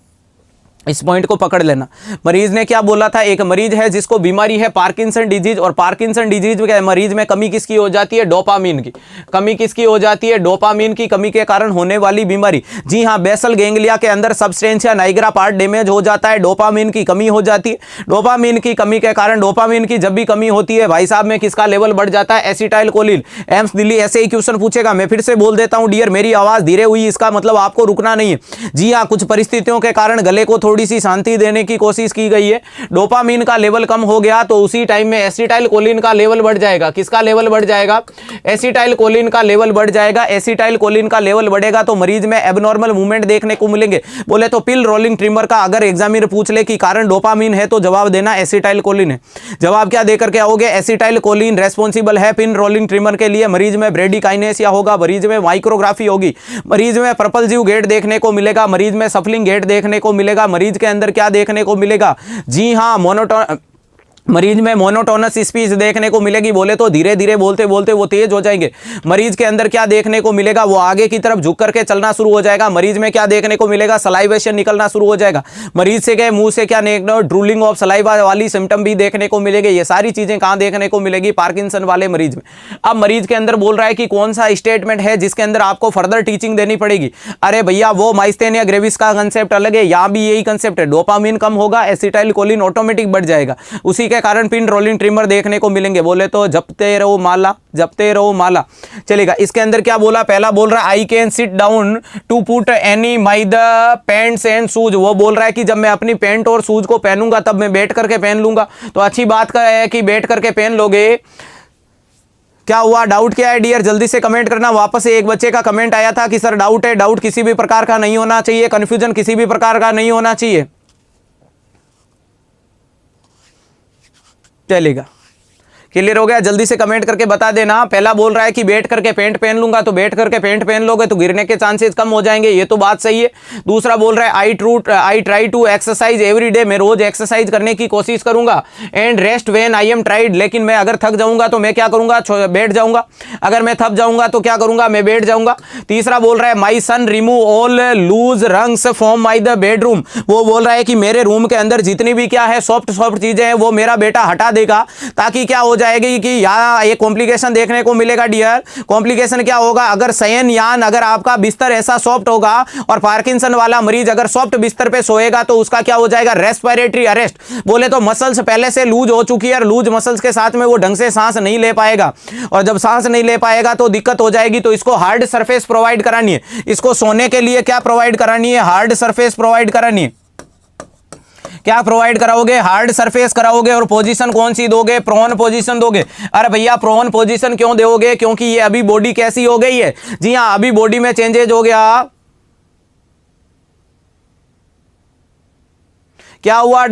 इस पॉइंट को पकड़ लेना। मरीज ने क्या बोला था? एक मरीज है जिसको बीमारी है पार्किंसन डिजीज, और पार्किंसन डिजीज में मरीज में कमी किसकी हो जाती है? डोपामीन की कमी। किसकी हो जाती है? डोपामीन की कमी के कारण होने वाली बीमारी। जी हाँ, बेसल गैंग्लिया के अंदर सबस्टेंशिया नाइग्रा पार्ट डैमेज हो जाता है, डोपामीन की कमी हो जाती है। डोपामीन की कमी के कारण, डोपामीन की जब भी कमी होती है भाई साहब में किसका लेवल बढ़ जाता है? Acetyl choline. एम्स दिल्ली ऐसे ही क्वेश्चन पूछेगा। मैं फिर से बोल देता हूं डियर, मेरी आवाज धीरे हुई इसका मतलब आपको रुकना नहीं है। जी हाँ, कुछ परिस्थितियों के कारण गले को थोड़ी सी शांति देने की कोशिश की गई है। डोपामीन का लेवल कम हो गया तो उसी टाइम में एसिटाइलकोलिन का लेवल बढ़ जाएगा। किसका लेवल बढ़ जाएगा? एसिटाइलकोलिन का लेवल बढ़ जाएगा। एसिटाइलकोलिन का लेवल बढ़ेगा तो मरीज में एबनॉर्मल मूवमेंट देखने को मिलेंगे। बोले तो पिल रोलिंग ट्रिमर का अगर एग्जामिनर पूछ ले कि कारण डोपामीन है तो जवाब देना एसिटाइलकोलिन है। जवाब क्या देकर के आओगे? एसिटाइलकोलिन रेस्पॉन्सिबल है पिन रोलिंग ट्रिमर के लिए। मरीज में ब्रेडिकाइनेसिया होगा, मरीज में माइक्रोग्राफी होगी, मरीज में पर्पल्सिव गेट देखने को मिलेगा, मरीज में सफलिंग गेट देखने को मिलेगा। मरीज के अंदर क्या देखने को मिलेगा? जी हाँ, मरीज में मोनोटोनस स्पीच देखने को मिलेगी। बोले तो धीरे धीरे बोलते बोलते वो तेज हो जाएंगे। मरीज के अंदर क्या देखने को मिलेगा? वो आगे की तरफ झुक करके चलना शुरू हो जाएगा। मरीज में क्या देखने को मिलेगा? सलाइवेशन निकलना शुरू हो जाएगा। मरीज से गए मुंह से क्या ड्रूलिंग ऑफ सलाइवा वाली सिम्टम भी देखने को मिलेगी। ये सारी चीजें कहां देखने को मिलेगी? पार्किंसन वाले मरीज में। अब मरीज के अंदर बोल रहा है कि कौन सा स्टेटमेंट है जिसके अंदर आपको फर्दर टीचिंग देनी पड़ेगी। अरे भैया वो माइस्थेनिया ग्रेविस का कंसेप्ट अलग है, यहां भी यही कंसेप्ट है। डोपामीन कम होगा, एसिटाइलकोलिन ऑटोमेटिक बढ़ जाएगा, उसी के कारण पिन रोलिंग ट्रिमर देखने को मिलेंगे। बोले तो जपते रहो माला, जपते रहो माला। चलेगा। इसके अंदर क्या बोला? पहला बोल रहा है I can sit down to put any my the pants and shoes. वो बोल रहा है कि जब मैं अपनी पैंट और शूज को पहनूंगा तब मैं बैठ करके पहन लूंगा। तो अच्छी बात का है कि बैठ करके पहन लोगे। क्या हुआ? डाउट क्या है डियर? जल्दी से कमेंट करना। वापस से एक बच्चे का कमेंट आया था कि सर डाउट है। डाउट किसी भी प्रकार का नहीं होना चाहिए, कंफ्यूजन किसी भी प्रकार का नहीं होना चाहिए। चलेगा, क्लियर हो गया? जल्दी से कमेंट करके बता देना। पहला बोल रहा है कि बैठ करके पैंट पहन लूंगा, तो बैठ करके पैंट पहन लोगे तो गिरने के चांसेस कम हो जाएंगे, ये तो बात सही है। दूसरा बोल रहा है I try to exercise every day. मैं रोज एक्सरसाइज करने की कोशिश करूंगा। And rest when I am tired. लेकिन मैं अगर थक जाऊंगा तो मैं क्या करूंगा? बैठ जाऊंगा। अगर मैं थक जाऊंगा तो क्या करूंगा? मैं बैठ जाऊंगा। तीसरा बोल रहा है my son remove all loose rugs from my the bedroom. वो बोल रहा है कि मेरे रूम के अंदर जितनी भी क्या है सॉफ्ट सॉफ्ट चीजें हैं वो मेरा बेटा हटा देगा, ताकि क्या हो जाएगी कि यहाँ एक कॉम्प्लिकेशन देखने को मिलेगा डियर। कॉम्प्लिकेशन क्या होगा? अगर शयनयान, अगर आपका बिस्तर ऐसा सॉफ्ट होगा और पार्किंसन वाला मरीज अगर सॉफ्ट बिस्तर पे सोएगा तो उसका क्या हो जाएगा? Respiratory arrest. बोले तो मसल्स पहले से लूज हो चुकी है और लूज मसल्स के साथ में वो ढंग से सांस नहीं ले पाएगा, और जब सांस नहीं ले पाएगा तो दिक्कत हो जाएगी। तो इसको हार्ड सरफेस प्रोवाइड करानी है। इसको सोने के लिए क्या प्रोवाइड करानी है? हार्ड सरफेस प्रोवाइड करानी है। क्या प्रोवाइड कराओगे? हार्ड सरफेस कराओगे। और पोजीशन कौन सी दोगे? प्रोन पोजीशन दोगे। अरे भैया प्रोन पोजीशन क्यों दोगे? क्योंकि ये अभी बॉडी कैसी हो गई है? जी हाँ, अभी बॉडी में चेंजेज हो गया। क्या हुआ?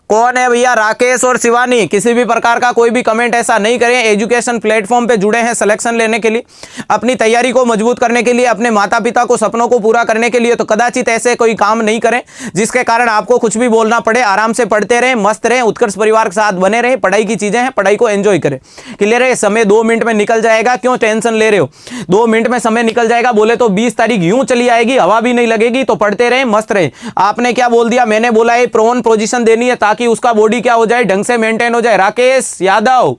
कौन है भैया? राकेश और शिवानी। किसी भी प्रकार का कोई भी कमेंट ऐसा नहीं करें। एजुकेशन प्लेटफॉर्म पे जुड़े हैं सिलेक्शन लेने के लिए, अपनी तैयारी को मजबूत करने के लिए, अपने माता पिता को सपनों को पूरा करने के लिए। तो कदाचित ऐसे कोई काम नहीं करें जिसके कारण आपको कुछ भी बोलना पड़े। आराम से पढ़ते रहें, मस्त रहें, उत्कर्ष परिवार के साथ बने रहें। पढ़ाई की चीजें हैं, पढ़ाई को एंजॉय करें। क्लियर है? समय 2 मिनट में निकल जाएगा, क्यों टेंशन ले रहे हो? 2 मिनट में समय निकल जाएगा। बोले तो 20 तारीख यूं चली आएगी, हवा भी नहीं लगेगी। तो पढ़ते रहें, मस्त रहे। आपने क्या बोल दिया? मैंने बोला है प्रोन पोजीशन देनी है ताकि उसका बॉडी क्या हो जाए? ढंग से मेंटेन हो जाए। Rakesh Yadav,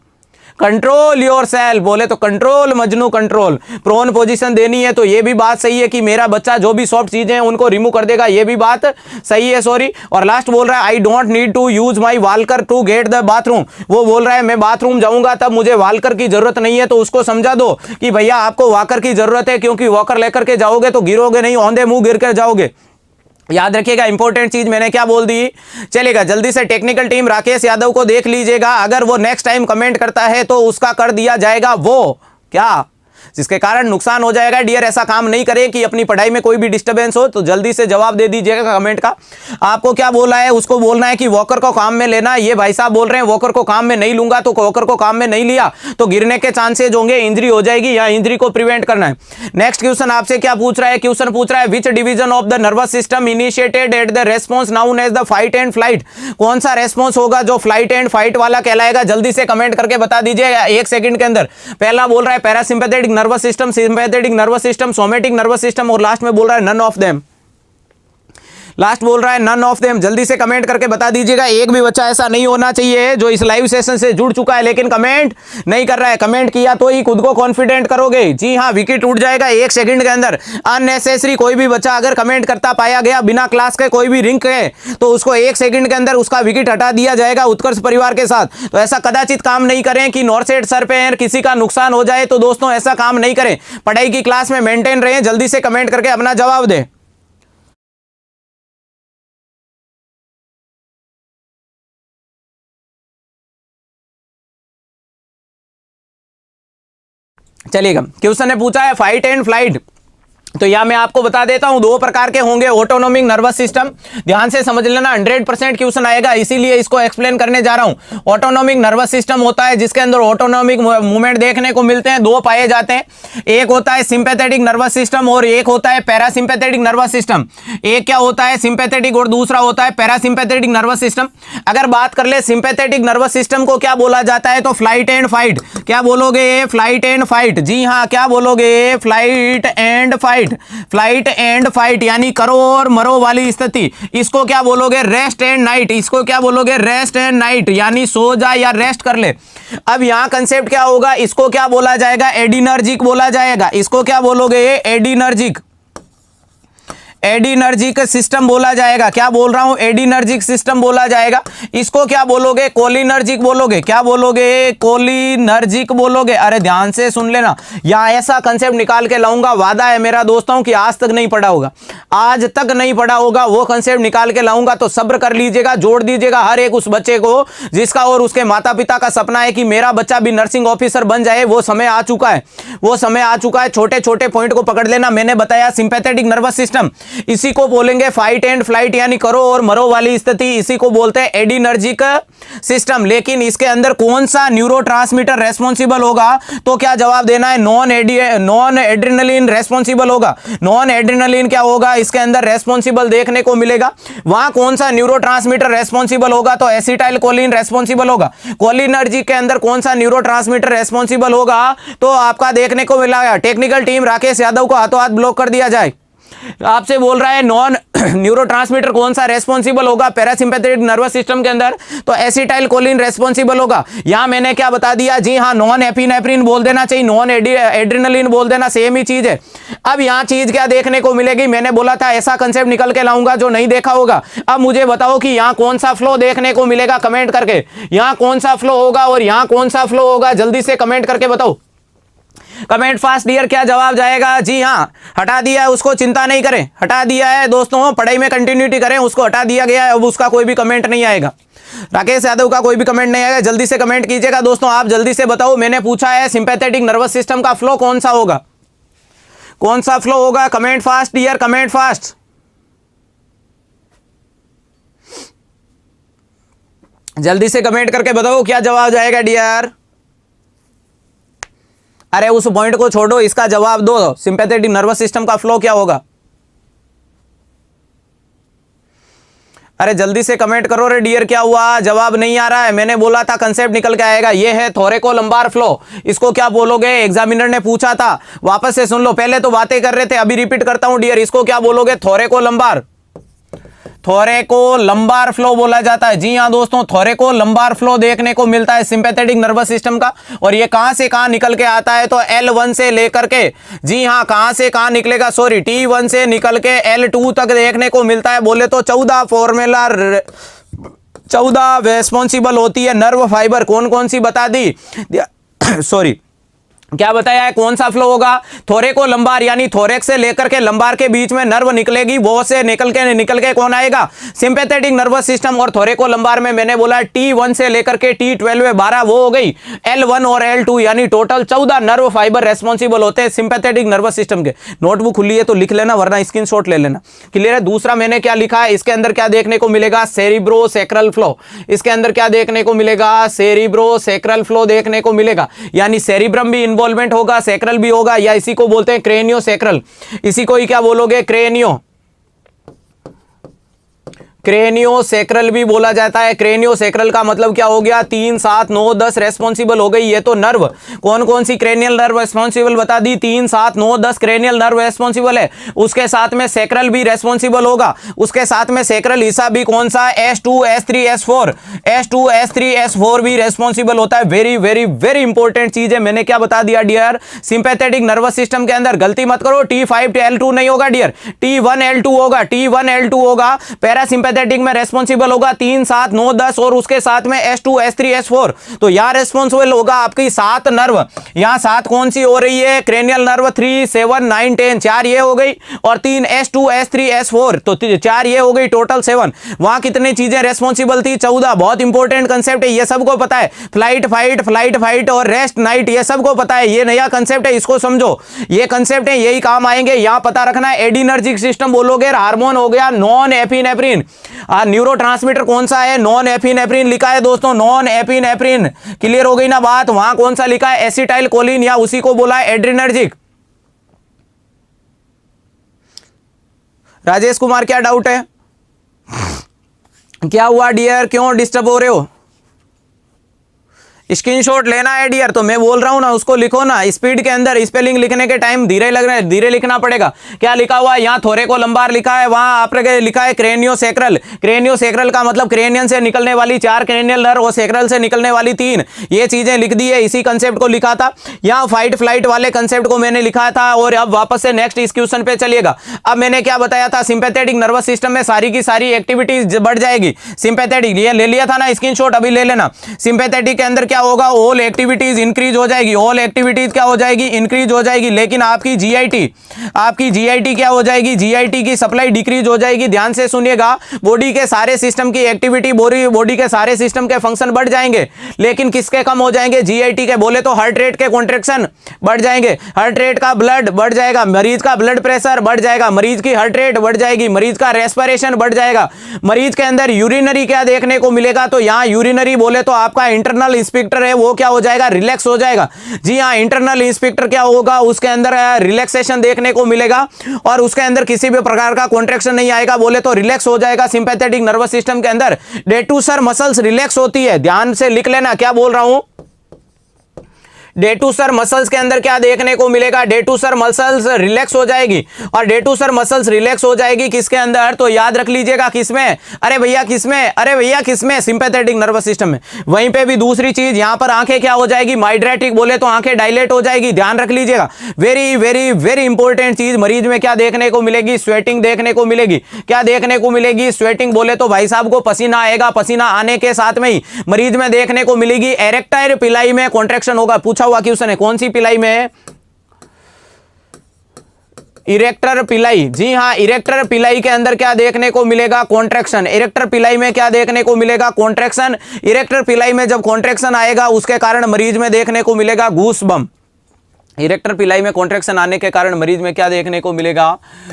control yourself. बोले तो control Majnu control. Prone position देनी है तो ये भी बात सही है कि मेरा बच्चा जो भी सॉफ्ट चीजें हैं उनको रिमूव कर देगा, ये भी बात सही है। सॉरी। और लास्ट बोल रहा है I don't need to use my walker to get the bathroom. वो बोल रहा है मैं बाथरूम जाऊंगा तब मुझे वालकर की जरूरत नहीं है। तो उसको समझा दो कि भैया आपको वॉकर की जरूरत है, क्योंकि वॉकर लेकर के जाओगे तो गिरोगे नहीं, औंधे मुंह गिर कर जाओगे। याद रखिएगा, इंपॉर्टेंट चीज मैंने क्या बोल दी। चलेगा, जल्दी से टेक्निकल टीम राकेश यादव को देख लीजिएगा। अगर वो नेक्स्ट टाइम कमेंट करता है तो उसका कर दिया जाएगा वो क्या, जिसके कारण नुकसान हो जाएगा। डियर ऐसा काम नहीं करें कि अपनी पढ़ाई में कोई भी डिस्टर्बेंस हो। तो जल्दी से जवाब दे दीजिएगा कमेंट का। आपको क्या बोला है? उसको बोलना है कि वॉकर को काम में लेना। ये भाई साहब बोल रहे हैं वॉकर को काम में नहीं लूंगा, तो वॉकर को काम में नहीं लिया तो गिरने के चांसेज होंगे, इंजरी हो जाएगी। या इंजरी को प्रिवेंट करना है। नेक्स्ट क्वेश्चन आपसे क्या पूछ रहा है? क्वेश्चन पूछ रहा है which division of the nervous system initiated at the response known as the fight and flight. कौन सा रेस्पॉन्स होगा जो फ्लाइट एंड फाइट वाला कहलाएगा? जल्दी से कमेंट करके बता दीजिए 1 सेकंड के अंदर। पहला बोल रहा है parasympathetic nervous system, sympathetic nervous system, somatic nervous system, और लास्ट में बोल रहा है नन ऑफ देम। लास्ट बोल रहा है नन ऑफ देम। जल्दी से कमेंट करके बता दीजिएगा। एक भी बच्चा ऐसा नहीं होना चाहिए जो इस लाइव सेशन से जुड़ चुका है लेकिन कमेंट नहीं कर रहा है। कमेंट किया तो ही खुद को कॉन्फिडेंट करोगे। जी हाँ, विकेट उठ जाएगा 1 सेकंड के अंदर। अननेसेसरी कोई भी बच्चा अगर कमेंट करता पाया गया बिना क्लास के, कोई भी रिंक है, तो उसको 1 सेकंड के अंदर उसका विकेट हटा दिया जाएगा उत्कर्ष परिवार के साथ। तो ऐसा कदाचित काम नहीं करें कि नॉर्सेट सर पे किसी का नुकसान हो जाए। तो दोस्तों ऐसा काम नहीं करें, पढ़ाई की क्लास में मेंटेन रहें। जल्दी से कमेंट करके अपना जवाब दें। चलिएगा, क्वेश्चन ने पूछा है फाइट एंड फ्लाइट, तो यह मैं आपको बता देता हूं, दो प्रकार के होंगे ऑटोनोमिक नर्वस सिस्टम। ध्यान से समझ लेना, 100% क्वेश्चन आएगा, इसीलिए इसको एक्सप्लेन करने जा रहा हूं। ऑटोनोमिक नर्वस सिस्टम होता है जिसके अंदर ऑटोनोमिक मूवमेंट देखने को मिलते हैं, दो पाए जाते हैं, एक होता है सिंपैथेटिक नर्वस सिस्टम और एक होता है पैरासिम्पैथेटिक नर्वस सिस्टम। एक क्या होता है सिंपैथेटिक और दूसरा होता है पैरासिम्पैथेटिक नर्वस सिस्टम। अगर बात कर ले सिंपैथेटिक नर्वस सिस्टम को क्या बोला जाता है, तो फ्लाइट एंड फाइट। क्या बोलोगे? Flight and fight. जी हाँ, क्या बोलोगे? Flight and fight. Flight and fight यानी करो और मरो वाली स्थिति। इसको क्या बोलोगे? Rest and night. इसको क्या बोलोगे? रेस्ट एंड नाइट यानी सो जा या रेस्ट कर ले। अब यहां कंसेप्ट क्या होगा? इसको क्या बोला जाएगा? एडिनर्जिक बोला जाएगा। इसको क्या बोलोगे? एडिनर्जिक। एडिनर्जिक सिस्टम बोला जाएगा। क्या बोल रहा हूं? एडिनर्जिक सिस्टम बोला जाएगा। इसको क्या बोलोगे? कोलिनर्जिक बोलोगे। क्या बोलोगे? कोलिनर्जिक बोलोगे। अरे ध्यान से सुन लेना, यहां ऐसा कंसेप्ट निकाल के लाऊंगा, वादा है मेरा दोस्तों कि आज तक नहीं पढ़ा होगा, आज तक नहीं पढ़ा होगा, वो कंसेप्ट निकाल के लाऊंगा। तो सब्र कर लीजिएगा, जोड़ दीजिएगा हर एक उस बच्चे को जिसका और उसके माता पिता का सपना है कि मेरा बच्चा भी नर्सिंग ऑफिसर बन जाए। वो समय आ चुका है, वो समय आ चुका है। छोटे छोटे पॉइंट को पकड़ लेना। मैंने बताया सिंपैथेटिक नर्वस सिस्टम, इसी को बोलेंगे फाइट एंड फ्लाइट यानी करो और मरो वाली स्थिति, इसी को बोलते हैं एडिनर्जिक सिस्टम। लेकिन इसके अंदर कौन सा न्यूरोट्रांसमीटर रेस्पॉन्सिबल होगा? तो क्या जवाब देना है? नॉन एड्रेनलिन रेस्पॉन्सिबल होगा। नॉन एड्रेनलिन क्या होगा? इसके अंदर रेस्पॉन्सिबल देखने को मिलेगा। वहां कौन सा न्यूरोट्रांसमीटर रेस्पॉन्सिबल होगा? तो एसिटाइल कोलिन रेस्पॉन्सिबल होगा। कोलिनर्जिक के अंदर कौन सा न्यूरोट्रांसमीटर रेस्पॉन्सिबल होगा? तो आपका देखने को मिला, टेक्निकल टीम राकेश यादव को हाथों हाथ ब्लॉक कर दिया जाए। आपसे बोल रहा है नॉन न्यूरोट्रांसमीटर कौन सा रेस्पॉन्सिबल होगा पैरासिम्पैथेटिक नर्वस सिस्टम के अंदर? तो एसिटाइल कोलिन रेस्पॉन्सिबल होगा। यहां मैंने क्या बता दिया? जी हां, नॉन एपिनेफ्रिन बोल देना चाहिए, नॉन एड्रेनलिन बोल देना, सेम ही चीज है। अब यहां चीज क्या देखने को मिलेगी? मैंने बोला था ऐसा कंसेप्ट निकल के लाऊंगा जो नहीं देखा होगा। अब मुझे बताओ कि यहां कौन सा फ्लो देखने को मिलेगा, कमेंट करके। यहां कौन सा फ्लो होगा और यहां कौन सा फ्लो होगा, जल्दी से कमेंट करके बताओ। कमेंट फास्ट डियर, क्या जवाब जाएगा? जी हाँ, हटा दिया है उसको, चिंता नहीं करें, हटा दिया है दोस्तों, पढ़ाई में कंटिन्यूटी करें, उसको हटा दिया गया है, अब उसका कोई भी कमेंट नहीं आएगा। राकेश यादव का कोई भी कमेंट नहीं आएगा, जल्दी से कमेंट कीजिएगा दोस्तों। आप जल्दी से बताओ, मैंने पूछा है सिंपैथेटिक नर्वस सिस्टम का फ्लो कौन सा होगा, कौन सा फ्लो होगा? Comment fast dear, comment fast. जल्दी से कमेंट करके बताओ क्या जवाब जाएगा डियर। अरे उस पॉइंट को छोड़ो, इसका जवाब दो, सिंपैथेटिक नर्वस सिस्टम का फ्लो क्या होगा? अरे जल्दी से कमेंट करो रे डियर, क्या हुआ? जवाब नहीं आ रहा है। मैंने बोला था कंसेप्ट निकल के आएगा, ये है थोरेको लंबार फ्लो। इसको क्या बोलोगे? एग्जामिनर ने पूछा था, वापस से सुन लो, पहले तो बातें कर रहे थे, अभी रिपीट करता हूं डियर। इसको क्या बोलोगे? थोरेको लंबार। थोरेको लंबार फ्लो बोला जाता है। जी हां दोस्तों, थोरेको लंबार फ्लो देखने को मिलता है सिंपैथेटिक नर्वस सिस्टम का। और ये कहां से कहां निकल के आता है? तो L1 से लेकर के, जी हां, कहां से कहां निकलेगा? सॉरी, T1 से निकल के L2 तक देखने को मिलता है। बोले तो 14 फॉर्मूला 14 रेस्पॉन्सिबल होती है नर्व फाइबर। कौन कौन सी बता दी? सॉरी, क्या बताया है? कौन सा फ्लो होगा? थोरेको लंबार यानी थोरेक्स से लेकर के लंबार के बीच में नर्व निकलेगी, वो से निकल के कौन आएगा? Sympathetic nervous system. और थोरेको लंबार में मैंने बोला T1 से लेकर के T12 में 12, वो हो गई L1 और L2 यानी टोटल 14 नर्व फाइबर रेस्पॉन्सिबल होते हैं सिंपैथेटिक नर्वस सिस्टम के। नोटबुक खुली है तो लिख लेना, वरना स्क्रीनशॉट ले लेना। क्लियर है? दूसरा मैंने क्या लिखा है, इसके अंदर क्या देखने को मिलेगा? सेरिब्रोसैक्रल फ्लो। इसके अंदर क्या देखने को मिलेगा? सेरिब्रोसैक्रल फ्लो देखने को मिलेगा, यानी सेरिब्रम भी इन्वॉल्वमेंट होगा, सैक्रल भी होगा, या इसी को बोलते हैं क्रेनियो सैक्रल। इसी को ही क्या बोलोगे? क्रेनियो सैक्रल भी बोला जाता है। क्रेनियो सैक्रल का मतलब क्या हो गया? 3, 7, 9, 10 रेस्पॉन्सिबल हो गई। ये तो नर्व, कौन कौन सी क्रेनियल नर्व रेस्पॉन्सिबल बता दी? 3, 7, 9, 10 क्रेनियल नर्व रेस्पॉन्सिबल है। उसके साथ में सैक्रल भी रेस्पॉन्सिबल होगा। उसके साथ में सैक्रल हिस्सा भी कौन सा? S2, S3, S4, S2, S3, S4 भी रेस्पॉन्सिबल होता है। वेरी वेरी वेरी इंपॉर्टेंट चीज है। मैंने क्या बता दिया डियर? सिंपैथेटिक नर्वस सिस्टम के अंदर गलती मत करो, T5 L2 नहीं होगा डियर, T1 L2 होगा, T1 L2 होगा। पैरासिम्पैथेटिक सिंपैथेटिक में रेस्पॉन्सिबल होगा 3, 7, 9, 10 और उसके साथ में S2, S3, S4। तो यहाँ रेस्पॉन्सिबल होगा आपकी 7 नर्व। यहाँ 7 कौन सी हो रही है? क्रेनियल नर्व 3, 7, 9, 10, 4 ये हो गई और 3 S2, S3, S4 तो 4 ये हो गई, टोटल 7। वहां कितनी चीजें रेस्पॉन्सिबल थी? 14। बहुत इंपॉर्टेंट कंसेप्ट है, ये सबको पता है। फ्लाइट फाइट और रेस्ट नाइट ये सबको पता है। ये नया कंसेप्ट है, इसको समझो। ये कंसेप्ट है, यही काम आएंगे। यहां पता रखना है एडिनर्जिक सिस्टम बोलोगे, हार्मोन हो गया नॉन एपिनेफ्रिन। न्यूरोट्रांसमीटर कौन सा है? नॉन एपिनेफ्रिन लिखा है दोस्तों, नॉन एपिनेफ्रिन। क्लियर हो गई ना बात? वहां कौन सा लिखा है? एसिटाइल कोलिन, या उसी को बोला है एड्रिनर्जिक। राजेश कुमार क्या डाउट है? क्या हुआ डियर, क्यों डिस्टर्ब हो रहे हो? स्क्रीनशॉट लेना है डियर, तो मैं बोल रहा हूं ना उसको लिखो ना। स्पीड के अंदर स्पेलिंग लिखने के टाइम धीरे लग रहा है, धीरे लिखना पड़ेगा। क्या लिखा हुआ है? यहाँ थोरेको लंबार लिखा है, वहां आपने लिखा है क्रेनियोसेक्रल। क्रेनियोसेक्रल का मतलब क्रेनियन से निकलने वाली 4 क्रेनियल नर्व और सेक्रल से निकलने वाली 3। ये चीजें लिख दी है, इसी कंसेप्ट को लिखा था। यहाँ फाइट फ्लाइट वाले कंसेप्ट को मैंने लिखा था। और अब वापस से नेक्स्ट इस क्वेश्चन पे चलिएगा। अब मैंने क्या बताया था? सिंपैथेटिक नर्वस सिस्टम में सारी की सारी एक्टिविटीज बढ़ जाएगी। सिंपैथेटिक ये ले लिया था ना स्क्रीनशॉट, अभी ले लेना। सिंपैथेटिक के अंदर क्या होगा? ऑल एक्टिविटीज इंक्रीज हो जाएगी। ऑल एक्टिविटीज क्या हो जाएगी? इंक्रीज हो जाएगी। लेकिन आपकी जीआईटी क्या हो जाएगी? जीआईटी की सप्लाई डिक्रीज हो जाएगी। ध्यान से सुनिएगा, बॉडी के सारे सिस्टम की एक्टिविटी, बॉडी के सारे सिस्टम के फंक्शन बढ़ जाएंगे, लेकिन किसके कम हो जाएंगे? जीआईटी के। बोले तो हार्ट रेट के कॉन्ट्रैक्शन बढ़ जाएंगे, हार्ट रेट का ब्लड बढ़ जाएगा, मरीज का ब्लड प्रेशर बढ़ जाएगा, मरीज की हार्ट रेट बढ़ जाएगी, मरीज का रेस्पिरेशन बढ़ जाएगा। मरीज के अंदर यूरिनरी क्या देखने को मिलेगा? तो यहां यूरिनरी बोले तो आपका इंटरनल इंस्पेक्टर है, वो क्या हो जाएगा? रिलैक्स हो जाएगा। जी हाँ, इंटरनल इंस्पेक्टर क्या होगा? उसके अंदर रिलैक्सेशन देखने को मिलेगा और उसके अंदर किसी भी प्रकार का कॉन्ट्रैक्शन नहीं आएगा। बोले तो रिलैक्स हो जाएगा। सिंपैथेटिक नर्वस सिस्टम के अंदर डेटूसर मसल्स रिलैक्स होती है। ध्यान से लिख लेना क्या बोल रहा हूं। डेटूसर मसल्स के अंदर क्या देखने को मिलेगा? डेटूसर मसल्स रिलैक्स हो जाएगी। और डेटूसर मसल्स रिलैक्स हो जाएगी किसके अंदर? तो याद रख लीजिएगा किसमें? अरे भैया किसमें? सिंपैथेटिक नर्वस सिस्टम में। वहीं पे भी दूसरी चीज, यहां पर आंखें क्या हो जाएगी? माइड्रेटिक बोले तो आंखें डायलेट हो जाएगी। ध्यान रख लीजिएगा, वेरी वेरी वेरी इंपॉर्टेंट चीज। मरीज में क्या देखने को मिलेगी? स्वेटिंग देखने को मिलेगी। क्या देखने को मिलेगी? स्वेटिंग। बोले तो भाई साहब को पसीना आएगा, पसीना आने के साथ में ही मरीज में देखने को मिलेगी एरेक्टाइल पिलाई में कॉन्ट्रैक्शन होगा। पूछा हुआ क्वेश्चन है, कौन सी पिलाई में है? इरेक्टर पिलाई। जी हां, इरेक्टर पिलाई के अंदर क्या देखने को मिलेगा? कॉन्ट्रैक्शन। इरेक्टर पिलाई में क्या देखने को मिलेगा? कॉन्ट्रैक्शन। इरेक्टर पिलाई में जब कॉन्ट्रैक्शन आएगा उसके कारण मरीज में देखने को मिलेगा गूसबम्प। इरेक्टर पिलाई में कॉन्ट्रैक्शन आने के कारण मरीज में क्या देखने को मिलेगा?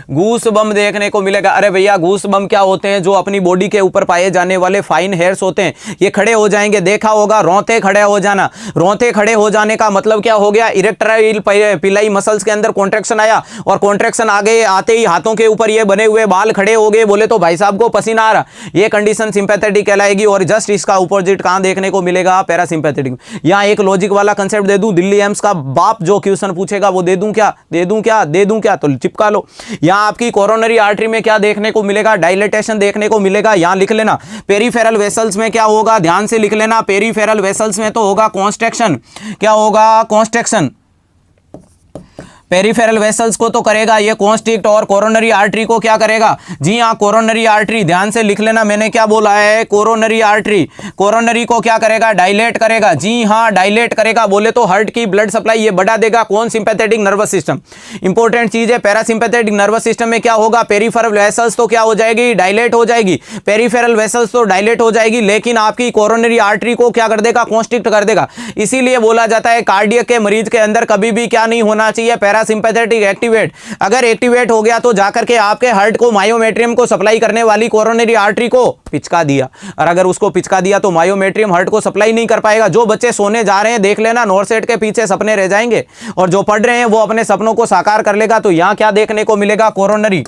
गूसबम्प देखने को मिलेगा। अरे भैया गूसबम्प क्या होते हैं? जो अपनी बॉडी के ऊपर पाए जाने वाले फाइन हेयर्स होते हैं, ये खड़े हो जाएंगे। देखा होगा रोंते खड़े हो जाना। रोंते खड़े हो जाने का मतलब क्या हो गया? इरेक्टाइल पिलाई मसल्स के अंदर कॉन्ट्रैक्शन आया और कॉन्ट्रैक्शन आगे आते ही हाथों के ऊपर ये बने हुए बाल खड़े हो गए। बोले तो भाई साहब को पसीना आ रहा। ये कंडीशन सिंपैथेटिक कहलाएगी। और जस्ट इसका अपोजिट कहां देखने को मिलेगा? पैरासिम्पैथेटिक। यहां एक लॉजिक वाला कंसेप्ट दे दूं, दिल्ली एम्स का बाप जो क्वेश्चन पूछेगा वो दे दूं क्या? तो चिपका लो। यहां आपकी कोरोनरी आर्टरी में क्या देखने को मिलेगा? डायलेटेशन देखने को मिलेगा। यहां लिख लेना। पेरिफेरल वेसल्स में क्या होगा? ध्यान से लिख लेना। पेरिफेरल वेसल्स में तो होगा कॉन्स्ट्रिक्शन। क्या होगा? कॉन्स्ट्रिक्शन। पेरिफेरल वेसल्स को तो करेगा ये कॉन्स्ट्रिक्ट, और कोरोनरी आर्टरी को क्या करेगा? जी हाँ, कोरोनरी आर्टरी। ध्यान से लिख लेना, मैंने क्या बोला है? Coronary artery. कोरोनरी को क्या करेगा? डायलेट करेगा। जी हाँ, डायलेट करेगा। बोले तो हार्ट की ब्लड सप्लाई ये बढ़ा देगा। कौन? Sympathetic nervous system. इंपॉर्टेंट चीज है। पैरासिम्पैथेटिक नर्वस सिस्टम में क्या होगा? पेरिफेरल वेसल्स तो क्या हो जाएगी? डायलेट हो जाएगी। पेरिफेरल वेसल्स तो डायलेट हो जाएगी, लेकिन आपकी कोरोनरी आर्टरी को क्या कर देगा? कॉन्स्ट्रिक्ट कर देगा। इसीलिए बोला जाता है कार्डियक के मरीज के अंदर कभी भी क्या नहीं होना चाहिए? Parasympathetic activate. अगर एक्टिवेट हो गया तो जाकर के आपके हार्ट को, मायोमेट्रियम को सप्लाई करने वाली कोरोनरी आर्टरी को पिचका दिया, और अगर उसको पिचका दिया तो मायोमेट्रियम हार्ट को सप्लाई नहीं कर पाएगा। जो बच्चे सोने जा रहे हैं देख लेना, नॉरसेट के पीछे सपने रह जाएंगे, और जो पढ़ रहे हैं वो अपने सपनों को साकार कर लेगा। तो यहां क्या देखने को मिलेगा? कोरोनरी।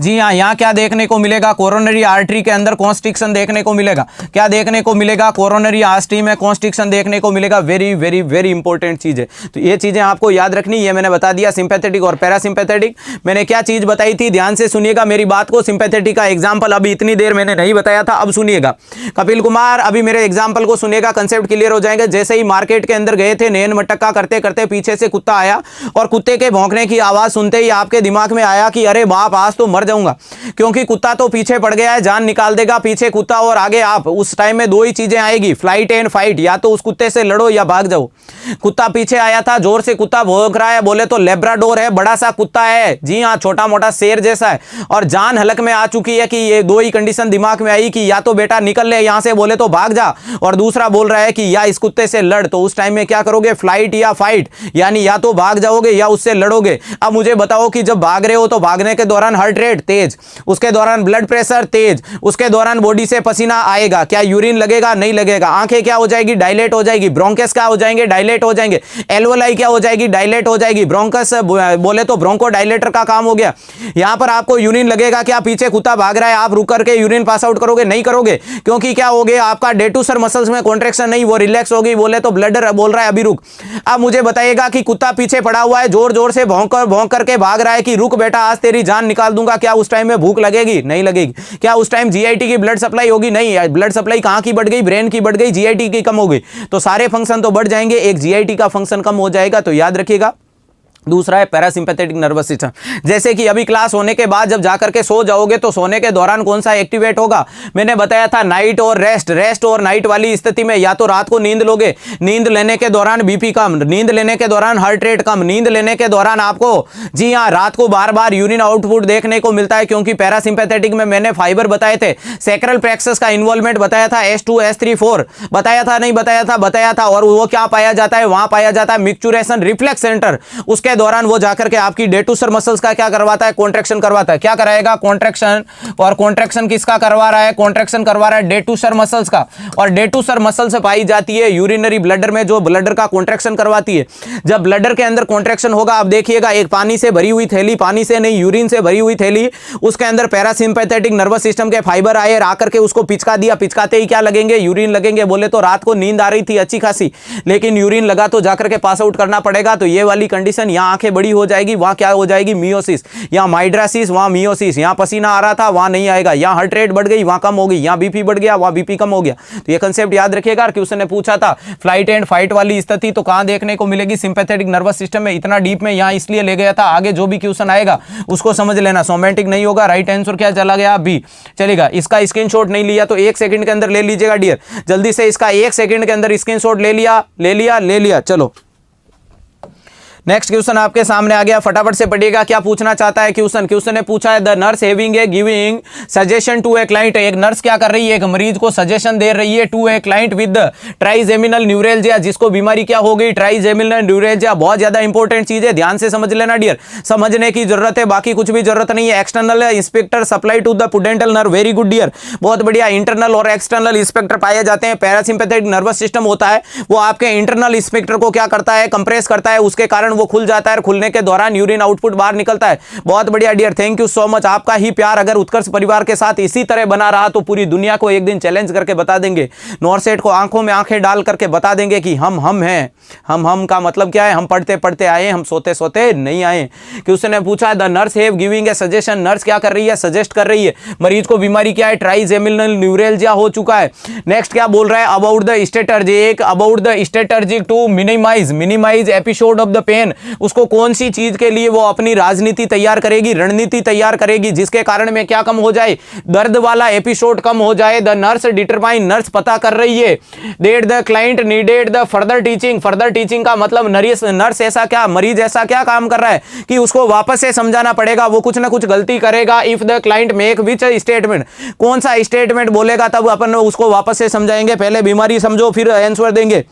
जी हाँ, यहाँ क्या देखने को मिलेगा? कोरोनरी आर्टरी के अंदर कॉन्स्ट्रिक्शन देखने को मिलेगा। क्या देखने को मिलेगा? कोरोनरी आर्टरी में कॉन्स्ट्रिक्शन देखने को मिलेगा। वेरी वेरी वेरी इंपॉर्टेंट चीज है। तो ये चीजें आपको याद रखनी है। मैंने बता दिया सिंपैथेटिक और पैरासिम्पैथेटिक। मैंने क्या चीज बताई थी? ध्यान से सुनिएगा मेरी बात को। सिंपैथेटिक का एग्जाम्पल अभी इतनी देर मैंने नहीं बताया था, अब सुनिएगा। कपिल कुमार, अभी मेरे एग्जाम्पल को सुनिएगा, कंसेप्ट क्लियर हो जाएंगे। जैसे ही मार्केट के अंदर गए थे, नैन मटक्का करते करते पीछे से कुत्ता आया, और कुत्ते के भौंकने की आवाज सुनते ही आपके दिमाग में आया कि अरे बाप, आज तो मर मर जाऊंगा, क्योंकि कुत्ता तो पीछे पड़ गया है, जान निकाल देगा, पीछे कुत्ता और आगे आप। उस टाइम में दो ही चीजें आएगी, फ्लाइट एंड फाइट, या तो उस कुत्ते से लड़ो या भाग जाओ। कुत्ता पीछे आया था, जोर से कुत्ता भौंक रहा है, बोले तो लेब्राडोर है, बड़ा सा कुत्ता है, जी हाँ, छोटा मोटा शेर जैसा है, और जान हलक में आ चुकी है कि ये दो ही कंडीशन दिमाग में आई कि या तो बेटा निकल ले यहां से, बोले तो भाग जा, और दूसरा बोल रहा है कि या इस कुत्ते से लड़। तो उस टाइम में क्या करोगे, फ्लाइट या फाइट, यानी या तो भाग जाओगे या उससे लड़ोगे। अब मुझे बताओ कि जब भाग रहे हो तो भागने के दौरान हार्ट रेट तेज, उसके दौरान ब्लड प्रेशर तेज, उसके दौरान बॉडी से पसीना आएगा, क्या यूरिन लगेगा? नहीं लगेगा। आंखें क्या हो जाएगी? डायलेट हो जाएगी। ब्रोंकस क्या हो जाएंगे? डायलेट हो जाएंगे। एल्वोलाई क्या हो जाएगी? डायलेट हो जाएगी। ब्रोंकस बोले तो ब्रोंको डायलेटर का काम हो गया। यहां पर आपको यूरिन लगेगा, क्या पीछे कुत्ता भाग रहा है, आप रुक करके यूरिन पास आउट करोगे? नहीं करोगे, क्योंकि क्या हो गया, आपका डेटूसर मसल्स में कॉन्ट्रैक्शन नहीं, वो रिलैक्स होगी, बोले तो ब्लडर बोल रहा है अभी रुक। अब मुझे बताइएगा कि कुत्ता पीछे पड़ा हुआ है, जोर जोर से भौंक करके भाग रहा है कि रुक बेटा आज तेरी जान निकाल दूंगा, क्या उस टाइम में भूख लगेगी? नहीं लगेगी। क्या उस टाइम जीआईटी की ब्लड सप्लाई होगी? नहीं। ब्लड सप्लाई कहां की बढ़ गई? ब्रेन की बढ़ गई, जीआईटी की कम हो गई, तो सारे फंक्शन तो बढ़ जाएंगे, एक जीआईटी का फंक्शन कम हो जाएगा। तो याद रखिएगा। दूसरा है पैरासिम्पैथेटिक नर्वस सिस्टम। जैसे कि अभी क्लास होने के बाद जब जाकर के सो जाओगे तो सोने के दौरान कौन सा एक्टिवेट होगा? मैंने बताया था नाइट और रेस्ट और नाइट वाली स्थिति में या तो रात को नींद लोगे, नींद लेने के दौरान बीपी कम, नींद लेने के दौरान हार्ट रेट कम, नींद लेने के दौरान आपको जी हाँ रात को बार बार यूरिन आउटपुट देखने को मिलता है, क्योंकि पैरासिम्पैथेटिक में मैंने फाइबर बताए थे, सैक्रल प्लेक्सस का इन्वॉल्वमेंट बताया था, S2 S3 4 बताया था, नहीं बताया था? बताया था। और वो क्या पाया जाता है? वहां पाया जाता है मिक्चुरेशन रिफ्लेक्स सेंटर। उसके दौरान वो जाकर के आपकी डेटूसर मसल्स का क्या करवाता है? कॉन्ट्रैक्शन करवाता है। क्या कराएगा? कॉन्ट्रैक्शन। और कॉन्ट्रैक्शन किसका करवा रहा है? कॉन्ट्रैक्शन करवा रहा है डेटूसर मसल्स का। और डेटूसर मसल से पाई जाती है यूरिनरी ब्लडर में, जो ब्लडर का कॉन्ट्रैक्शन करवाती है। जब ब्लडर के अंदर कॉन्ट्रैक्शन होगा, आप देखिएगा एक पानी से भरी हुई थैली, पानी से नहीं यूरिन से भरी हुई थैली, उसके अंदर पैरासिम्पैथेटिक नर्वस सिस्टम के फाइबर आए, आकर के उसको पिचका दिया, पिचकाते ही क्या लगेंगे? यूरिन लगेंगे। बोले तो रात को नींद आ रही थी अच्छी खासी, लेकिन यूरिन लगा तो जाकर के पास आउट करना पड़ेगा। तो ये वाली कंडीशन, यहां आंखें बड़ी हो जाएगी, वहां क्या हो जाएगी? मियोसिस। यहां माइड्रासिस, वहां मियोसिस। यहां पसीना आ रहा था, वहां नहीं आएगा। यहां हार्ट रेट बढ़ गई, वहां कम हो गई। यहां बीपी बढ़ गया, वहां बीपी कम हो गया। तो ये कंसेप्ट याद रखिएगा। क्वेश्चन ने पूछा था फ्लाइट एंड फाइट वाली स्थिति तो कहां देखने को मिलेगी? सिंपैथेटिक नर्वस सिस्टम में। इतना डीप में यहां इसलिए ले गया था, आगे जो भी क्वेश्चन आएगा उसको समझ लेना, सोमैटिक नहीं होगा। राइट आंसर क्या चला गया? बी चलेगा। इसका स्क्रीनशॉट नहीं लिया तो 1 सेकंड के अंदर ले लीजिएगा डियर, जल्दी से इसका 1 सेकंड के अंदर स्क्रीनशॉट ले लिया। चलो नेक्स्ट क्वेश्चन आपके सामने आ गया, फटाफट से पढ़िएगा क्या पूछना चाहता है क्वेश्चन ने पूछा है the nurse having a giving suggestion to a client. एक नर्स क्या कर रही है? एक मरीज को सजेशन दे रही है to a client with trigeminal neuralgia, जिसको बीमारी क्या हो गई? Trigeminal neuralgia. बहुत ज्यादा इंपॉर्टेंट चीज है, ध्यान से समझ लेना डियर, समझने की जरूरत है, बाकी कुछ भी जरूरत नहीं है। External sphincter supply to the pudendal nerve, very good dear, बहुत बढ़िया। इंटरनल और एक्सटर्नल इंस्पेक्टर पाए जाते हैं। पैरासिम्पैथेटिक नर्वस सिस्टम होता है वो आपके इंटरनल इंस्पेक्टर को क्या करता है? कंप्रेस करता है, उसके कारण वो खुल जाता है, खुलने के दौरान यूरिन आउटपुट बाहर निकलता है। बहुत बढ़िया dear, thank you so much. आपका ही प्यार अगर उत्कर्ष परिवार के साथ इसी तरह बना रहा तो पूरी दुनिया को एक दिन चैलेंज करके बता देंगे, नॉरसेट को आंखों में आंखें डाल करके बता देंगे कि हम हैं। हम का मतलब क्या है? हम पढ़ते पढ़ते आए, हम सोते सोते नहीं आए। कि उसने पूछा the nurse have giving a suggestion, nurse क्या कर रही है? सजेस्ट कर रही है। मरीज को बीमारी क्या है? ट्राइजेमिनल न्यूरेल्जिया हो चुका है। नेक्स्ट क्या बोल रहा है? About the strategy to minimise episode of the pain. उसको कौन सी चीज के लिए वो अपनी राजनीति तैयार करेगी, रणनीति तैयार करेगी, जिसके कारण में क्या कम हो जाए? दर्द वाला एपिसोड कम हो जाए। द नर्स डिटरमाइन, नर्स पता कर रही है that the client needed the further teaching का मतलब नर्स ऐसा क्या, मरीज ऐसा क्या काम कर रहा है कि उसको वापस से समझाना पड़ेगा, वो कुछ ना कुछ गलती करेगा। If the client make which statement, कौन सा स्टेटमेंट बोलेगा तब अपन उसको वापस से समझाएंगे। पहले बीमारी समझो फिर आंसर देंगे।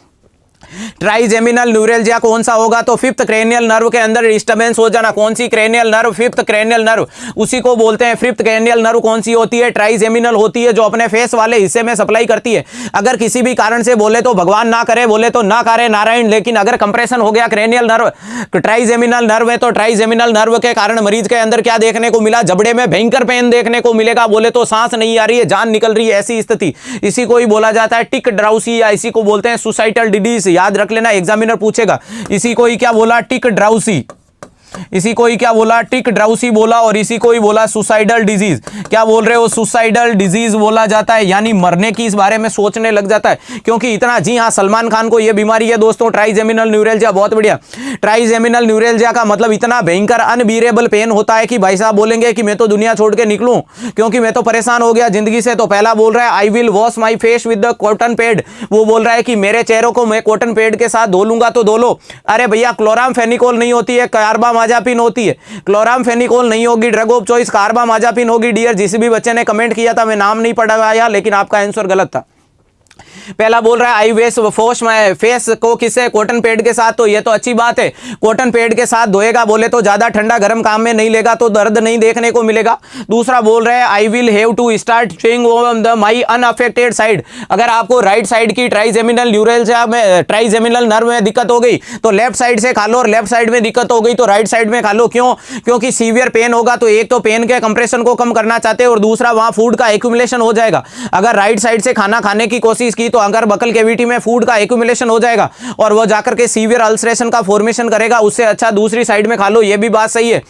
ट्राइजेमिनल न्यूरेल्जिया कौन सा होगा? तो फिफ्थ क्रेनियल नर्व के अंदर डिस्टर्बेंस हो जाना। कौन सी cranial nerve? Fifth cranial nerve, उसी को बोलते हैं। फिफ्थ क्रेनियल नर्व कौन सी होती है? ट्राइजेमिनल होती है, जो अपने फेस वाले हिस्से में सप्लाई करती है। अगर किसी भी कारण से बोले तो भगवान ना करे, बोले तो ना करे नारायण, लेकिन अगर कंप्रेशन हो गया क्रेनियल नर्व, ट्राइजेमिनल नर्व है, तो ट्राइजेमिनल नर्व के कारण मरीज के अंदर क्या देखने को मिला? जबड़े में भयंकर पेन देखने को मिलेगा। बोले तो सांस नहीं आ रही है, जान निकल रही है, ऐसी स्थिति। इसी को ही बोला जाता है टिक ड्राउसी, या इसी को बोलते हैं सुसाइडल डिजीज। याद रख लेना, एग्जामिनर पूछेगा। इसी को ही क्या बोला? टिक ड्राउसी। इसी को ही क्या बोला, टिक ड्राउसी बोला, और इसी को ही बोला सुसाइडल डिजीज। क्या बोल रहे हो, सुसाइडल डिजीज बोला जाता है, यानी मरने की इस बारे में सोचने लग जाता है, क्योंकि इतना, जी हाँ, सलमान खान को यह बीमारी है दोस्तों, ट्राइजेमिनल न्यूरैल्जिया। बहुत बढ़िया, ट्राइजेमिनल न्यूरैल्जिया का मतलब इतना भयंकर अनबीरेबल पेन होता है कि भाई साहब बोलेंगे कि मैं तो दुनिया छोड़ के निकलूं, क्योंकि मैं तो परेशान हो गया जिंदगी से। तो पहला बोल रहा है I will wash my face with the cotton pad, वो बोल रहा है कि मेरे चेहरों को मैं कॉटन पैड के साथ धो लूंगा। तो धो लो। अरे भैया, क्लोरामफेनिकोल नहीं होती है, कार्बामाजापिन होती है। क्लोरामफेनिकोल नहीं होगी, ड्रग ऑफ चॉइस कार्बामाजापिन होगी। डियर, जिस भी बच्चे ने कमेंट किया था, मैं नाम नहीं पढ़ाया, लेकिन आपका आंसर गलत था। पहला बोल रहा है आई वेस वॉश माय फेस को किससे, कॉटन पैड के साथ। तो ये तो अच्छी बात है, कॉटन पैड के साथ धोएगा, बोले तो ज्यादा ठंडा गर्म काम में नहीं लेगा, तो दर्द नहीं देखने को मिलेगा। दूसरा बोल रहे हैं I will have to start chewing on the my unaffected side. अगर आपको राइट साइड की ट्राइजेमिनल न्यूरैल्जिया में, ट्राइजेमिनल नर्व में दिक्कत हो गई तो लेफ्ट साइड से खा लो, और लेफ्ट साइड में दिक्कत हो गई तो राइट साइड में खा लो। क्यों? क्योंकि सीवियर पेन होगा, तो एक तो पेन के कंप्रेशन को कम करना चाहते हैं, और दूसरा वहां फूड का एक्यूमुलेशन हो जाएगा। अगर राइट साइड से खाना खाने की कोशिश की तो अगर बकल कैविटी में फूड का एक्यूमुलेशन हो जाएगा, और वो जाकर के सीवियर अल्सरेशन का फॉर्मेशन करेगा। उससे अच्छा दूसरी साइड में खा लो, ये भी बात सही है।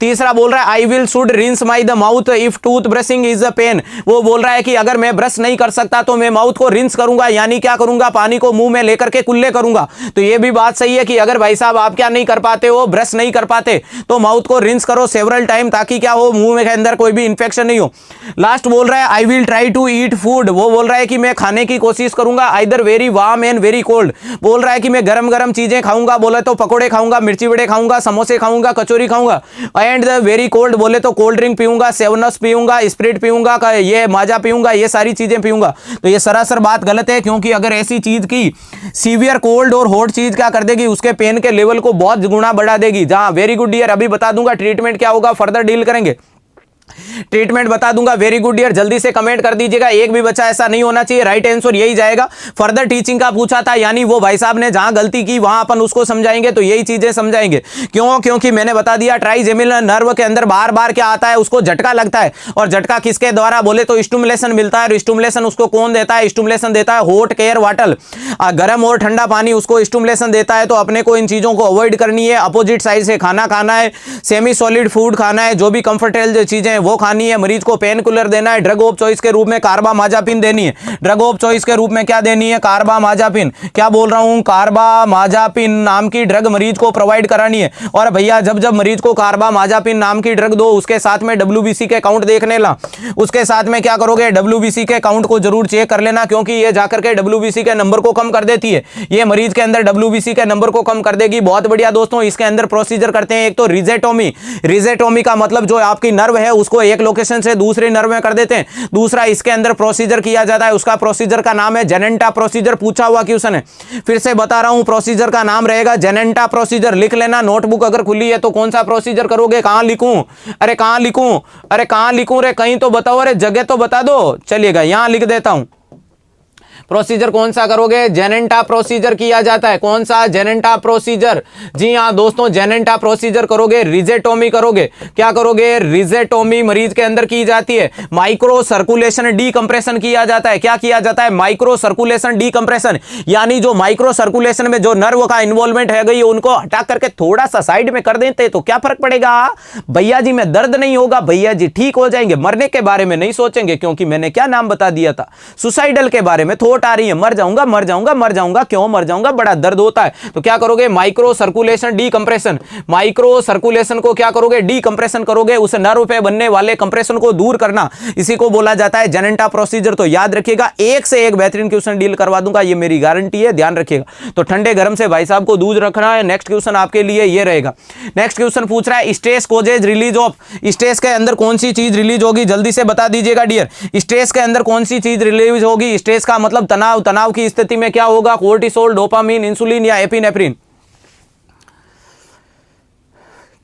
तीसरा बोल रहा है I will should rinse my the mouth if tooth brushing is a pain. वो बोल रहा है कि अगर मैं ब्रश नहीं कर सकता तो मैं माउथ को रिंस करूंगा, यानी क्या करूंगा, पानी को मुंह में लेकर के कुल्ले करूंगा। तो ये भी बात सही है कि अगर भाई साहब आप क्या नहीं कर पाते हो, ब्रश नहीं कर पाते, तो माउथ को रिंस करो सेवरल टाइम, ताकि क्या हो, मुंह में के अंदर कोई भी इंफेक्शन नहीं हो। लास्ट बोल रहा है I will try to eat food. वो बोल रहा है कि मैं खाने की कोशिश करूंगा either very warm and very cold. बोल रहा है कि मैं गरम गरम चीजें खाऊंगा, बोले तो पकोड़े खाऊंगा, मिर्ची बड़े खाऊंगा, समोसे खाऊंगा, कचौरी खाऊंगा। एंड द वेरी कोल्ड बोले तो कोल्ड ड्रिंक पीऊंगा, सेवन-अप पीऊंगा, स्प्रिट पीऊंगा, ये माजा पीऊंगा, ये सारी चीजें पीऊंगा। तो ये सरासर बात गलत है, क्योंकि अगर ऐसी चीज की सीवियर कोल्ड और हॉट चीज क्या कर देगी, उसके पेन के लेवल को बहुत गुना बढ़ा देगी। जहां वेरी गुड डियर, अभी बता दूंगा ट्रीटमेंट क्या होगा, फर्दर डील करेंगे, ट्रीटमेंट बता दूंगा। वेरी गुड डियर, जल्दी से कमेंट कर दीजिएगा, एक भी बच्चा ऐसा नहीं होना चाहिए। राइट आंसर यही जाएगा। फर्दर टीचिंग का पूछा था, यानी वो भाई साहब ने जहां गलती की वहां अपन उसको समझाएंगे, तो यही चीजें समझाएंगे। क्यों? क्योंकि मैंने बता दिया ट्राइजेमिनल नर्व के अंदर बार बार क्या आता है, उसको झटका लगता है, और झटका किसके द्वारा, बोले तो स्टिमुलेशन मिलता है। और स्टिमुलेशन उसको कौन देता है? स्टिमुलेशन देता है हॉट एयर वाटर, गर्म और ठंडा पानी उसको स्टिमुलेशन देता है। तो अपने को इन चीजों को अवॉइड करनी है। अपोजिट साइड से खाना खाना है, सेमी सॉलिड फूड खाना है, जो भी कंफर्टेबल चीजें वो खानी है। मरीज को पेन किलर देना है, ड्रग ऑफ चॉइस के रूप में कार्बामाजापिन देनी है। ड्रग ऑफ चॉइस के रूप में क्या देनी है? कार्बामाजापिन। क्या बोल रहा हूं? कार्बामाजापिन नाम की ड्रग मरीज को प्रोवाइड करानी है। और भैया जब जब मरीज को कार्बामाजापिन नाम की ड्रग दो, उसके साथ में WBC के काउंट देख लेना। उसके साथ में क्या करोगे, WBC के काउंट को जरूर चेक कर लेना, क्योंकि ये जाकर के WBC के नंबर को कम कर देती है। ये मरीज के अंदर WBC के नंबर को कम कर देगी। बहुत बढ़िया दोस्तों, इसके अंदर प्रोसीजर करते हैं। एक तो रिजेटोमी। रिजेटोमी का मतलब जो आपकी नर्व है उसको एक लोकेशन से दूसरे नर्व में कर देते हैं। दूसरा इसके अंदर प्रोसीजर किया जाता है, उसका प्रोसीजर का नाम है जेनेंटा प्रोसीजर। पूछा हुआ क्वेश्चन है, फिर से बता रहा हूं, प्रोसीजर का नाम रहेगा जेनेंटा प्रोसीजर। लिख लेना, नोटबुक अगर खुली है तो कौन सा प्रोसीजर करोगे, कहां लिखूं, अरे कहां लिखूं, अरे कहां लिखूं रे, कहीं तो बताओ, अरे जगह तो बता दो। चलिएगा, यहां लिख देता हूं। प्रोसीजर कौन सा करोगे? जेनेंटा प्रोसीजर किया जाता है। कौन सा? जेनेंटा प्रोसीजर। जी हाँ दोस्तों, जेनेंटा प्रोसीजर करोगे, रिजेटोमी करोगे। क्या करोगे? रिजेटोमी मरीज के अंदर की जाती है। माइक्रो सर्कुलेशन डीकंप्रेशन किया जाता है। क्या किया जाता है? माइक्रो सर्कुलेशन डीकंप्रेशन, यानी जो माइक्रो सर्कुलेशन में जो नर्व का इन्वॉल्वमेंट है गई, उनको हटा करके थोड़ा सा साइड में कर देते तो क्या फर्क पड़ेगा भैया जी? में दर्द नहीं होगा भैया जी, ठीक हो जाएंगे। मरने के बारे में नहीं सोचेंगे, क्योंकि मैंने क्या नाम बता दिया था, सुसाइडल के बारे में। थोट आ रही है, मर जाऊंगा मर जाऊंगा मर जाऊंगा, क्यों मर जाऊंगा, बड़ा दर्द होता है। तो क्या करोगे? Micro circulation decompression. Micro circulation को क्या करोगे? डीकंप्रेशन करोगे। उस नर्व पे बनने वाले कंप्रेशन को दूर करना, इसी को बोला जाता है जेनेंटा प्रोसीजर। तो याद रखिएगा, एक से एक बेहतरीन क्वेश्चन डील करवा दूंगा, ये मेरी गारंटी है, ध्यान रखिएगा। तो ठंडे गर्म से भाई साहब को दूर रखना है। नेक्स्ट क्वेश्चन आपके लिए ये रहेगा। नेक्स्ट क्वेश्चन पूछ रहा है stress causes release of. Stress के अंदर कौन सी चीज रिलीज होगी, जल्दी से बता दीजिएगा डियर। स्ट्रेस के अंदर कौन सी चीज रिलीज होगी? स्ट्रेस का मतलब तनाव। तनाव की स्थिति में क्या होगा? कोर्टिसोल, डोपामिन, इंसुलिन या एपिनेफ्रिन?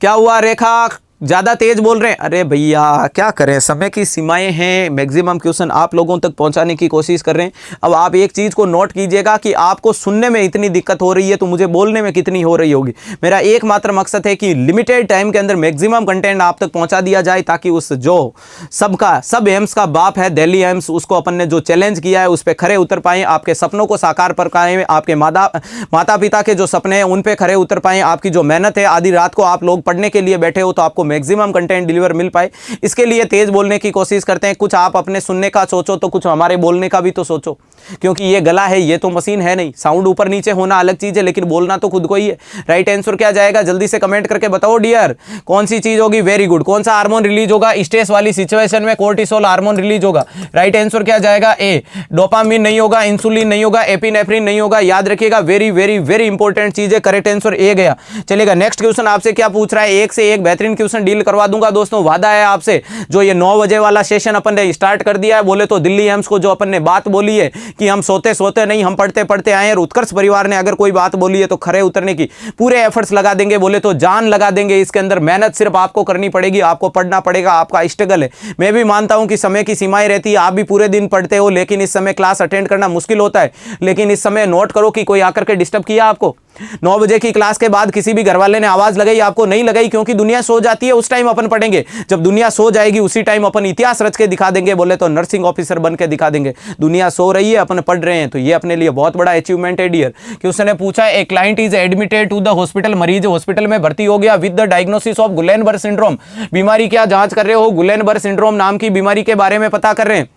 क्या हुआ रेखा? ज़्यादा तेज बोल रहे हैं। अरे भैया क्या करें, समय की सीमाएं हैं, मैक्सिमम क्वेश्चन आप लोगों तक पहुंचाने की कोशिश कर रहे हैं। अब आप एक चीज़ को नोट कीजिएगा कि आपको सुनने में इतनी दिक्कत हो रही है तो मुझे बोलने में कितनी हो रही होगी। मेरा एकमात्र मकसद है कि लिमिटेड टाइम के अंदर मैक्सिमम कंटेंट आप तक पहुंचा दिया जाए, ताकि उस जो सब एम्स का बाप है दिल्ली एम्स, उसको अपन ने जो चैलेंज किया है उस पर खरे उतर पाएँ, आपके सपनों को साकार कर पाएँ, आपके माता पिता के जो सपने हैं उन पर खरे उतर पाएँ, आपकी जो मेहनत है आधी रात को आप लोग पढ़ने के लिए बैठे हो तो आपको मैक्सिमम कंटेंट डिलीवर मिल पाए, इसके लिए तेज बोलने की कोशिश करते हैं। कुछ आप अपने सुनने का सोचो तो कुछ हमारे बोलने का भी तो सोचो, क्योंकि ये गला है, ये तो मशीन है नहीं। साउंड ऊपर नीचे होना अलग चीज है, लेकिन बोलना तो खुद को ही है। राइट आंसर क्या जाएगा, जल्दी से कमेंट करके बताओ डियर, कौन सी चीज होगी। Very good. कौन सा हार्मोन रिलीज होगा स्ट्रेस वाली सिचुएशन में, कोर्टिसोल हार्मोन रिलीज होगा। राइट आंसर क्या जाएगा, ए। डोपामिन नहीं होगा, इंसुलिन नहीं होगा, एपिनेफ्रिन नहीं होगा, याद रखिएगा, वेरी वेरी वेरी इंपॉर्टेंट चीज है। करेक्ट आंसर ए गया। चलेगा नेक्स्ट क्वेश्चन आपसे क्या पूछ रहा है, एक से एक बेहतरीन क्वेश्चन डील करवा दूंगा दोस्तों, वादा है आपसे। जो ये 9 बजे वाला सेशन अपन ने स्टार्ट कर दिया है, बोले तो दिल्ली एम्स को जो अपन ने बात बोली है कि हम सोते सोते नहीं, हम पढ़ते पढ़ते आए हैं, और उत्कर्ष परिवार ने अगर कोई बात बोली है तो खरे उतरने की पूरे एफर्ट्स लगा देंगे, बोले तो जान लगा देंगे। इसके अंदर मेहनत सिर्फ आपको करनी पड़ेगी, आपको पढ़ना पड़ेगा, आपका स्ट्रगल है। मैं भी मानता हूं कि समय की सीमाएं रहती है, आप भी पूरे दिन पढ़ते हो, लेकिन इस समय क्लास अटेंड करना मुश्किल होता है। लेकिन इस समय नोट करो कि कोई आकर के डिस्टर्ब किया आपको। 9 बजे की क्लास के बाद किसी भी घरवाले ने आवाज लगाई आपको, नहीं लगाई, क्योंकि दुनिया सो जाती है, उस टाइम अपन पढ़ेंगे। जब दुनिया सो जाएगी उसी टाइम अपन इतिहास रच के दिखा देंगे, बोले तो नर्सिंग ऑफिसर बन के दिखा देंगे। दुनिया सो रही है, अपन पढ़ रहे हैं, तो ये अपने लिए बहुत बड़ा अचीवमेंट है डियर। कि उसने पूछा, a client is admitted to the hospital, मरीज हॉस्पिटल में भर्ती हो गया with the diagnosis of Guillain Barre syndrome. बीमारी क्या जांच कर रहे हो, गुलेनबर्ग सिंड्रोम नाम की बीमारी के बारे में पता कर रहे हैं।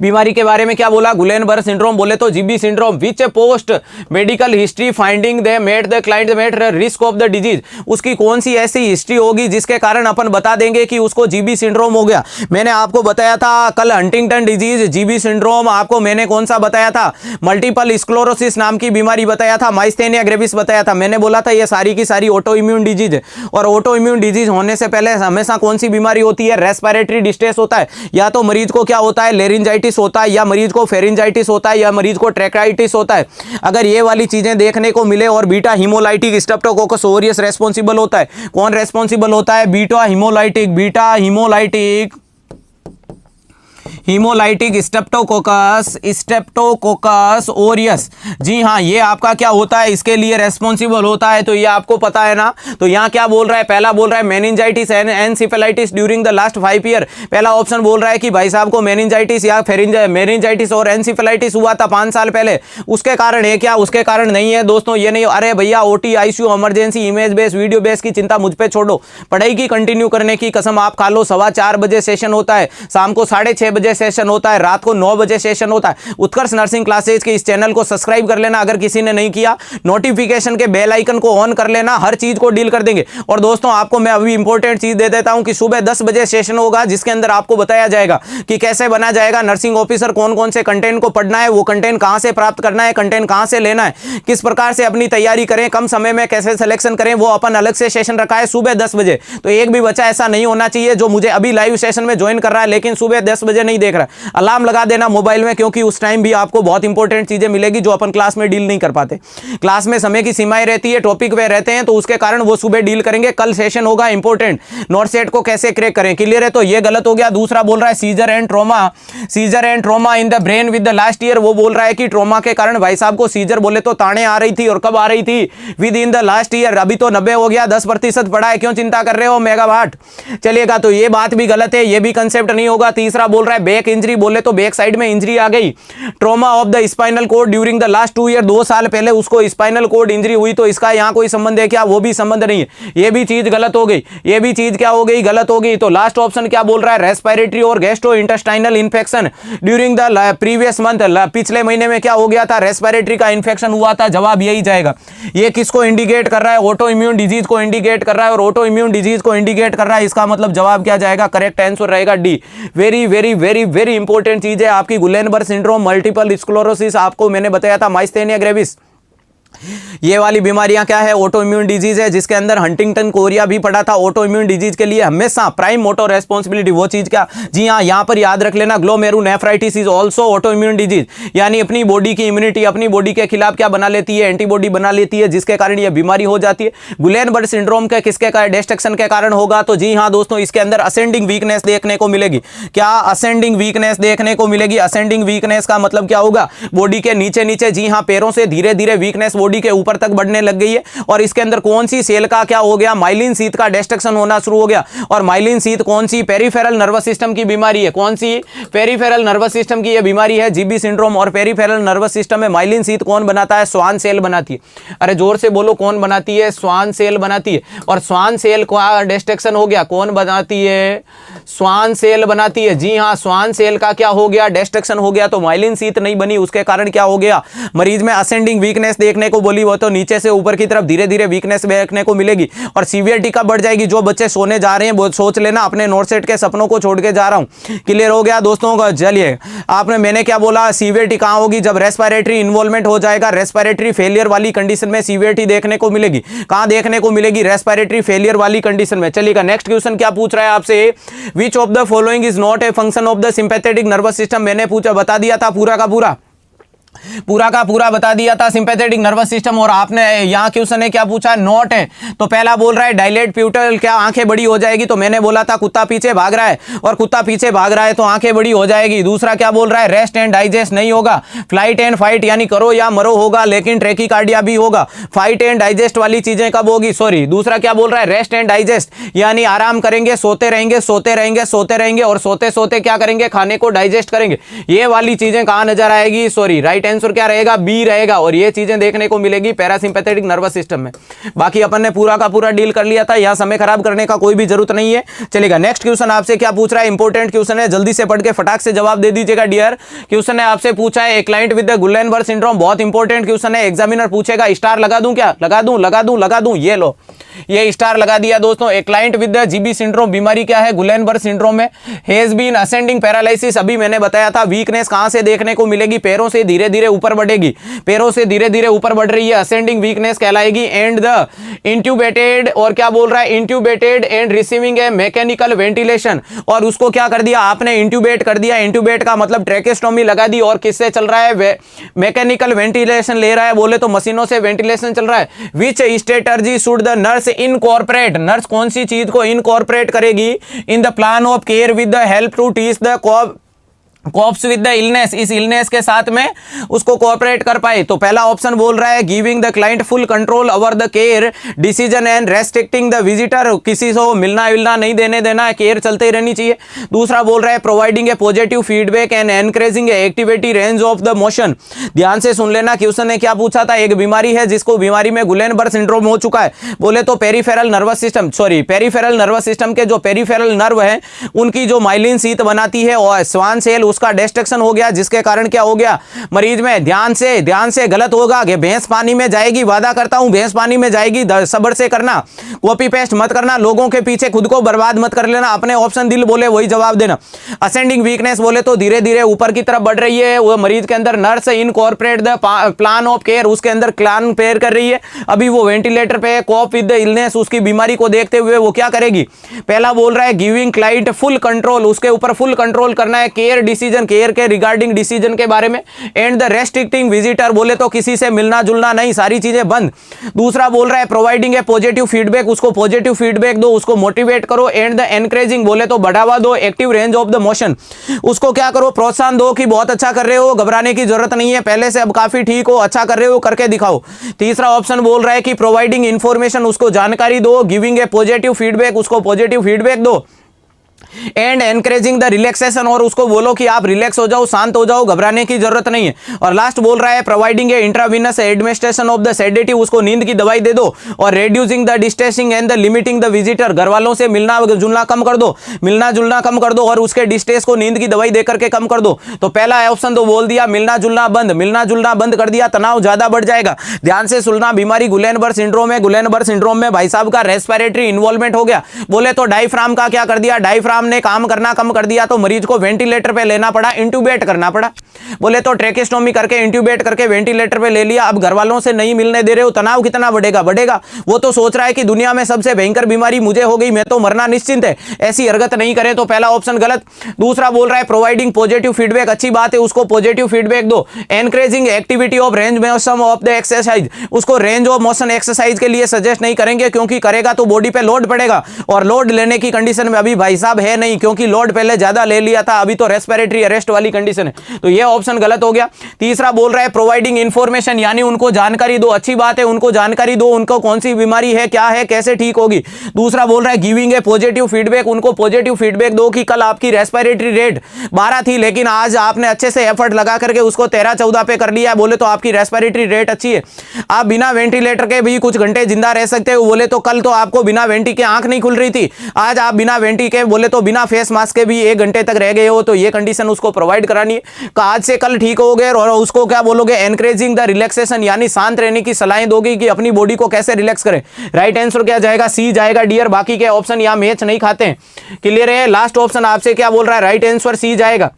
बीमारी के बारे में क्या बोला, गुलेनबर्ग सिंड्रोम, बोले तो GB syndrome. Which post medical history finding they made the client met risk of the disease. उसकी कौन सी ऐसी हिस्ट्री होगी जिसके कारण अपन बता देंगे कि उसको जीबी सिंड्रोम हो गया। मैंने आपको बताया था कल हंटिंगटन डिजीज, जीबी सिंड्रोम, आपको मैंने कौन सा बताया था, मल्टीपल स्क्लेरोसिस नाम की बीमारी बताया था, माइस्थेनिया ग्रेविस बताया था। मैंने बोला था ये सारी की सारी ऑटो इम्यून डिजीज है, और ऑटो इम्यून डिजीज होने से पहले हमेशा कौन सी बीमारी होती है, रेस्पिरेटरी डिस्ट्रेस होता है। या तो मरीज को क्या होता है, लेरिंजाइटिस होता है, या मरीज को फेरिंजाइटिस होता है, या मरीज को ट्रैकाइटिस होता है। अगर ये वाली चीजें देखने को मिले, और beta haemolytic Streptococcus Orius responsible होता है। कौन रेस्पॉन्सिबल होता है, बीटा हीमोलाइटिक स्ट्रेप्टोकोकस ओरियस। जी हाँ, ये आपका क्या होता है, इसके लिए रेस्पॉन्सिबल होता है, तो ये आपको पता है ना। तो यहाँ क्या बोल रहा है, पहला बोल रहा है meningitis and encephalitis during the last 5 year. पहला ऑप्शन बोल रहा है कि भाई साहब को मेनिंजाइटिस या मेनिंजाइटिस और एनसेफेलाइटिस हुआ था 5 साल पहले, उसके कारण है क्या, उसके कारण नहीं है दोस्तों, ये नहीं। अरे भैया OT, ICU, emergency, image base, video base की चिंता मुझ पे छोड़ो, पढ़ाई की कंटिन्यू करने की कसम आप खा लो। 4:15 बजे सेशन होता है, शाम को 6:30 बजे सेशन होता है, रात को 9 बजे सेशन होता है। उत्कर्ष नर्सिंग क्लासेज के इस चैनल को सब्सक्राइब कर लेना अगर किसी ने नहीं किया, नोटिफिकेशन के बेल आइकन को ऑन कर लेना, हर चीज को डील कर देंगे। और दोस्तों आपको मैं अभी इंपॉर्टेंट चीज दे देता हूं कि सुबह 10 बजे सेशन होगा, जिसके अंदर आपको बताया जाएगा कि कैसे बना जाएगा नर्सिंग ऑफिसर, कौन कौन से कंटेंट को पढ़ना है, वो कंटेंट कहां से प्राप्त करना है, कंटेंट कहां से लेना है, किस प्रकार से अपनी तैयारी करें, कम समय में कैसे सिलेक्शन करें, वो अपन अलग से सेशन रखा है सुबह 10 बजे। तो एक भी बच्चा ऐसा नहीं होना चाहिए जो मुझे अभी लाइव सेशन में ज्वाइन कर रहा है लेकिन सुबह 10 बजे नहीं देख रहा है। अलार्म लगा देना मोबाइल में, क्योंकि उस टाइम भी आपको बहुत इंपॉर्टेंट चीजें मिलेगी जो अपन क्लास में डील नहीं कर पाते। क्लास में समय की सीमाएं रहती है, टॉपिक वे रहते हैं, तो उसके कारण वो सुबह डील करेंगे। कल सेशन होगा इंपॉर्टेंट, नॉट सेट को कैसे क्रैक करें, क्लियर है। तो ये गलत हो गया। दूसरा बोल रहा है seizure and trauma in the brain with the last year. वो बोल रहा है कि ट्रोमा के कारण भाई साहब को सीजर, बोले तो ताने आ रही थी, और कब आ रही थी, with in the last year. अभी तो 90 हो गया, 10% पड़ा है, क्यों चिंता कर रहे हो मेगावाट। चलिएगा, तो ये बात भी गलत है, ये भी कंसेप्ट नहीं होगा। तीसरा बोल रहा है बैक इंजरी, बोले तो बैक साइड में इंजरी आ गई, trauma of the spinal cord during the last 2 year, 2 साल पहले उसको स्पाइनल कोड इंजरी हुई, तो इसका यहां कोई संबंध है क्या, वो भी संबंध नहीं है। ये भी चीज गलत हो गई, ये भी चीज क्या हो गई, गलत हो गई। तो लास्ट ऑप्शन क्या बोल रहा है, रेस्पिरेटरी और gastrointestinal infection during the previous month, पिछले महीने में क्या हो गया था, रेस्पिरेटरी का इंफेक्शन हुआ था। जवाब यही जाएगा। ये किसको इंडिकेट कर रहा है, ऑटो इम्यून डिजीज को इंडिकेट कर रहा है, और ऑटो इम्यून डिजीज को इंडिकेट कर रहा है, इसका मतलब जवाब क्या जाएगा, करेक्ट आंसर रहेगा D. Very very very very important चीज है आपकी गुलेनबर्ग सिंड्रोम, मल्टीपल स्क्लेरोसिस, आपको मैंने बताया था माइस्थेनिया ग्रेविस। ये वाली बीमारियां क्या है, ऑटो इम्यून डिजीज है, जिसके अंदर हंटिंगटन कोरिया भी पड़ा था। ऑटो इम्यून डिजीज के लिए हमेशा प्राइम मोटो रेस्पॉन्सिबिलिटी वो चीज क्या, जी हाँ, यहां पर याद रख लेना, glomerulonephritis is also auto immune disease, यानी अपनी बॉडी की इम्यूनिटी अपनी बॉडी के खिलाफ क्या बना लेती है, एंटीबॉडी बना लेती है, जिसके कारण यह बीमारी हो जाती है। गुलेनबर्ग सिंड्रोम के किसके कारण, डिस्ट्रक्शन के कारण होगा, तो जी हाँ दोस्तों, इसके अंदर असेंडिंग वीकनेस देखने को मिलेगी। क्या असेंडिंग वीकनेस देखने को मिलेगी। असेंडिंग वीकनेस का मतलब क्या होगा, बॉडी के नीचे नीचे, जी हाँ, पैरों से धीरे धीरे वीकनेस बॉडी के ऊपर तक बढ़ने लग गई है। और इसके अंदर कौन सी सेल का क्या हो गया, माइलिन शीथ का डिस्ट्रक्शन होना शुरू हो गया। और माइलिन शीथ कौन सी, पेरिफेरल नर्वस सिस्टम की बीमारी है। कौन सी, पेरिफेरल नर्वस सिस्टम की यह बीमारी है, जीबी सिंड्रोम। और पेरिफेरल नर्वस सिस्टम में माइलिन शीथ कौन बनाता है, स्वान सेल बनाती है। अरे जोर से बोलो, कौन बनाती है, स्वान सेल बनाती है। और स्वान सेल का डिस्ट्रक्शन हो गया, कौन बनाती है, स्वान सेल बनाती है। जी हां, स्वान सेल का क्या हो गया, डिस्ट्रक्शन हो गया, तो माइलिन शीथ नहीं बनी, उसके कारण क्या हो गया, मरीज में असेंडिंग वीकनेस देखने को बोली, वो तो नीचे से ऊपर की तरफ धीरे धीरे वीकनेस देखने को मिलेगी। और सीवियरिटी कब बढ़ जाएगी, जो बच्चे सोने जा रहे हैं वो सोच लेना, अपने नोट सेट के सपनों को छोड़ के जा रहा हूं। क्लियर हो गया दोस्तों का। चलिए, आपने मैंने क्या बोला, सीवियरिटी कहां होगी, जब रेस्पिरेटरी इन्वॉल्वमेंट हो जाएगा, रेस्पिरेटरी फेलियर वाली कंडीशन में सीवियरिटी देखने को मिलेगी। कहां देखने को मिलेगी, रेस्पिरेटरी फेलियर वाली कंडीशन में। चलिएगा, नेक्स्ट क्वेश्चन क्या पूछ रहा है आपसे, विच of the following is not a function of the sympathetic nervous system. मैंने पूछा, बता दिया था पूरा का पूरा बता दिया था, सिंपैथेटिक नर्वस सिस्टम। और आपने यहां क्वेश्चन है क्या पूछा, नॉट है। तो पहला बोल रहा है डायलेट प्यूटल, क्या आंखें बड़ी हो जाएगी, तो मैंने बोला था कुत्ता पीछे भाग रहा है, और कुत्ता पीछे भाग रहा है तो आंखें बड़ी हो जाएगी। दूसरा क्या बोल रहा है, रेस्ट एंड डाइजेस्ट नहीं होगा, फ्लाइट एंड फाइट यानी करो या मरो होगा, लेकिन ट्रेकिकार्डिया भी होगा। फाइट एंड डाइजेस्ट वाली चीजें कब होगी, सॉरी, दूसरा क्या बोल रहा है, रेस्ट एंड डाइजेस्ट यानी आराम करेंगे, सोते रहेंगे, सोते रहेंगे, सोते रहेंगे, और सोते सोते क्या करेंगे, खाने को डाइजेस्ट करेंगे। ये वाली चीजें कहां नजर आएगी, सॉरी, राइट आंसर क्या रहेगा, बी रहेगा। और ये चीजें देखने को मिलेगी पैरासिम्पैथेटिक नर्वस सिस्टम में। बाकी अपन ने पूरा का पूरा डील कर लिया था, यहां समय खराब करने का कोई भी जरूरत नहीं है। चलेगा, नेक्स्ट क्वेश्चन आपसे क्या पूछ रहा है, इंपॉर्टेंट क्वेश्चन है, जल्दी से पढ़ के फटाक से जवाब दे दीजिएगा डियर। क्वेश्चन है आपसे पूछा है, a client with the Guillain Barre syndrome, बहुत इंपॉर्टेंट क्वेश्चन है, एग्जामिनर पूछेगा। स्टार लगा दूं क्या, लगा दूं, ये लो, ये स्टार लगा दिया दोस्तों। ए client with the GB syndrome, बीमारी क्या है, गुलेनबर्ग सिंड्रोम में, हैज बीन असेंडिंग पैरालिसिस, अभी मैंने बताया था। वीकनेस कहां से देखने को मिलेगी, पैरों से धीरे धीरे ऊपर बढ़ेगी, पैरों से धीरे धीरे ऊपर बढ़ रही है, असेंडिंग वीकनेस कहलाएगी। एंड द इंट्यूबेटेड, और क्या बोल रहा है, intubated and receiving a mechanical ventilation, और उसको क्या कर दिया आपने, इंट्यूबेट कर दिया। इंट्यूबेट का मतलब ट्रेकेस्टोमी लगा दी, और किससे चल रहा है, मैकेनिकल वेंटिलेशन ले रहा है, बोले तो मशीनों से वेंटिलेशन चल रहा है। Which strategy should the nurse incorporate, nurse कौन सी चीज को इनकॉर्पोरेट करेगी in the plan of care with the help to teach the copes with the illness, इस इलनेस के साथ में उसको कोऑपरेट कर पाए। तो पहला ऑप्शन बोल रहा है giving the client full control over the care decision and restricting the visitor, किसी को मिलना विलना नहीं देने देना है, केयर चलते ही रहनी चाहिए। दूसरा बोल रहा है providing A positive feedback and encouraging activity range of the motion. ध्यान से सुन लेना, क्वेश्चन ने क्या पूछा था, एक बीमारी है जिसको बीमारी में गुलेनबर्ग सिंड्रोम हो चुका है, बोले तो peripheral nervous system, sorry, peripheral nervous system के जो पेरिफेरल नर्व है उनकी जो माइलिन शीथ बनाती है और स्वान सेल उसका डिस्ट्रक्शन हो गया, जिसके कारण क्या हो गया, मरीज में ध्यान से गलत होगा कि भैंस पानी में जाएगी, वादा करता हूं भैंस पानी में जाएगी, सब्र से करना, कॉपी पेस्ट मत करना, लोगों के पीछे खुद को बर्बाद मत कर लेना, अपने ऑप्शन दिल बोले वही जवाब देना। असेंडिंग वीकनेस बोले तो धीरे धीरे ऊपर की तरफ बढ़ रही है, वो मरीज के अंदर nurse incorporate the plan of care, उसके अंदर प्लान पेयर कर रही है, अभी वो वेंटिलेटर पे, कॉप विद द इलनेस, उसकी बीमारी को देखते हुए वो क्या करेगी, पहला बोल रहा है गिविंग क्लाइंट फुल कंट्रोल, उसके ऊपर फुल कंट्रोल करना है, केयर डिसीजन, केयर के रिगार्डिंग डिसीजन के बारे में, एंड द रेस्ट्रिक्टिंग विजिटर, बोले तो किसी से मिलना जुलना नहीं, सारी चीजें बंद। दूसरा बोल रहा है प्रोवाइडिंग ए पॉजिटिव फीडबैक, उसको पॉजिटिव फीडबैक दो, उसको मोटिवेट करो, एंड द एनकरेजिंग, बोले तो बढ़ावा दो active range of the motion, उसको क्या करो, प्रोत्साहन दो कि बहुत अच्छा कर रहे हो, घबराने की जरूरत नहीं है, पहले से अब काफी ठीक हो, अच्छा कर रहे हो, करके दिखाओ। तीसरा ऑप्शन बोल रहा है कि प्रोवाइडिंग इंफॉर्मेशन, उसको जानकारी दो, गिविंग ए पॉजिटिव फीडबैक, उसको पॉजिटिव फीडबैक दो, एंड एनकरेजिंग द रिलैक्सेशन, और उसको बोलो कि आप रिलैक्स हो जाओ, शांत हो जाओ, घबराने की जरूरत नहीं है। और लास्ट बोल रहा है providing A intravenous administration of the sedative, उसको नींद की दवाई दे दो, और reducing the distancing and the limiting the visitor, घर वालों से मिलना जुलना कम कर दो, मिलना जुलना कम कर दो, और उसके डिस्टेंस को नींद की दवाई दे करके कम कर दो। तो पहला ऑप्शन तो बोल दिया मिलना जुलना बंद कर दिया, तनाव ज्यादा बढ़ जाएगा। ध्यान से सुनना, बीमारी गुलेनबर्ग सिंड्रोम है, गुलेनबर्ग सिंड्रोम में भाई साहब का रेस्पिरेटरी इन्वॉल्वमेंट हो गया, बोले तो डायफ्राम का क्या कर दिया, डायफ्राम सिस्टम ने काम करना कम कर दिया तो मरीज को वेंटिलेटर पे लेना पड़ा, इंट्यूबेट करना पड़ा। बोले तो ट्रेकेस्टोमी करके इंट्यूबेट करके वेंटिलेटर पे ले लिया। अब घर वालों से नहीं मिलने दे रहे हो, तनाव कितना बढ़ेगा। वो तो सोच रहा है कि दुनिया में सबसे भयंकर बीमारी मुझे हो गई, मैं तो मरना निश्चिंत है। ऐसी हरकत नहीं करें तो पहला ऑप्शन गलत। दूसरा बोल रहा है प्रोवाइडिंग पॉजिटिव फीडबैक, अच्छी बात है, उसको पॉजिटिव फीडबैक दो। Encouraging activity of range motion of the exercise, उसको रेंज ऑफ मोशन एक्सरसाइज के लिए सजेस्ट नहीं करेंगे, क्योंकि करेगा तो बॉडी पे लोड पड़ेगा, और लोड लेने की कंडीशन में अभी भाई साहब है नहीं, क्योंकि लोड पहले ज्यादा ले लिया था, अभी तो रेस्पिरेटरी अरेस्ट वाली कंडीशन है, तो ये ऑप्शन गलत हो गया। तीसरा बोल रहा है प्रोवाइडिंग इंफॉर्मेशन, यानी उनको जानकारी दो, अच्छी बात है, उनको जानकारी दो, उनको कौन सी बीमारी है, क्या है, कैसे ठीक होगी। दूसरा बोल रहा है गिविंग ए पॉजिटिव फीडबैक, उनको पॉजिटिव फीडबैक दो कि कल आपकी रेस्पिरेटरी रेट 12 थी, लेकिन आज आपने अच्छे से एफर्ट लगा करके उसको 13-14 पे कर लिया, बोले तो आपकी रेस्पिरेटरी रेट अच्छी है, आप बिना वेंटिलेटर के भी कुछ घंटे जिंदा रह सकते हो। बोले तो कल तो आपको बिना वेंटी के आंख नहीं खुल रही थी, आज आप बिना वेंटी के बोले तो बिना फेस मास्क के भी 1 घंटे तक रह गए हो, तो ये कंडीशन उसको प्रोवाइड करानी है। आज से कल ठीक हो गए, और उसको क्या बोलोगे, एनकरेजिंग द रिलैक्सेशन, यानी शांत रहने की सलाहें दोगे कि अपनी बॉडी को कैसे रिलैक्स करें। राइट आंसर क्या जाएगा, सी जाएगा डियर। बाकी के ऑप्शन यहां मैच नहीं खाते हैं, क्लियर है। लास्ट ऑप्शन आपसे क्या बोल रहा है, राइट आंसर सी जाएगा,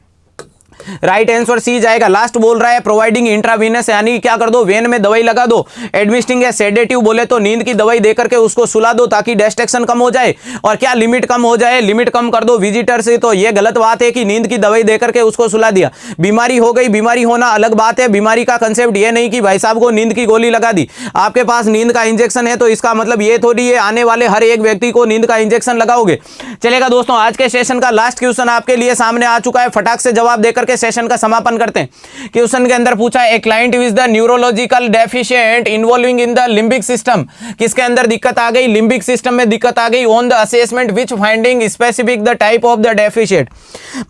राइट आंसर सी जाएगा। लास्ट बोल रहा है प्रोवाइडिंग इंट्रावीनस, यानी क्या कर दो, वेन में दवाई लगा दो। एडमिनिस्ट्रिंग ए सेडेटिव, बोले तो नींद की दवाई दे करके उसको सुला दो ताकि डिस्ट्रैक्शन कम हो जाए, और क्या लिमिट कम हो जाए, लिमिट कम कर दो विजिटर से। तो ये गलत बात है कि नींद की दवाई दे करके उसको सुला दिया। बीमारी हो गई, बीमारी होना अलग बात है, बीमारी का कंसेप्ट ये नहीं कि भाई साहब को नींद की गोली लगा दी। आपके पास नींद का इंजेक्शन है तो इसका मतलब ये थोड़ी है आने वाले हर एक व्यक्ति को नींद का इंजेक्शन लगाओगे। चलेगा दोस्तों, आज के सेशन का लास्ट क्वेश्चन आपके लिए सामने आ चुका है, फटाक से जवाब देकर के सेशन का समापन करते हैं। क्वेश्चन के अंदर पूछा है, a client with the neurological deficient involving in the limbic system, किसके अंदर दिक्कत आ गई, लिम्बिक सिस्टम में दिक्कत आ गई। On the assessment which finding specific the type of the deficient,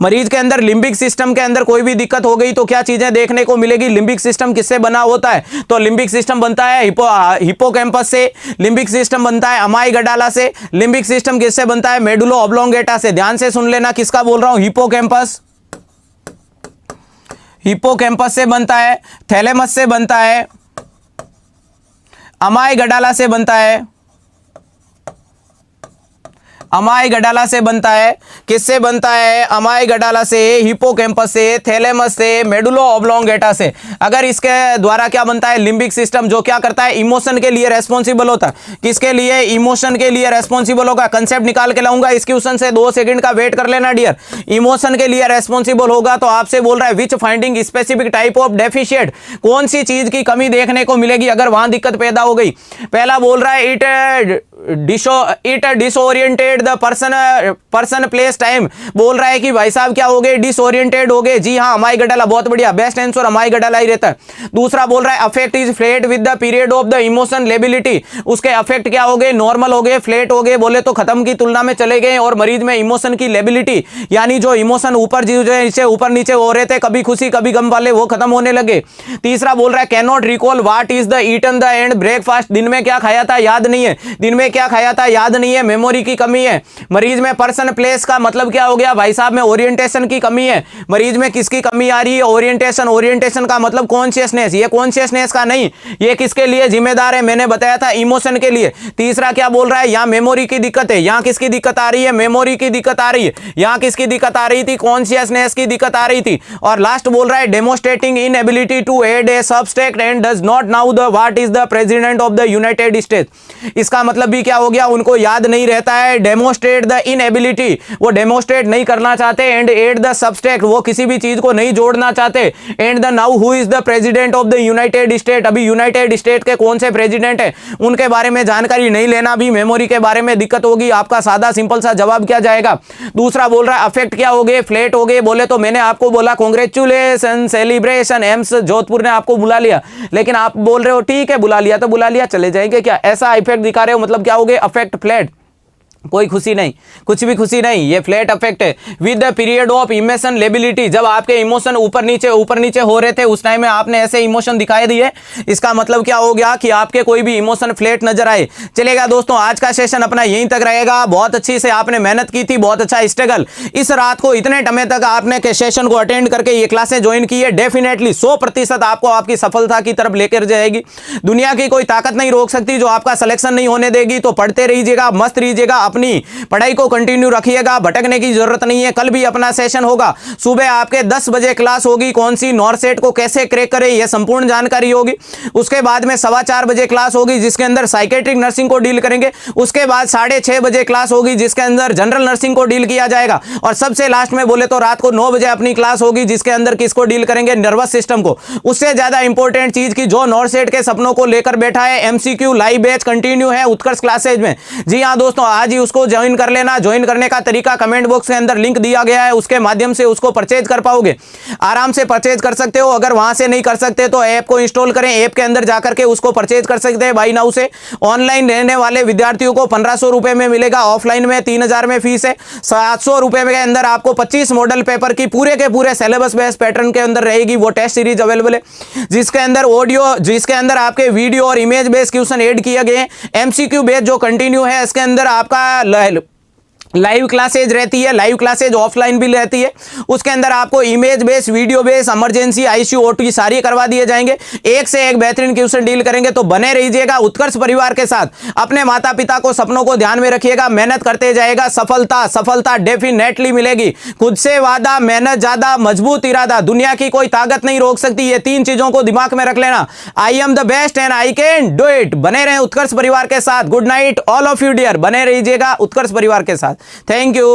मरीज के अंदर लिम्बिक सिस्टम के अंदर कोई भी दिक्कत हो गई तो क्या चीजें देखने को मिलेगी। लिम्बिक सिस्टम किससे बना होता है, तो लिम्बिक सिस्टम बनता है हिप्पोकैम्पस से, लिम्बिक सिस्टम बनता है अमाइगडाला से, लिम्बिक सिस्टम किससे बनता है, मेडुलो ऑब्लोंगेटा से। ध्यान से सुन लेना किसका बोल रहा हूं, हिप्पोकैम्पस, हिप्पोकैम्पस से बनता है, थैलेमस से बनता है, अमाइगडाला से बनता है, अमाइगडाला से बनता है। किससे बनता है, अमाइगडाला से, हिप्पोकैम्पस से, थैलेमस से, मेडुलो ऑब्लोंगेटा से। अगर इसके द्वारा क्या बनता है, लिम्बिक सिस्टम, जो क्या करता है, इमोशन के लिए रेस्पॉन्सिबल होता है। किसके लिए, इमोशन के लिए रेस्पॉन्सिबल होगा। कंसेप्ट निकाल के लाऊंगा, इस क्वेश्चन से 2 सेकंड का वेट कर लेना डियर। इमोशन के लिए रेस्पॉन्सिबल होगा तो आपसे बोल रहा है which finding specific type of deficient, कौन सी चीज की कमी देखने को मिलेगी अगर वहां दिक्कत पैदा हो गई। पहला बोल रहा है it disoriented the person place time, बोल रहा है कि भाई साहब क्या हो गए, डिसओरिएंटेड हो गए। जी हाँ, अमाइगडाला, बहुत बढ़िया, बेस्ट आंसर अमाइगडाला ही रहता है। दूसरा बोल रहा है affect is flat with the period of the emotion liability, उसके अफेक्ट क्या हो गए, नॉर्मल हो गए, फ्लैट हो गए, बोले तो खत्म की तुलना में चले गए, और मरीज में इमोशन की लेबिलिटी, यानी जो इमोशन ऊपर नीचे ऊपर नीचे हो रहे थे, कभी खुशी कभी गम वाले, वो खत्म होने लगे। तीसरा बोल रहा है can not recall what is the eaten the and breakfast, दिन में क्या खाया था याद नहीं है, दिन में क्या खाया था याद नहीं है, मेमोरी की कमी है। मरीज में पर्सन प्लेस का मतलब क्या हो गया, भाई साहब में ओरिएंटेशन की कमी है। मरीज में किसकी कमी आ रही है, ओरिएंटेशन, ओरिएंटेशन का मतलब कॉन्शियसनेस, ये कॉन्शियसनेस का नहीं, ये किसके लिए जिम्मेदार है, मैंने बताया था इमोशन के लिए। तीसरा क्या बोल रहा है, यहां मेमोरी की दिक्कत है, यहां किसकी दिक्कत आ रही है, मेमोरी की दिक्कत आ रही है, यहां किसकी दिक्कत आ रही थी, कॉन्शियसनेस की दिक्कत आ रही थी। और लास्ट बोल रहा है demonstrating inability to add a subtract and does not know the what is the president of the United States, इसका मतलब भी क्या हो गया, उनको याद नहीं रहता है। डेमोस्ट्रेट द इनएबिलिटी, वो डेमोस्ट्रेट नहीं करना चाहते, एंड एड द सब्सट्रैक्ट, वो किसी भी चीज को नहीं जोड़ना चाहते, and the now who is the president of the United state, अभी यूनाइटेड स्टेट के कौन से प्रेसिडेंट है उनके बारे में जानकारी नहीं लेना, भी मेमोरी के बारे में दिक्कत होगी। आपका सादा सिंपल सा जवाब क्या जाएगा। दूसरा बोल रहा है अफेक्ट क्या हो गए, फ्लैट हो गए, बोले तो मैंने आपको बोला कांग्रेचुलेशन सेलिब्रेशन, एम्स जोधपुर ने आपको बुला लिया, लेकिन आप बोल रहे हो ठीक है बुला लिया तो बुला लिया, चले जाएंगे क्या, ऐसा इफेक्ट दिखा रहे हो, मतलब क्या हो गए, अफेक्ट फ्लैट, कोई खुशी नहीं, कुछ भी खुशी नहीं, ये फ्लैट अफेक्ट है। With the period of emotion liability, जब आपके इमोशन ऊपर नीचे हो रहे थे उस टाइम में आपने ऐसे इमोशन दिखाई दिए, इसका मतलब क्या हो गया कि आपके कोई भी इमोशन फ्लैट नजर आए। चलेगा दोस्तों, आज का सेशन अपना यहीं तक रहेगा। बहुत अच्छी से आपने मेहनत की थी, बहुत अच्छा स्ट्रगल, इस रात को इतने समय तक आपने के सेशन को अटेंड करके ये क्लासें ज्वाइन की है, डेफिनेटली 100% आपको आपकी सफलता की तरफ लेकर जाएगी। दुनिया की कोई ताकत नहीं रोक सकती जो आपका सिलेक्शन नहीं होने देगी। तो पढ़ते रहिएगा, मस्त रहिएगा, अपनी पढ़ाई को कंटिन्यू रखिएगा, भटकने की जरूरत नहीं है। कल भी अपना सेशन होगा, सुबह आपके 10 बजे क्लास होगी, कौन सी नॉरसेट को कैसे क्रैक करें यह संपूर्ण जानकारी होगी। उसके बाद में 4:15 बजे क्लास होगी जिसके अंदर साइकेट्रिक नर्सिंग को डील करेंगे। उसके बाद 6:30 बजे क्लास होगी जिसके अंदर जनरल नर्सिंग को डील किया जाएगा। और सबसे लास्ट में बोले तो रात को 9 बजे अपनी क्लास होगी जिसके अंदर किसको डील करेंगे, नर्वस सिस्टम को। उससे ज्यादा इंपॉर्टेंट चीज की जो नॉरसेट के सपनों को लेकर बैठा है, एमसीक्यू लाइव बैच कंटिन्यू है उत्कर्ष क्लासेज में। जी हां दोस्तों, आज ही उसको ज्वाइन कर लेना। ज्वाइन करने का तरीका कमेंट बॉक्स के अंदर लिंक दिया गया है, उसके माध्यम से उसको परचेज कर पाओगे, आराम से परचेज कर सकते हो। अगर वहां से नहीं कर सकते तो ऐप को इंस्टॉल करें, ऐप के अंदर जाकर के उसको परचेज कर सकते हैं बाई नाउ से। ऑनलाइन रहने वाले विद्यार्थियों को 1500 रुपए में मिलेगा, ऑफलाइन में 3000 में फीस है। 700 रुपए के अंदर आपको 25 मॉडल पेपर की पूरे के पूरे सिलेबस बेस्ड पैटर्न के अंदर रहेगी वो टेस्ट सीरीज अवेलेबल है, जिसके अंदर आपके वीडियो और इमेज बेस्ड क्वेश्चन ऐड किए गए हैं। एमसीक्यू बेस्ड जो कंटिन्यू है, इसके अंदर आपका लाइव क्लासेज रहती है, लाइव क्लासेज ऑफलाइन भी रहती है। उसके अंदर आपको image base, video base, emergency, ICU, OT सारी करवा दिए जाएंगे। एक से एक बेहतरीन क्वेश्चन डील करेंगे, तो बने रहिएगा उत्कर्ष परिवार के साथ। अपने माता पिता को सपनों को ध्यान में रखिएगा, मेहनत करते जाएगा, सफलता डेफिनेटली मिलेगी। खुद से वादा, मेहनत ज्यादा, मजबूत इरादा, दुनिया की कोई ताकत नहीं रोक सकती। ये 3 चीजों को दिमाग में रख लेना। I am the best and I can do it. बने रहें उत्कर्ष परिवार के साथ। Good night all of you dear, बने रहिएगा उत्कर्ष परिवार के साथ। Thank you.